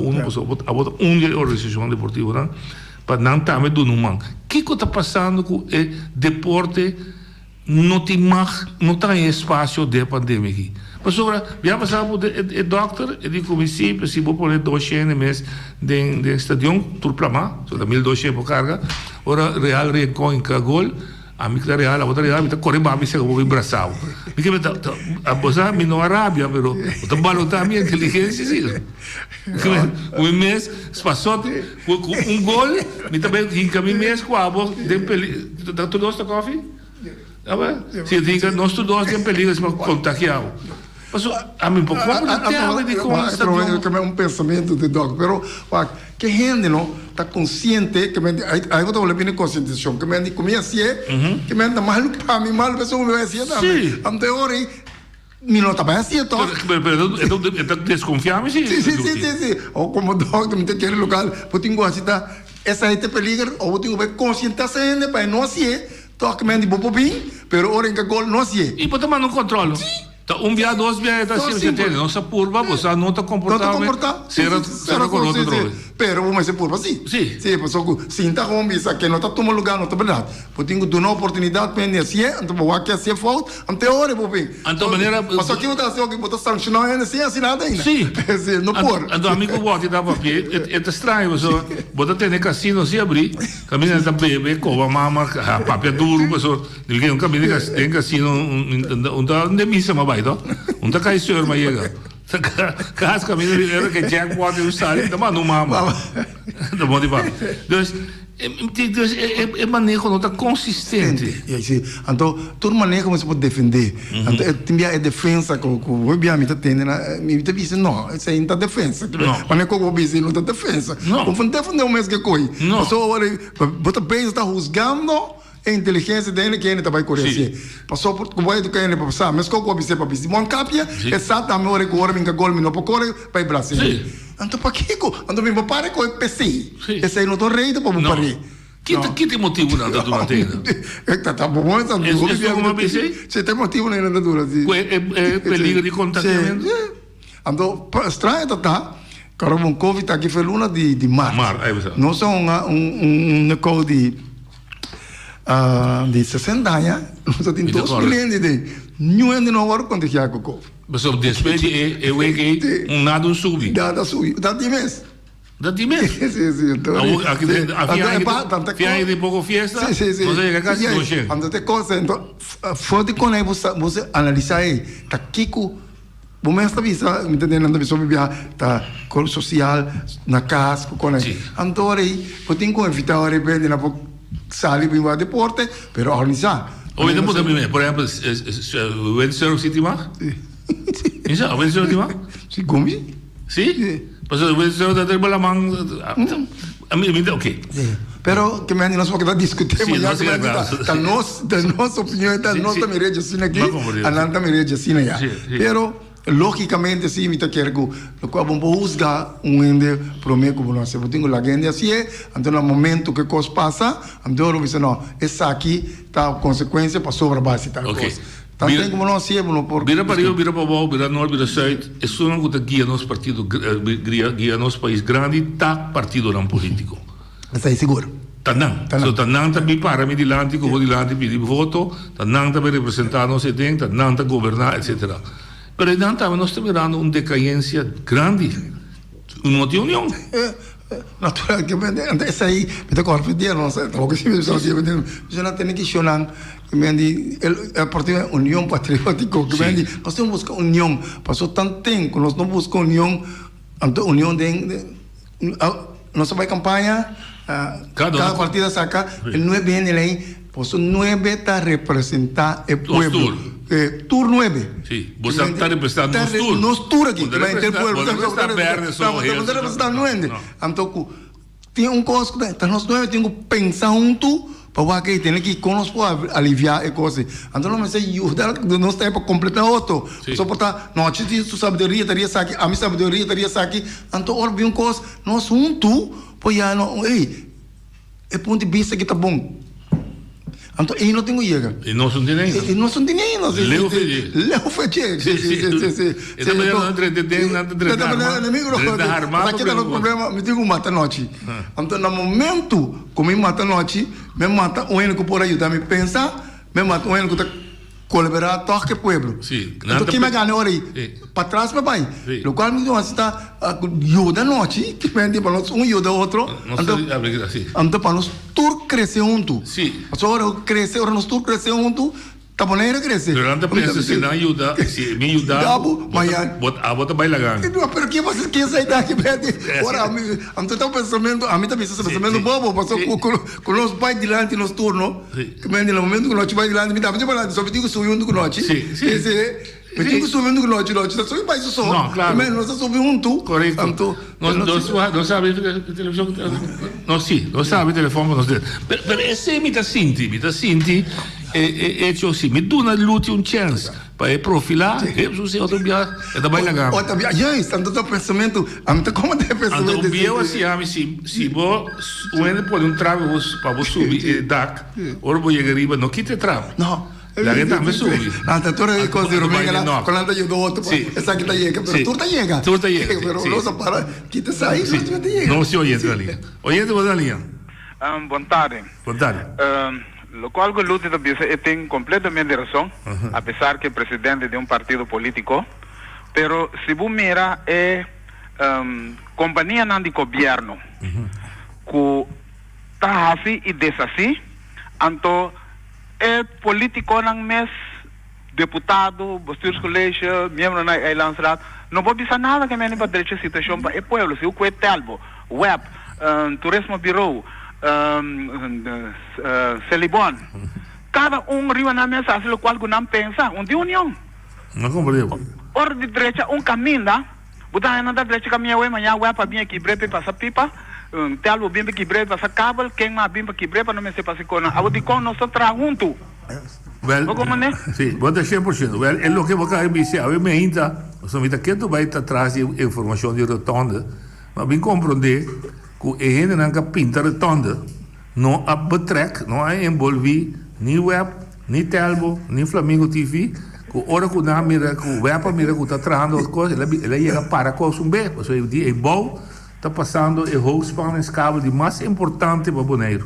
organização deportiva, para não também do numang. Que está passando com o deporte não tem espaço de pandemia aqui. Mas agora, já passava o doctor, e digo, se vou pôr 200 mês de estadião, tudo para lá, só 1.200 por carga, ora Real Rincón em Cagol, a minha Real, a outra Real, me está correndo para se vou em Brasil. Me que a bolsa me não Arábia, pero o trabalho da minha inteligência, sim. Um mês, passou um gol, me também em caminho mês com a boca, de peli, tu gosta de café? Se diga, nós todos temos peligros para contagiar. Mas a mim pouco é um pensamento de doc, pero que gente não está consciente que aí eu estou levando conscientização que me comia assim que me anda mal para mim mal pessoa me vai assim também ante hora me não está bem assim então desconfiamos sim ou como doc me tem aquele local eu tenho assim tá essa é te peligro ou eu tenho que conscientizar ainda para não assim toque me ande bobo bem pero hora em que gol não assim e para tomar um controle via, dois via, você tem nossa curva, você não está comportando. Será correto droga. Pero mas é curva sim. Sim, pessoal, sim, tá com isso que não está tomando lugar, não está verdade. Eu tenho de uma oportunidade para ele assim, então vou aqui assim falta, até hora vou bem. Então maneira, mas aqui não assim, que botar sancionar ainda assim nada ainda. Sim. Não por. Então amigo bote dava pé, é estranho, você bota ter casino se abrir, caminha da bebê, com a mama, papel duro, pessoal, ninguém caminha tem casino, onde missa mais onde cai senhor mas chega caso caminho era que jackpot o salário da não mama da bom de bom é manejo não está consistente então todo manejo como se pode defender então tem a defesa que o bem me está tendo me está dizendo não isso aí não está defesa mas como o bem não está defesa como defender o mesmo que coi mas agora bota bem está juzgando a inteligência dele que ele vai correr passou por como é do que ele passar mas como você para visitar uma capia exatamente hora que o homem que gol me não pode correr para o Brasil então para que então me para com o PC esse aí não tô rei para parar que tem motivo na natura dele tá bom então você tem motivo na natura é peligro de contagiamento então estranho tá cara um covid tá aqui foi luna de março não são um código de 60 anos, nós temos 2 milhões de nenhum de nós quando que é com mas o despede é o que nada subi dá de mês sim então aqui havia de pouco festa não sei que quase não chega então tem coisa então forte com aí você analisar aí tá kiko o mês está vista me entendendo da pessoa vivia tá com social na casa com aí então aí eu tenho que evitar a repente na sali prima deporte, pero organizar. Hoy te puedo ver, por ejemplo, Windsor City Mar. ¿Eso? ¿Windsor City Mar? Sí, ¿cómo? Sí. Pues Windsor de ter la man. A mí me okay. Pero que me nós vamos discutir mas já da nossa opinião da nossa mídia assim aqui, a nossa mídia assim já. Pero logicamente sim, me tá querendo o qual vamos juzgar ende promete como nós eu tenho a agenda assim então no momento que coisa passa então eu disse não essa aqui tá consequência para sobre base tal coisa Também como nós sabemos, por Bira para Rio, bira para Bau, bira Norte, bira Sul, é só não que guia nosso partido, guia nosso país grande, tá partido não político. Está aí seguro. Tanang. So tanang também para mim dilante, como dilante pedir voto, tanang também representar não se tem, tanang também governar, etc. Pero não também nós estamos mirando uma decadência grande, uma união. Natural que essa aí, me está correndo, não sei, o que se me está dizendo, eu não tenho que questionar. A partido da União Patriótica, que nós temos que buscar união, passou tanto tempo, nós não buscamos união, então união nós vai campanha, cada partida saca, ele não é bem ele, posso 9 está representar o povo. Tour 9. Sim, você está representando nos tour aqui, que vai ter povo, você está verde, só representar 9. Então, tem coisa que nós 9 temos que pensar junto, para que tem que conosco aliviar a coisa. Então não sei ajudar nós tem para completar outro. Só para não te sua sabedoria teria aqui, a minha sabedoria teria aqui. Então ora bem coisa, nós junto, pois já não, é ponto de vista que tá bom. Então aí não tenho chega. E não são dinheiro. E não são dinheiro, não sei. Leo fez. Leo fez. Então não entre aqui tá no problema, me digo mata noite. Então no momento como me mata noite, me mata o único por ajudar me pensar, me mata o único tá colaborar toque pueblo. Sim. Então que me ganha hora aí. Para trás meu pai. O qual me diz está ajuda noite, que vem para nós ajuda outro. Então para nós tur crescer junto. Sim. Agora crescer, ora nós tur crescer junto. Tá bom, era crescer. Pero não pensa se não ajuda, se me ajudar, bota vai lagar. Pero que você quer sair daqui, pede? Ora, a mim tá pensamento, a mim tá pensamento bobo, passou com nós pai dilante nos turno. Que me no momento que nós vai dilante, me dá para falar, só pediu que subiu com nós. Sim. Me digo subindo com nós, tá só vai só. Não, claro. Mas nós subiu junto. Correto. Não sabe televisão. Não sim, não sabe telefone, não sei. Pero esse me tá senti e ciò sì, mi dà una luce un chance para profilar, se outro dia é da baila gama. Outra dia, yes, tanto do pensamento, amigo, como é pensamento? Então, eu assim, se vou, o ene pode trave para você subir, dak, ora vou chegar arriba, não quite trave. Não. La gente também sube. Anta tu eres cosa de Romega lá, quando anda eu outro, essa que tá chega, pero tu tá chega. Tu tá chega. Pero não para, que te sai, não te chega. Não se oyente ali. Oyente boa linha. Boa tarde. Boa tarde. Lo cual Lute tem completamente razão, apesar que é presidente de um partido político, pero se você mira é companhia não de governo, que está assim e desassi, então é político não mes deputado, bestuurs colégio, membro na eilandsraad, não pode dizer nada que me para direita situação para o povo, se o que é telbo, web, turismo bureau, Celibon. Cada rio na mesa hace lo cual não pensa, de união. Não compreendo. Ora de direita caminho, botar na direita caminho é manhã vai para bem aqui breve passa pipa, telbo bem aqui breve passa cabo, quem mais bem aqui breve para não me se passa com. A de com nós tra junto. Well, sì, vota 100%. Well, è lo che vocare mi sia, a me inta, sono vita che tu vai atrás di informazioni di rotonda, ma ben comprende que a gente não pinta rotonda, não há betrek, não há envolvi nem web, nem telbo, nem Flamengo TV, que hora que não mira, que o web mira que está trazendo as coisas, ele chega para coisa bem, porque o dia é bom, está passando o hoogspanningskabel de mais importante para Bonaire.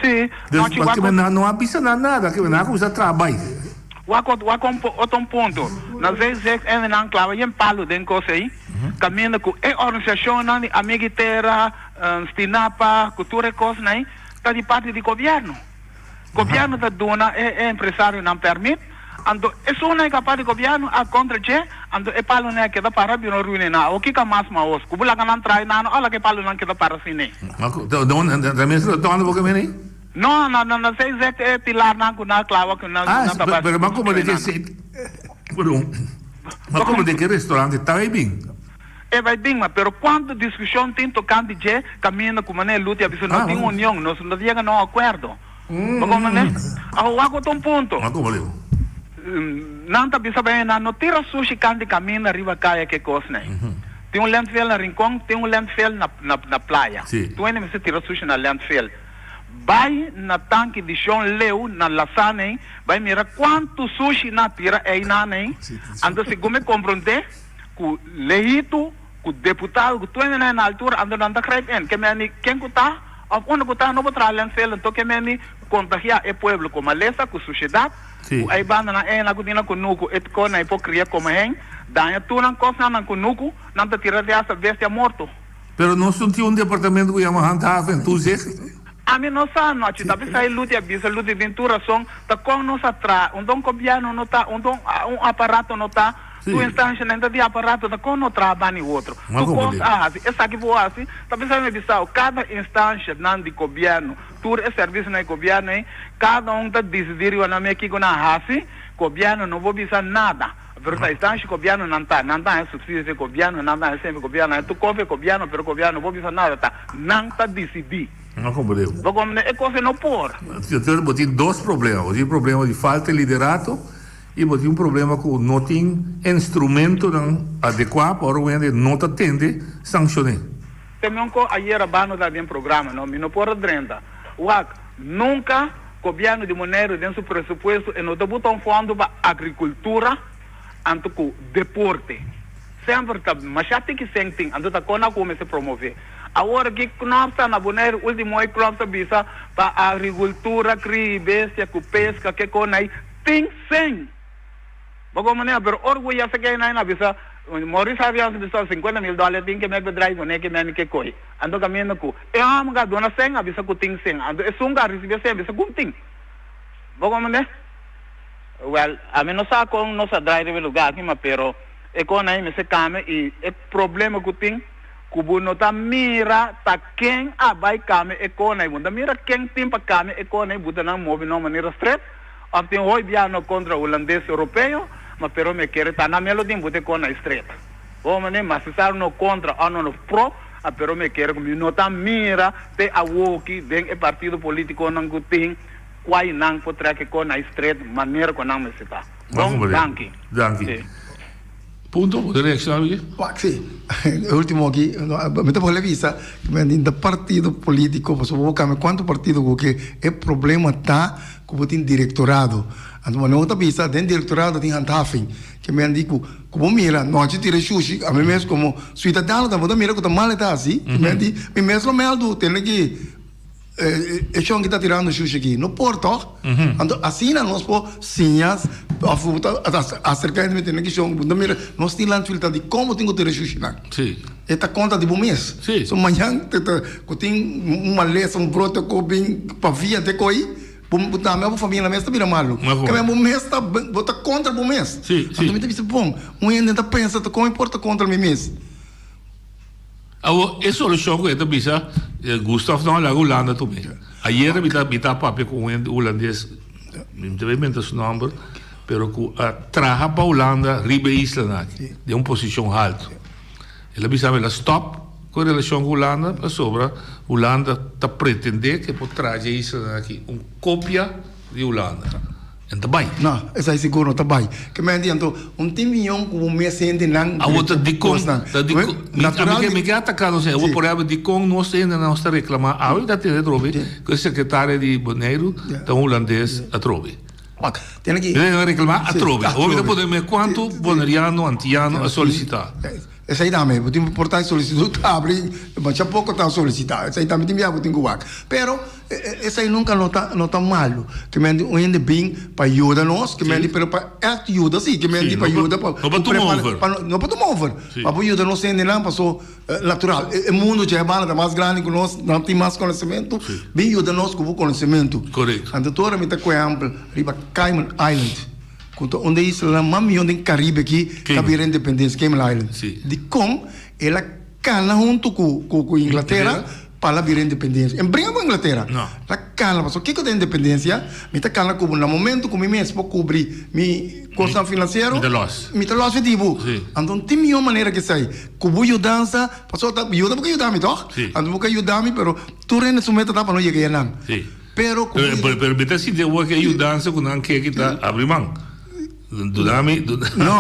Sim, não há pista nada, que não há coisa trabalho. Outro ponto, nas vezes é não claro, e em palo dentro coisa aí. Caminho com a organização de Amiguitera, Stinapa, Cultura e coisas, está de parte do governo. O governo da dona é empresário não permite, então é só não é capaz do governo a contra che, então é palo não é que dá para vir no ruína na, o que que mais maus, o bula não trai na, olha que palo não que dá para cine. Também se torna porque me não sei se é pilar não na clava que não tá. Mas como de que se, mas como de que restaurante está bem? Vai bem, mas quando discussão tem tocando de caminho com maneira luta, a pessoa não tem união, não chega a acordo. Como né? Agora tem ponto. Mas como leu? Não está pensando não tira sushi canto caminho arriba caia que coisa né? Tem landfill na Rincón, tem landfill na praia. Tu ainda me tira sushi na landfill. vai na tanque de chão leu na lasanha, vai mira quanto sushi na tira é na nem. Ando se como compreender que leito, que deputado, que tu ainda na altura ando na crep en, que me quem que tá, of onde que tá no botralhan sel, então que me contagiar o povo com maleza, com sociedade. Aí banda na ena kudina kunuku et kona hipocria como hen, daña tu nan cosa nan kunuku, nan te tira de asa bestia morto. Pero não sentiu departamento que chama handhaven, tu zegt? A mim não sabe, não, tá pensando em luta, bisa luta de ventura são, tá com nós atrás, governo não tá, aparato não tá, tu instância nem de aparato, tá com não trabalha o outro. Tu coisa assim, essa aqui voa assim, tá pensando em bisa, cada instância nan de governo, tu é serviço no governo, cada tá decidir o nome aqui com na assim, governo não vou bisa nada. Pero a instância governo não tá é subsídio de governo, não tá é sempre governo, tu cobre governo, pero governo não vou bisa nada, tá, não tá decidir. Não compreendo. É coisa não por. Então, tem dois problemas. Tem problema de falta de liderato e tem problema que não tem instrumento adequado para o ente não atende sancionar. Também que ayer abano da bem programa, não me não por drenda. Nunca governo de Monero dentro do pressuposto e não botar um fundo para agricultura, anto que deporte. Sempre tá, mas já tem que sentir, anto tá quando começa a promover. Agora que nós estamos na Bonaire, o último é que nós estamos para a agricultura, cria, bestia, pesca, que com aí, tem sim. Porque maneira, pero orgulho já se quer na bisa, Maurício havia bisa $50 mil, tem que me drive, né, que me que coi. Ando caminhando com, amo que dona sem, a bisa com tem sim, ando é sunga receber sem, bisa com tem. Porque maneira, well, a mim não sabe como nossa drive no lugar aqui, mas pero é com aí me se came e é problema que tem. Kubu nota mira ta quem abai kame econai bunda mira quem timpa kame econai buta na move na maneira straight tem hoje biano contra o holandês europeu mas pero me quer tá na melodin buta econai straight o mane mas se sar no contra ano no pro pero me quer como nota mira te awoki den e partido político não gutin quai não potrá que econai straight maneira com não me se tá bom danke Punto, poder reaccionar aqui? Sim, o último aqui, me te pode visa, do partido político, você vou colocar quanto partido que é problema tá como tem diretorado. Então, não tá visa, tem diretorado tem handhaven, que me digo, como mira, nós tira sushi, a mim mesmo como cidadão, tá mira que tá mal tá assim, me digo, me mesmo meldo, tem que é chão que está tirando sushi aqui, no porto. Então, assim nós pô sinhas, acercando-me tem que chão, nós temos lá de como tem que ter sushi lá. Sim. Esta conta de bom mês. Sim. So manhã tem uma leça, protocolo bem para via de coi. Botar minha família mesmo vira maluco. Que meu mês está bota contra o mês. Sim. Então me diz bom, ainda tá pensa como importa contra o meu mês. É solução que eu bisa Gustav não lá Holanda também. Ayer bita papi com o holandês, independentemente do nome, pero que traga para Holanda ribe isla aqui, de uma posição alta. Ele bisa ela stop com relação com Holanda, para sobra Holanda tá pretender que pode trazer isla aqui, uma cópia de Holanda. En daarbij? Nou, is hij zeker nog daarbij. Ik meen die aan een team como me sente nang. Ah, wat die kon, dat die kon. Natuurlijk, ik ga atacando zijn. We proberen die kon nog steeds en nog steeds reclamar. Ah, dat is het Robi. Que o secretário de Bonaire, de holandês, a Robi. Wat? Tem que. Reclamar a Robi. Hoje podemos quanto boneriano, antiano a solicitar. Essa aí também, eu tenho portar solicitude, abre, mas já pouco está solicitado. Essa aí também tem que guardar. Pero essa aí nunca não tá malo. Que me ainda bem para ajudar nós, que me pero para ajuda sim, que me para ajudar para não para tomar over. Não para tomar over. Para ajudar nós ainda não passou natural. O mundo já é bala mais grande que nós, não tem mais conhecimento. Bem ajuda nós com o conhecimento. Correto. Então toda me tá com exemplo, riba Cayman Island. Onde isla mami onde Caribe aqui cabia independência Cayman Island de como ela cala junto com Inglaterra para vir independência em brinca com Inglaterra ela cala mas o que é independência me tá cala como no momento como mesmo para cobrir mi custo financeiro me tá loss efetivo então tem uma maneira que sai como ajudança passou tá ajuda porque ajuda me toh então porque ajuda me pero tu rende sumeta tá para não chegar não pero me tá se deu que ajudança com não que tá abrir mão Dunami, no,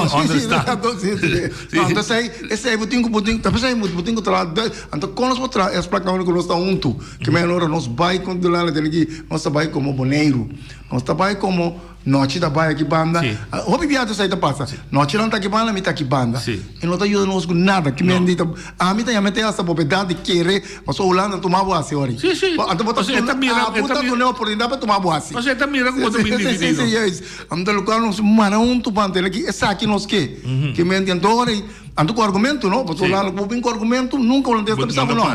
sí, no, entonces esse buting, tapi saya buting tra, então conos potra es para que nós está junto, que melhor nós vai com do lado dele, nós vai como boneiro, nós vai como noite da baia que banda, o bibiado sai da passa, noite não tá que banda, me tá que banda, e não tá ajuda nós com nada, que me dita, a mim tá essa propriedade de querer, mas o Holanda tomar boa senhora. Sim, então você tá mirando, puta do neo oportunidade para tomar boa. Você tá mirando como também dividido. Sim, ando lugar nós um tu banda aqui, essa aqui nós que me entendore. Ando com argumento, não? Porque lá no bem com argumento nunca o holandês está pensando, não.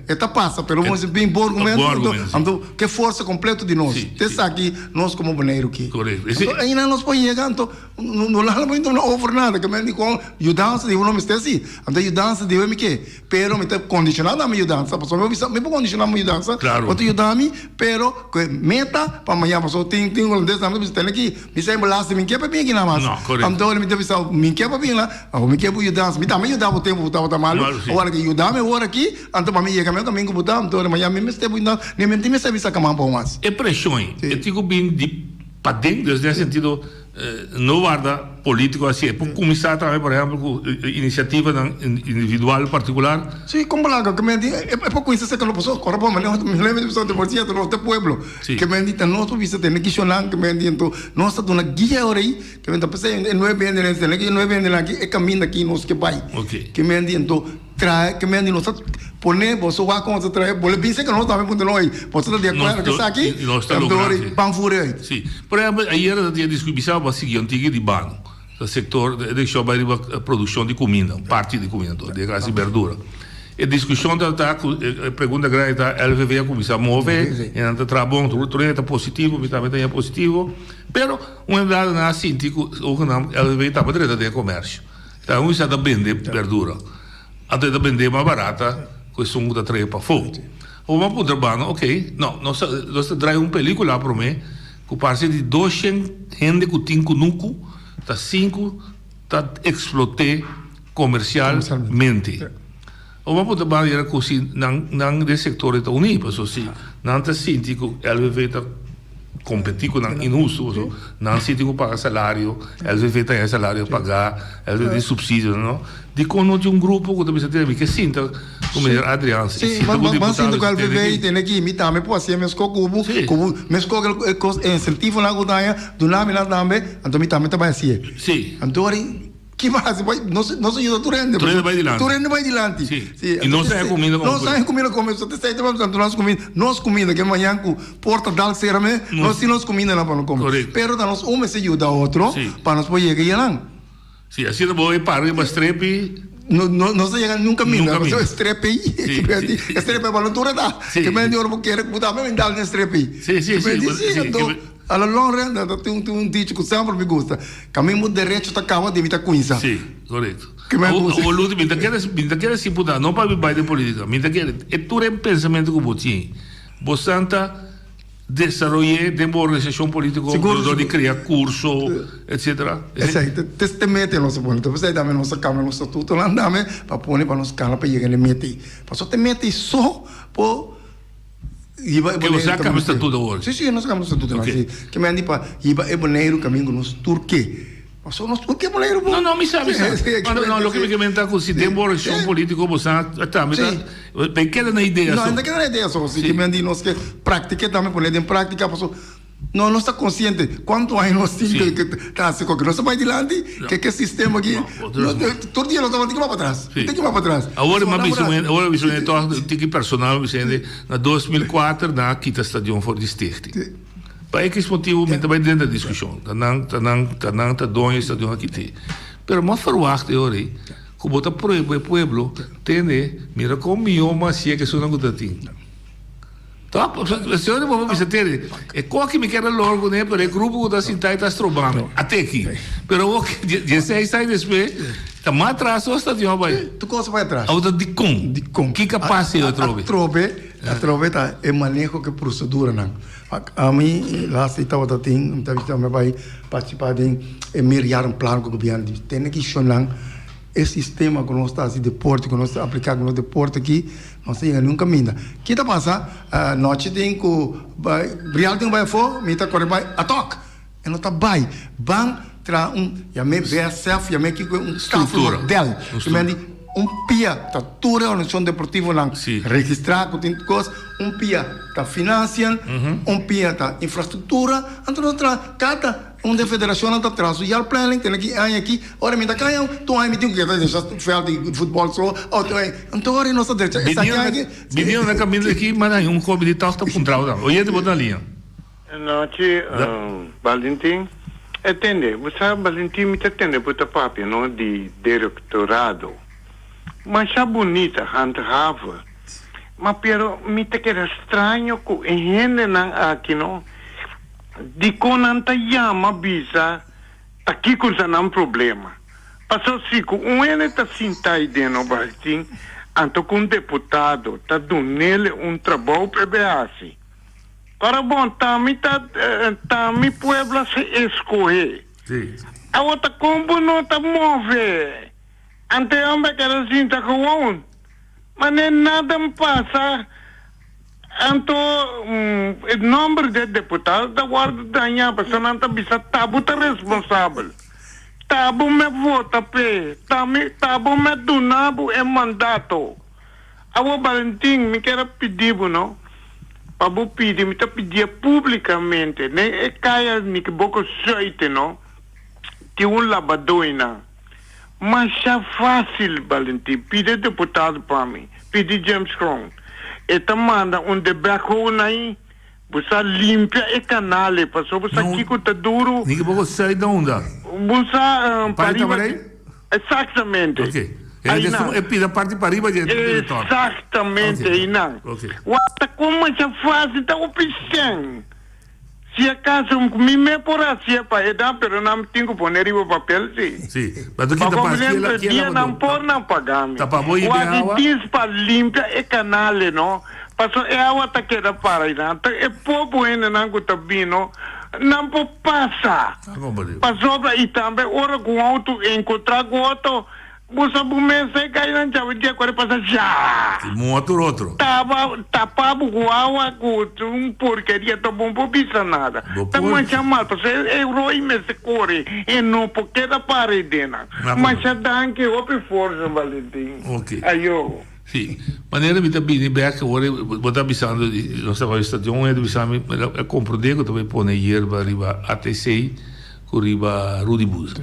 Está passa, pelo menos bem bom argumento. Ando que força completa de nós. Essa aqui nós como boneiro aqui. Correto. Então ainda nós põe chegando, não lá não ofre nada, que me com ajudança de um nome assim. Ando ajudança de eu que, pero me tá condicionado a minha ajudança, porque me vou condicionar a minha ajudança. Quanto ajudar-me, pero que meta para amanhã, porque tem holandês também me tem aqui, me sai balaste, me quer para bem aqui na massa. Então me deve ser me quer para bem lá, me quer ajudança, me também ajudava o tempo, botava mal. Agora que ajudar-me agora aqui, então para mim chega meu caminho que botar, então amanhã me estou ajudando, nem me tem serviço a camar para mais. É pressão, eu digo bem de para dentro, nesse sentido, não guarda político assim, é para começar a trabalhar, por exemplo, com iniciativa individual particular. Sim, como lá, que me diz, é para conhecer que não posso, corre para me lembro de pessoas de Porcia, do nosso pueblo, que me diz, nós vamos ter que chorar, que me diz, então, nós estamos na guia agora aí, que me diz, pensei, não é bem nesse, não é bem aqui, é caminho aqui, nós que vai, que me diz, então, trai, que me diz, nós poner, você vai com você trai, boleh bem que nós também podemos nós, você está de acordo que está aqui, então, panfure. Sim, por exemplo, ayer eu tinha discussão para seguir antigo de banco. O setor deixou a produção de comida, parte de comida, de graça e verdura. E a discussão está, a pergunta grande está, LVV a começar a mover, e não está bom, tudo está positivo, também está positivo, mas uma verdade não é assim, o LVV está para direita de comércio. Então, isso é da vender verdura, até da vender mais barata, com isso muda treino para fogo. Ou uma puta banda, ok, não, nós traz película para mim, com parte de 200 gente que tem conuco, tá 5 tá exploté comercialmente. Uma puta bandeira que assim não de setor está unido, porque assim não tá sintico LVV tá competir com inuso, não sintico pagar salário, LVV tem salário pagar, LVV tem subsídio, não? De quando de grupo que também tem que sinta como é Adriano, mas sinto que LVV tem aqui, me também pode ser mesmo como incentivo na gudanha do nome lá também, então me também vai ser. Sim. Então que mais nós ajuda Turende vai adiante. E não sai comida como não sai comida como só te sai nós comida que amanhã com porta dal serame nós comida lá para não comer pero da nós um se ajuda outro para nós poder chegar lá. Sim, assim não vou parar em Strepe. Não se chega nunca mina, mas Strepe Strepe para não turada. Que me deu porque quer botar mesmo dal nesse Strepe. Sim. A longa tem dicho que sempre me gusta. Caminho direito está calma de mita coisa. Sim, correto. O luto minta quer se putar, não para viver de política. Minta quer é tudo um pensamento que você tem. Você anta desenvolver de uma organização política, de criar curso, etc. Exato. Te mete nossa política. Você também nossa câmara, nosso estatuto lá também para pôr para nos cala para chegar no mete. Para te mete só por que você acaba o estatuto hoje. Sim, nós acabamos o estatuto. Que me andi para é boneiro caminho nos turque. Mas nós turque é boneiro. Não, me sabe. Não, o que me comenta com se tem uma organização política você está, me queda na ideia. Não, ainda queda na ideia só. Que me andi nós que prática também poner em prática, não, não está consciente quanto aí nós temos que está assim, que nós vai adiante, que sistema aqui, todo dia nós estamos para trás, tem que ir para trás. Agora tem que personal, na 2004, na Quita Stadion for District. Para esse motivo, me também dentro da discussão, tá dono estadion aqui. Pero uma verwachte hoor, como tá pueblo, tem, mira como mioma se que só não tem. Tá, a senhora não vai ter. É qual que me quer logo, né? Para o grupo da Sintai está estrobando até aqui. Pero o que 16 sai depois, tá mais atrás o estadião vai. Tu coisa vai atrás. A outra de com. Que capaz é o trobe? A trobe tá é manejo que procedura não. A mim lá se estava também vai participar de meriar plano que o governo tem que chorar. Esse sistema que nós está assim deporte que nós aplicar no deporte aqui não sei nunca minda que tá passa noite tem que vai real tem vai for me tá corre vai a toque e não tá vai van tra ya me BSF ya me que estrutura model pia tá toda a organização deportiva lá registrar com tem coisas pia tá financiando pia tá infraestrutura então cada da federação está atrás e o planning tem aqui ora me tá caindo tu aí me tem que fazer veld de futebol só então ora nossa direita essa aqui menino na caminho aqui mas aí cobre de tal tá control não olha de botar linha não Valentim entende você Valentim me entende puta papi não de directorado mas é bonita handhava mas pero me te queda estranho com gente aqui não di ko nanta yama bisa aqui com não problema passou se com ele tá sintai dentro bastin anto com deputado tá dando trabalho PBAC para bom tá mi pueblo se escolher a outra combo não tá mover ante homem que era sinta com mas nem nada me passa anto o número de deputados da guarda danha para não tá bisa tabu tá responsável tabu me vota pe tabu me donabo é mandato ao Valentim me quer pedir não para pedir me tá pedir publicamente né é caia me que pouco sorte não que labadoina mas é fácil Valentim pedir deputado para mim pedir James Crone eta manda de backhoe aí você limpa e canale passou você aqui com tá duro ninguém pode sair da onda você exatamente ok é pida parte para riba de exatamente aí não what como é fácil tá opção se acaso me por assim para edar pero não tenho que pôr o papel sim mas do que tá passando dia não por não pagar tá para boi de água diz para limpar e canale não passou é água tá que dá para aí não é povo ainda não que tá vindo não pode passar passou para e também ora com auto encontrar com auto você bumense cai na chave de agora passa já outro tapava com água com porcaria tá bom por bisa nada tá mais chamado porque é roi me se corre e não porque da parede mas já dá que open força Valentim ayo sim maneira me tá bem back agora botar bisando não estava estação é bisando é compreender que também põe hierba riba ATC com riba Rudy Bus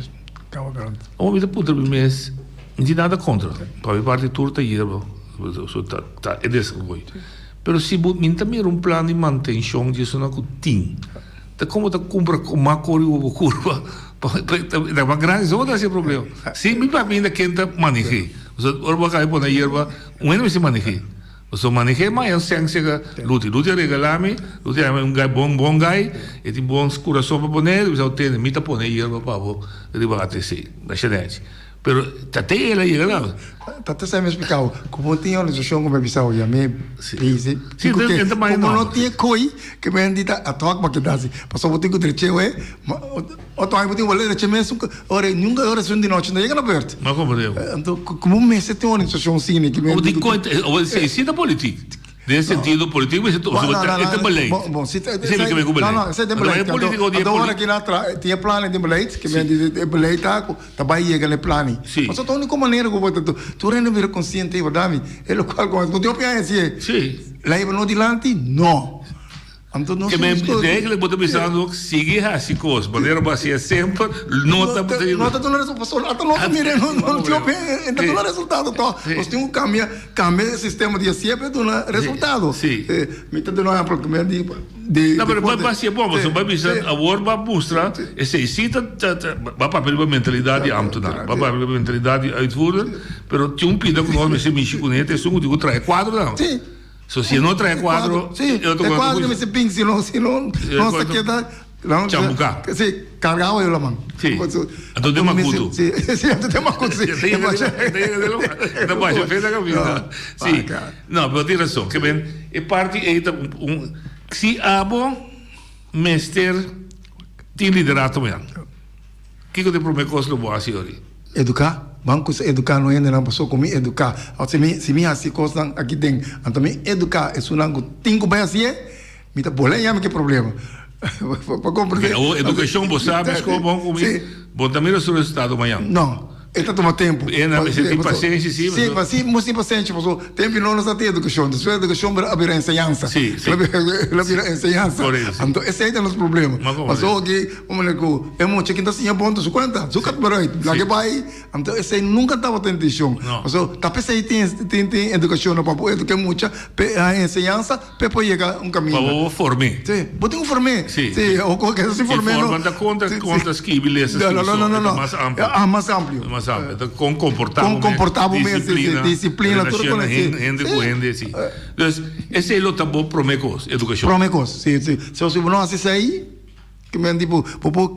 o me tá puta mês não tem nada contra para a parte turta e é desse que mas se você tem plano de manutenção disso não tem tá como tá compra uma curva é uma grande zona esse problema se me vai vir daqui então maneje você ora vai pôr na hierba não se maneje você maneje mas eu sei que luta regalame luta é bom gai e tem bons coração para poner você tem me tá pôr na hierba para o ATC da cidade pero tate ela llega lá tate se me explicou como tinha organização como bisau já me dice como não tinha coi que me andita a toque para que dase passou botico trecho é o toque botico vale trecho mesmo ora nunca ora de noite não chega na perto mas como deu então como me se tem uma organização sim que me o dico o se da política nesse sentido político mas é beleid bom se que me cobra não se é beleid agora que lá tinha plano de beleid que me diz beleid tá vai chegar no plano mas a única maneira que você tu rende vir consciente verdade é o qual como tu pensa sim leva no dilante não então não que me diga que botar pensando seguir assim coisa maneira bacia sempre nota tu não resultado até não mire não tio então não resultado to nós temos cambia sistema de sempre do resultado me tá dando exemplo que me de não mas bacia bom você vai pensar a work vai mostrar esse cita vai para a mentalidade ambulante vai para a mentalidade uitvoerder pero tinha pida com nós me se conhece isso digo trai quadro não sim se não trai quadro eu tô quadro me se ping se não nossa queda não se cargava eu lá mano então tem uma culto sim tem uma culto tem não pode fez a cabeça sim não mas tem razão que bem é parte é se abo mestre tem liderado mesmo que eu te prometo que eu vou assim hoje educar banco se educar não é não passou comigo educar se me assim coisa aqui tem então me educar é sunango tingo bem assim me tá bolando que problema para compreender a educação você sabe como bom comigo Bom, também o resultado amanhã. Não. Está tomando tempo. Você tem paciência, sim. Sim, mas sim, paciência. Tempo não nos tem educação. Depois a educação vira ensinança. Sim. Ela vira ensinança. Então, esse aí é o nosso problema. Mas hoje, vamos dizer, é muito que ainda bom, tu conta. Tu quer ver, lá que vai. Então, esse aí nunca estava tendo educação. Mas, talvez aí tem educação para poder educar muito, a ensinança, para poder chegar um caminho. Para formar. Sim, pode formar. Sim. Ou qualquer coisa se formar. Forma da contas que beleza. Não. Mais amplo. Com comportamento, disciplina, tudo com isso. Então, esse é o tabu promecos, educação. Promecos, sim. Se você não assiste aí, que me tipo,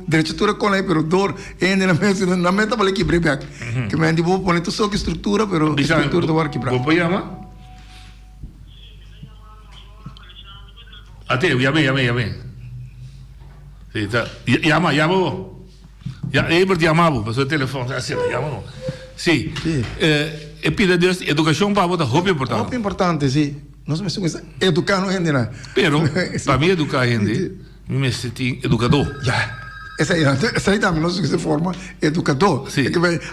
diretora com aí, pero dor, na meta vale que breve, que me tipo, põe tu só que estrutura, pero estrutura do ar que breve. Como chama? Até, llame. Sim, tá. Llama. Ele chamava, passou o telefone, assim, chamava. Sim. E pida Deus, educação para botar roupa importante. Roupa importante, sim. Nós precisamos educar a gente, né? Pero, para mim educar a gente, me senti educador. Já. Essa aí também, nós se forma educador. Sim.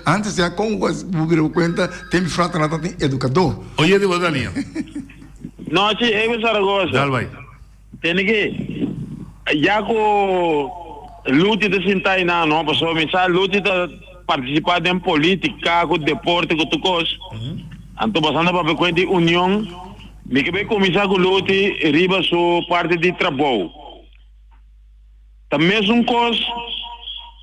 Antes, já como você viu conta, tem frata nada tem educador. Olha de boa linha. Não, é Zaragoza. Dá vai. Tem que já com luta de sentar na não, pessoal, mas luta de participar em política, com deporte, com tudo coisa. Então, passando para a de união, me que vai começar com luta riba sua parte de trabalho. Também um coisa,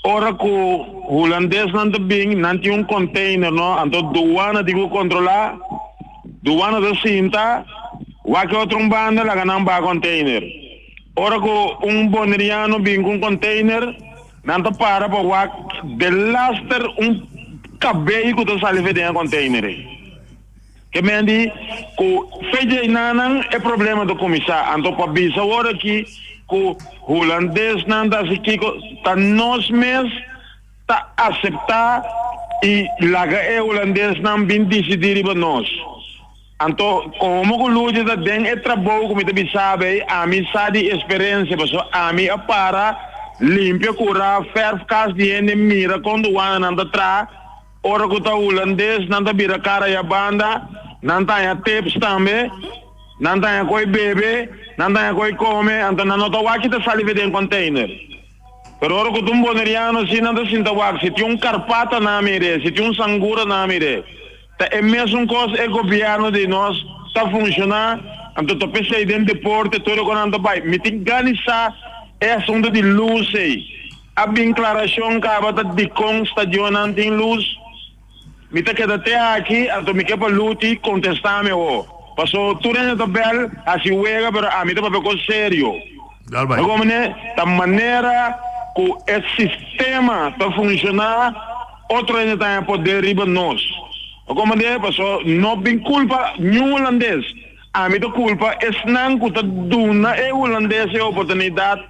ora que o holandês não tem um container, não, então doana digo controlar, doana de cinta, o que outro banda lá não vai container. Ora que boneriano vem com container, não para de laster cabelo que está ali dentro container. Que me diz que feijão não é problema do comissário, então para bisa ora que o holandês não está aqui, tá nós mesmos tá aceitar e lá é holandês não vem decidir para nós. Então, como que luta da bem é trabalho, como você sabe, a mim sabe experiência, pessoal, a mim é para limpar, curar, ferro, casa de gente, mira, quando o ano anda atrás, ora que está holandês, não está vira cara e a banda, não está tapes também, não está coi bebê, não está coi come, então não está o que está saliva dentro container. Pero ora que tu boneriano, se não está sinta o se tem carpata na mire, se tem sangura na mire. É mesmo coisa, é governo de nós, está funcionando, então eu pensei dentro do deporte, tudo quando anda vai. Me tem que organizar é assunto de luz aí. A declaração que a de com estadion não tem luz. Me tem que até aqui, então me quer para luta e contestar meu. Passou tudo na tabela, assim uega, mas a mim tá para coisa sério. Como né, da maneira que o sistema está funcionando, outro ainda tem poder riba nós. Como é, pessoal, não tem culpa nenhum holandês. A minha culpa é não que está dando é holandês a oportunidade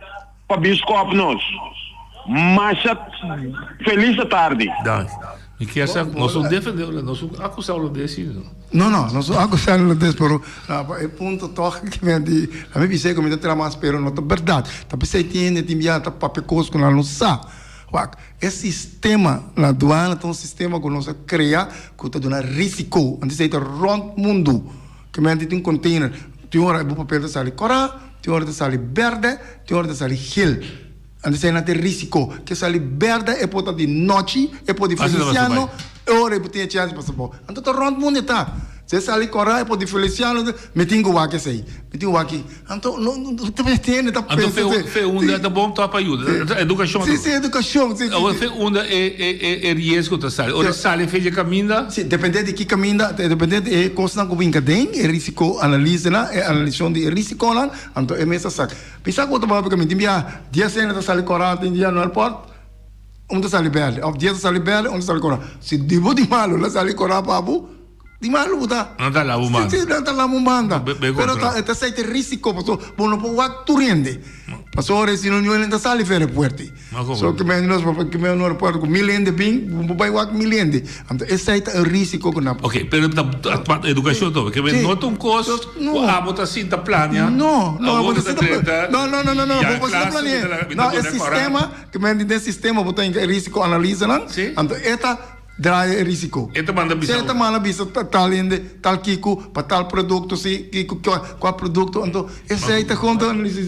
para biscoito nós. Mas feliz tarde. E que essa nós não defendemos, nós acusamos desse. Não, nós acusamos desse, pero é ponto toque que me di. A mim pensei que me dá mais, pero não é verdade. Tá pensei que tem enviado papel coisa que não sabe. Esse sistema na aduana é um sistema que nós criamos que está dando risco. Antes de rond mundo, que me tem um container, tem hora o papel de sali cora, tem hora de sali verde, tem hora de sali gel. Antes de ter risco, que sali verde é pode de noite, é pode feliciano, é hora é pode ter chance para saber. Então rond mundo está. Se sali cora é pode feliciano, me tem que o que sei, me tem o que. Então não tem tá pensando. Então foi da bom tá para ajuda. Educação. Sim, educação. Sim. Foi é risco da sali. Ora sali fez caminho. Sim, depende de que caminho, depende de coisa que vem cadê, é risco analisa na, é análise de risco lá, então é mesmo sac. Pensa que o trabalho que me tem dia cena da sali cora tem dia no aeroporto. Onde sali bela, dia sali bela, onde sali cora. Se divo de malo, la sali cora papo. Di malu buta. Não está lá humano. Sim, não está lá humano. Pero está sente risco, pastor. Bom, não pode turende. Pastor, se não ele está sali fere puerti. Só que me nós que me no aeroporto com milende bem, vai wak milende. Então esse é o risco que não. Ok, pero a educação toda, que não tem custo, a votação está planeada. Não, vou você planear. Não, esse sistema que me diz sistema botar em risco analisa não. Então eta draai risiko. Ito man bisa. Ito man bisa tal kiko para tal produto si kiko qual produto então esse aí tá contando isso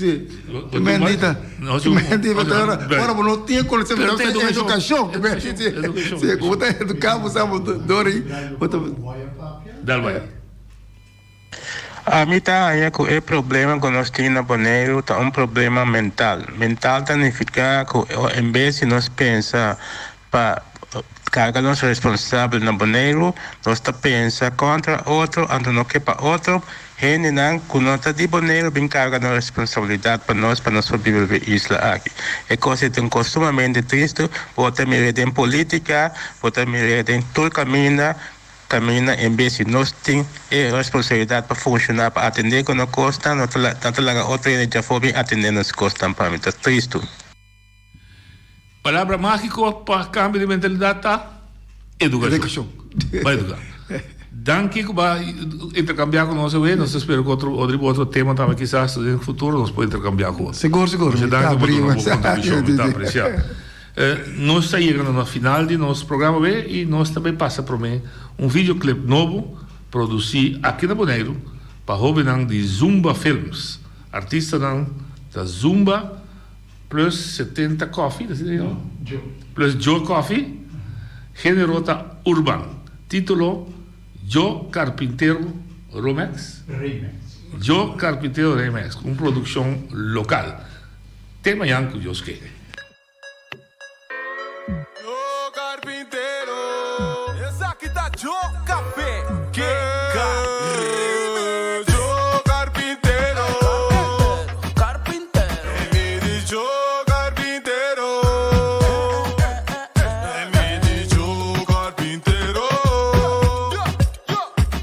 que mendita. Ora não tinha conhecimento de educação que me se como tá educado sabe dori. Dalmai. A mim tá aí que o problema que nós temos na Bonaire tá problema mental. Mental significa que em vez de nós pensar para carga nós responsável na Bonaire, nós tá pensa contra outro, então não que para outro, gente não que nós tá de Bonaire bem carga na responsabilidade para nós sobreviver isla aqui. É coisa tem costumamente triste, bota me em política, bota me em todo caminho em vez de nós tem responsabilidade para funcionar, para atender quando custa, não tá lá outra energia fobia atender nas costas para mim, tá triste. Palavra mágica para cambio de mentalidade tá educação. Vai educar. Danke que vai intercambiar com nós hoje, nós esperamos que outro tema também quizás no futuro nós podemos intercambiar com. Seguro. Danke por uma contribuição, muito apreciado. Nós estamos chegando no final de nosso programa e nós também passa para mim videoclipe novo produzido aqui na Bonaire para jovens de Zumba Films, artista da Zumba plus 70 Coffee, plus Joe Coffee, generota urban, título Joe Carpintero Remix, Joe Carpintero Remix, uma produção local. Tema yang que Deus quer. Joe Carpintero, essa aqui tá Joe Café, que Joe Carpintero, me diz Joe Carpintero, me diz Joe Carpintero,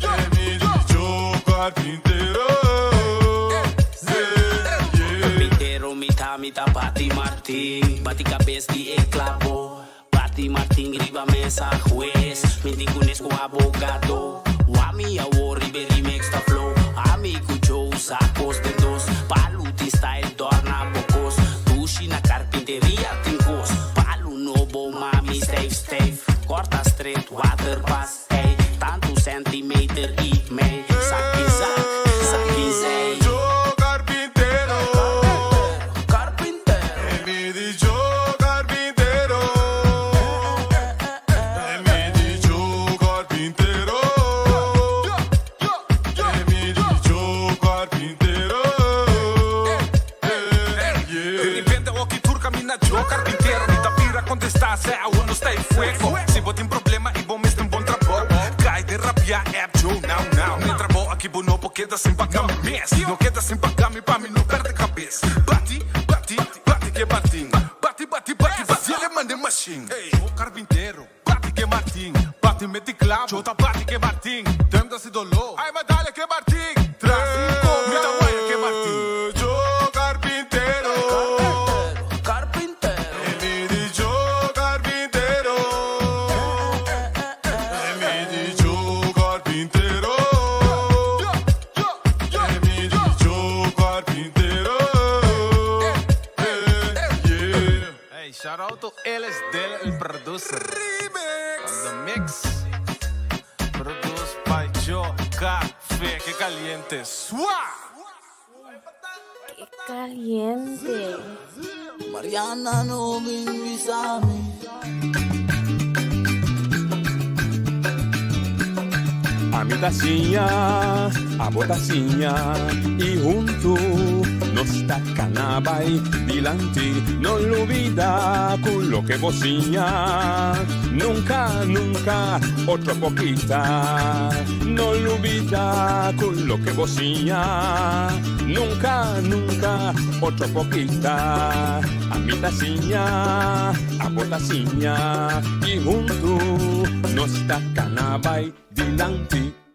me diz Joe Carpintero, Carpintero, mita, Pati Martin, bati cabeça de esclavo. Pati Martin, griba mesa, juez, me dicunes com abogado. Wami, a worry, remix da flow. Amigo Joe, sacos de dos. Paluti style, dorna bocos. Dushi na carpinteria, tem cos. Palu novo, mami, stave. Corta straight, water pass, hey. Tanto centimeter e meio. Saque, zay. Joe Carpintero, me diz Joe Carpintero, me diz Joe Carpintero, me diz Joe Carpintero, De repente aqui turca mina Joe Carpintero, me tapira contestar se a uno está em fuego. Se você tem problema e bom mesmo bom trabalho, cai de rabia é Joe now. Me trabalho aqui bom não porque queda sem pagar me mês, não queda sem pagar me para mim não perde cabeça. Bati que Martin, bati ele manda machine. Joe Carpintero, bati que Martin, bati mete clavo, Joe bati que Martin, tenta se dolor. Ai mas dale que Martin, traz me dá guaia que Martin. Joe Carpintero, me diz Joe Carpintero, me diz Joe Carpintero, me diz Joe Carpintero. Hey, shout out to LSD, el producer. Remix. On the mix. Produced by Joe Café. Que caliente. Swag. Qué caliente. Mariana no me A mi tacinha, a botacinha e junto nos tacanabay dilante, no olvida con lo que bocina, nunca otra poquita, no olvida con lo que bocina, nunca otra poquita, a mi tacinha, a botacinha y junto nos está canabay dilante.